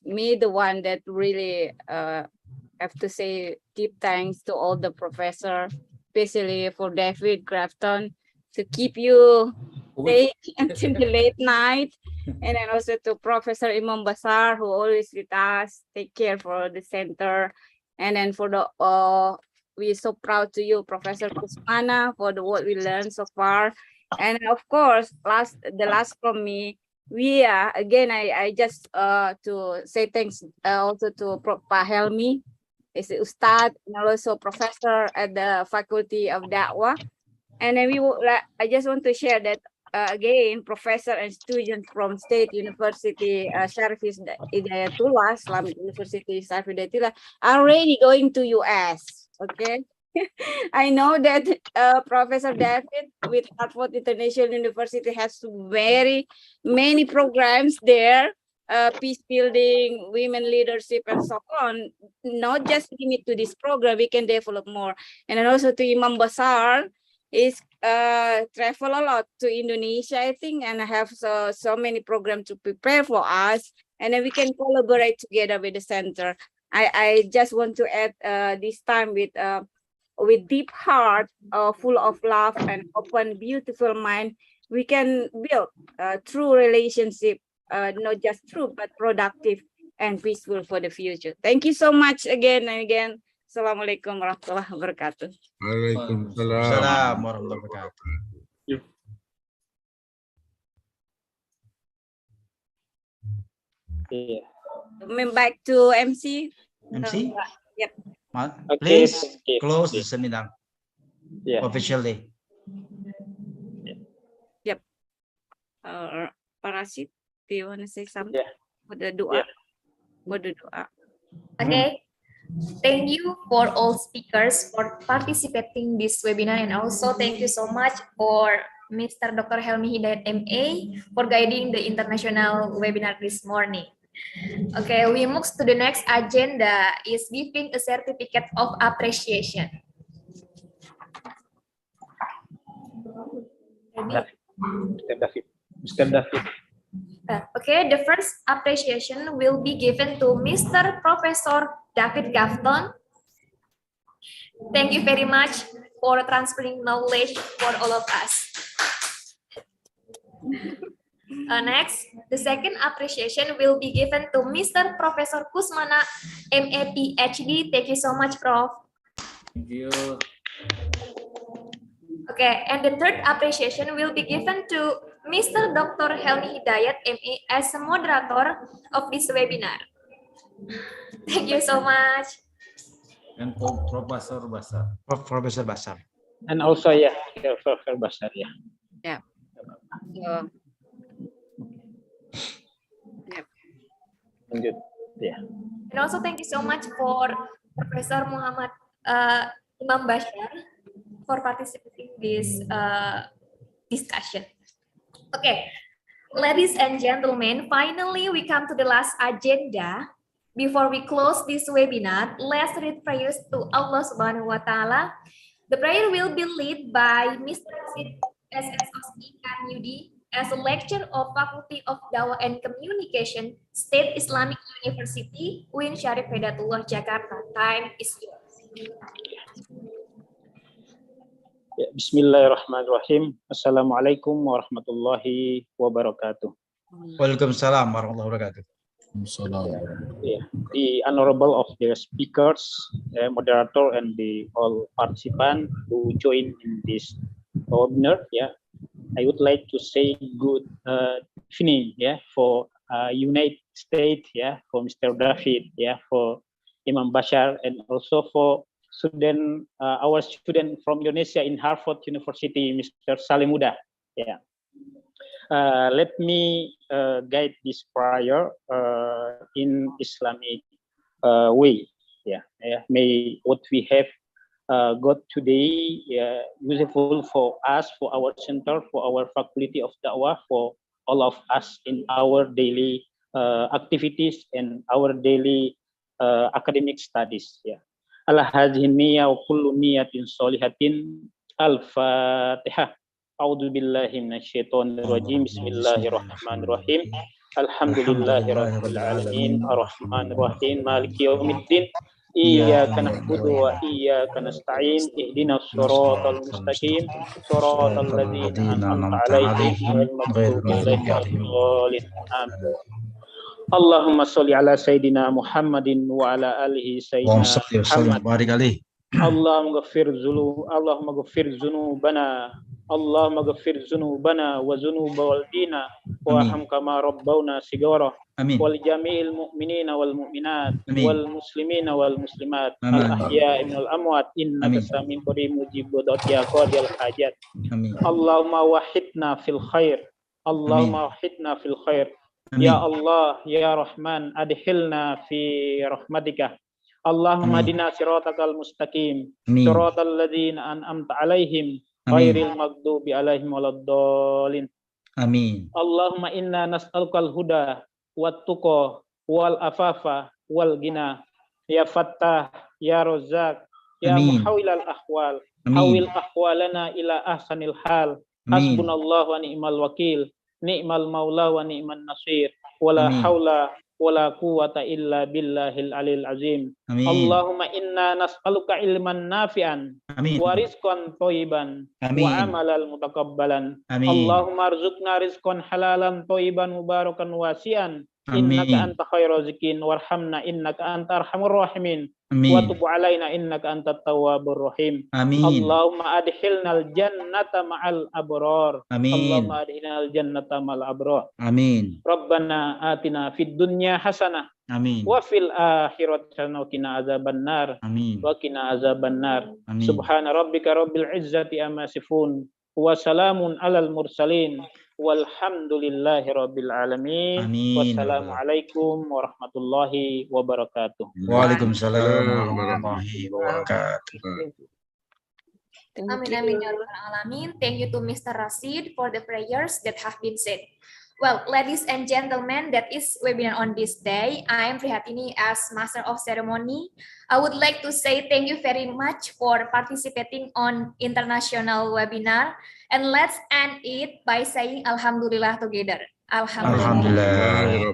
Me, the one that really have to say deep thanks to all the professor, especially for David Grafton, to keep you staying until the late night, and then also to Professor Imam Basar, who always with us, take care for the center, and then for the we're so proud to you, Professor Kusmana, for the what we learned so far, and of course, the last from me. We again, I just to say thanks also to Pak Helmi, is Ustad and also professor at the Faculty of Dawah. And then I just want to share that again, professor and students from State University Syarif Hidayatullah, Islamic University Syarif Hidayatullah, are already going to US. Okay. I know that Professor David with Harvard International University has very many programs there, peace building, women leadership, and so on. Not just limit to this program, we can develop more. And then also to Imam Basar is travel a lot to Indonesia, I think, and have so many programs to prepare for us, and then we can collaborate together with the center. I just want to add this time with deep heart, full of love and open, beautiful mind, we can build a true relationship not just true, but productive and peaceful for the future. Thank you so much again and again. Assalamualaikum warahmatullahi wabarakatuh. Waalaikumsalam warahmatullahi wabarakatuh. Yeah. Back to MC. MC? Yep. Please close the seminar officially. Yep. Parasit, do you want to say something? For the dua? For the dua. Okay. Thank you for all speakers for participating this webinar, and also thank you so much for Mr. Dr. Helmi Hidayat MA for guiding the international webinar this morning. Okay, we move to the next agenda is giving a certificate of appreciation. Mr. David. Okay, the first appreciation will be given to Mr. Professor David Gafton. Thank you very much for transferring knowledge for all of us. Next, the second appreciation will be given to Mr. Professor Kusmana, MA PhD. Thank you so much, Prof. Thank you. Okay, and the third appreciation will be given to Mr. Dr. Helmi Hidayat, MA, as a moderator of this webinar. Thank you so much. And Professor Basar. Professor Basar. And also, Professor Basar, Yeah. Good. Yeah. And also thank you so much for Professor Muhammad Imam Bashar for participating in this discussion. Okay, ladies and gentlemen, finally we come to the last agenda. Before we close this webinar, let's read prayers to Allah Subhanahu wa Ta'ala. The prayer will be led by Mr. SSOC Karnudi as a lecturer of Faculty of Dawah and Communication, State Islamic University, UIN Syarif Hidayatullah, Jakarta. Time is yours. Ya, Bismillahirrahmanirrahim. Assalamualaikum warahmatullahi wabarakatuh. Waalaikumsalam warahmatullahi wabarakatuh. Yeah. The honorable of the speakers, moderator, and the all participants who join in this webinar. Yeah, I would like to say good evening. Yeah, for United States. Yeah, for Mr. David. Yeah, for Imam Bashar, and also for student, our student from Indonesia in Harvard University, Mr. Salimuda. Yeah. Let me guide this prayer in Islamic way. Yeah. May what we have got today useful for us, for our center, for our faculty of Dawah, for all of us in our daily activities and our daily academic studies. Yeah. Ala hadhihi niyya wa kullu niyatin sholihatin. Al-Fatihah. A'udzu billahi minasyaitonir rajim. Bismillahirrahmanirrahim. Alhamdulillahirabbil alamin. Arrahmanir rahim. Maliki yaumiddin. Iyyaka na'budu wa iyyaka nasta'in. Ihdinas shiratal mustaqim. Shiratal ladzina an'amta 'alaihim ghairil maghdubi 'alaihim waladdallin. Amin. Allahumma sholli ala sayidina Muhammadin wa ala alihi sayyidina Muhammad. Allahumma ghafir dzunubana. Allahumma ghafir dzunubana wa dzunuba waldina wa arham kama rabbawna sigara. Wal jami'il mu'minina wal mu'minat wal muslimina wal muslimat al ahya'i minal amwat innaka sami'un qarib mujibud ya qadiyal hajat. Allahumma wahidna fil khair. Allahumma wahidna fil khair. Ya Allah, ya Rahman, adkhilna fi rahmatika. Allahumma hadina siratakal mustaqim. Siratal ladzina an'amta 'alaihim ghairil maghdubi 'alaihim waladdallin. Amin. Allahumma inna nas'alukal huda wat tuqa wal afafa wal ghina. Ya Fattah, ya Razzaq, ya muhawwilal ahwal. Hawil ahwalana ila ahsanil hal. Hasbunallahu wa ni'mal wakil. Ni'mal maula wa ni'man nasir. Wala haula wala quwwata illa billahil alil azim. Amin. Allahumma inna nas'aluka ilman nafi'an Amin. wa rizqan thayyiban Amin. wa amalan mutakabbalan. Amin. Allahumma arzuqna rizqan halalan thayyiban mubarakan wasi'an. Amin. Innaka anta khairur raziqin warhamna innaka anta arhamur rahimin. Amin. Wa tub alaina innaka antat tawwabur rahim. Amin. Allahumma adkhilnal jannata ma'al abrar. Amin. Allahumma adkhilnal jannata ma'al abrar. Amin. Rabbana atina fid dunya hasanah Amin. wa fil akhirati hasanah wa qina azabannar. Amin. Wa qina azabannar. Amin. Subhana rabbika rabbil izzati amma yasifun wa salamun alal mursalin walhamdulillahi rabbil alamin. Amin. Wassalamualaikum warahmatullahi wabarakatuh. Waalaikumsalam warahmatullahi wabarakatuh. Amin amin ya rabbal alamin. Thank you to Mr. Rashid for the prayers that have been said. Well, ladies and gentlemen, that is webinar on this day. I am Prihatini as Master of Ceremony. I would like to say thank you very much for participating on international webinar. And let's end it by saying Alhamdulillah together. Alhamdulillah.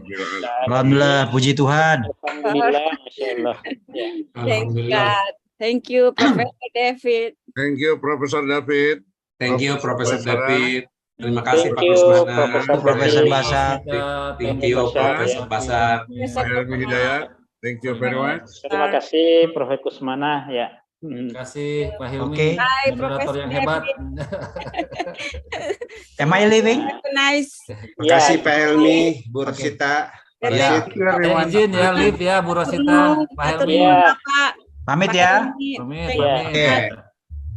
Alhamdulillah, puji Tuhan. Alhamdulillah, Masya Allah. Ya. Thank God. Thank you, Professor David. Thank you, Profesor David. Thank you, Profesor David. Terima kasih, Thank Pak you, Kusmana. Profesor Basar. Thank you, Profesor Basar. Pak Helmi Hidayat. Thank you very much. Terima kasih, Prof. Kusmana. Ya. Terima kasih Pak Hilmi, Oke. Hai, moderator Profesor yang hebat. Am I leaving? Nice. Terima kasih Pak Helmi, Bu Rosita. Pak Ya, Rashid. saya izin ya, live ya Bu Rosita, Pak Helmi. Ya. Pamit ya. Pamit, Ya. pamit. Oke.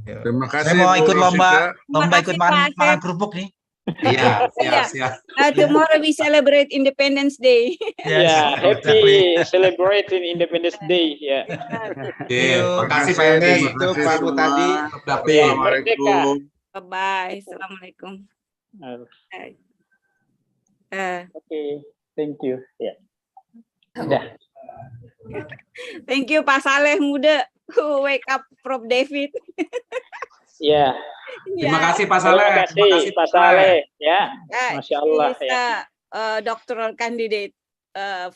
Terima kasih. Saya mau Bu ikut Rosita. lomba ikut makan kerupuk nih. Iya, siap. Tomorrow we celebrate Independence Day. Ya, happy celebrating Independence Day. Ya. Oke, terima kasih Pak Terima Helmi. kasih Pak Muhtadi. David. Assalamualaikum. Bye-bye. Assalamualaikum. Bye. Oke, thank you. Ya. Udah. Thank you Pak Saleh muda who wake up Prof David. Ya. Terima kasih Pak Saleh. Terima kasih Pak Saleh. Ya. Masya Allah. He's Ya. a doctoral candidate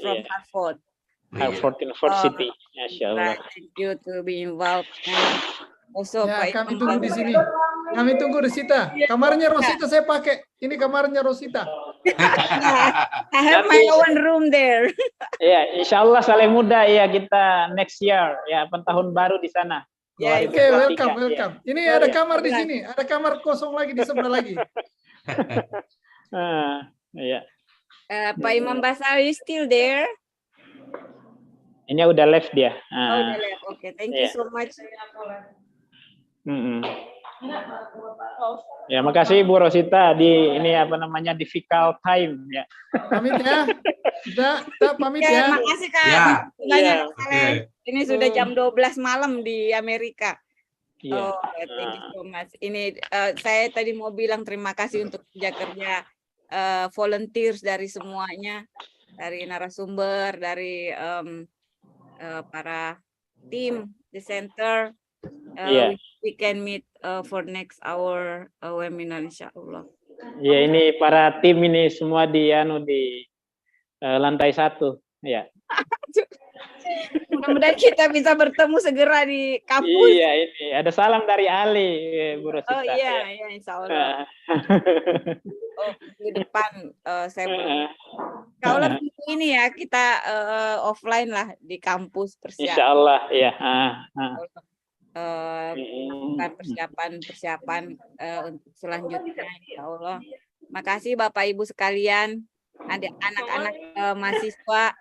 from Yeah. Harvard. Harvard University. Masya Allah. Thank you to be involved. And also Ya, Pak kami Imam tunggu di Bagus. sini. Kami tunggu Rosita. Kamarnya Rosita saya pakai. Ini kamarnya Rosita. I have my own room there. Ya, insya Allah Saleh muda ya kita next year ya tahun baru di sana. Ya, Oke, welcome, 2023, welcome. Ini Oh, ada ya. kamar di sini. Ada kamar kosong lagi di sebelah lagi. Ya. Pak Imam Basar is still there? Ini udah left dia. Oh, udah left. Okay, thank you Yeah. so much. Ya, makasih Bu Rosita di ini difficult time ya. Pamit ya. Sudah pamit Ya, ya. makasih Kak. Ya. Banyak Ya. Saleh. Ini sudah jam 12 malam di Amerika. Iya. Oh, thank you so much. Ini saya tadi mau bilang terima kasih untuk kerja-kerja volunteers dari semuanya, dari narasumber, dari para tim di center. Iya. We can meet for next hour webinar insyaallah. Ya, ini para tim ini semua di lantai 1 ya. Mudah-mudahan kita bisa bertemu segera di kampus. Iya, ini ada salam dari Ali Bu Rosita. Oh iya, ya insyaallah. Oh, di depan saya belum. Kalau ini ya kita offline lah di kampus persiapan. Insyaallah ya. Persiapan untuk selanjutnya insyaallah. Makasih Bapak Ibu sekalian, anak-anak mahasiswa,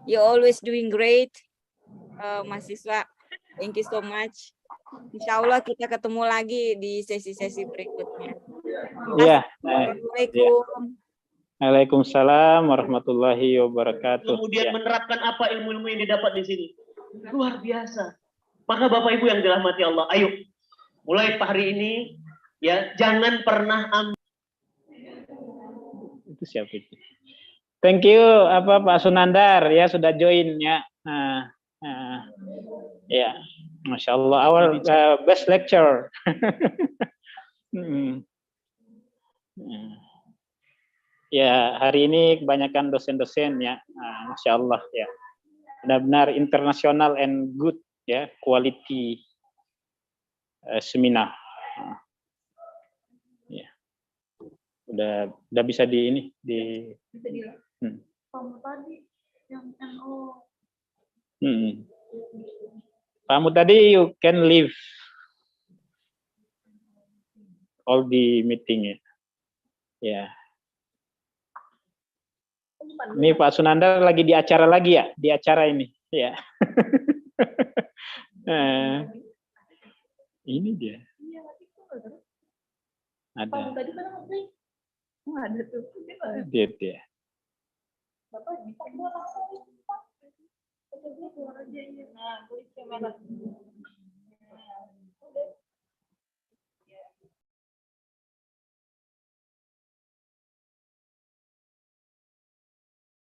you always doing great. Mahasiswa, thank you so much. Insyaallah kita ketemu lagi di sesi-sesi berikutnya. Iya. Assalamualaikum. Waalaikumsalam warahmatullahi wabarakatuh. Kemudian menerapkan apa ilmu-ilmu yang didapat di sini. Luar biasa. Maka Bapak Ibu yang dirahmati Allah, ayo mulai hari ini ya jangan pernah Itu siapa itu? Thank you Pak Sunandar ya sudah join ya. Ya, Masya Allah, our best lecture. Ya, hari ini kebanyakan dosen-dosen ya, Masya Allah ya, benar-benar internasional and good ya, quality seminar. Ya, udah bisa di ini di. Tadi yang NO. Pak Muhtadi, you can leave all the meeting ya. Ya. Ini Pak Sunandar lagi di acara lagi ya, di acara ini ya. Ini dia. Ada. Ada tuh. Dia. Bapak bisa keluar langsung. Keluar aja ya. Nah, gue kamera.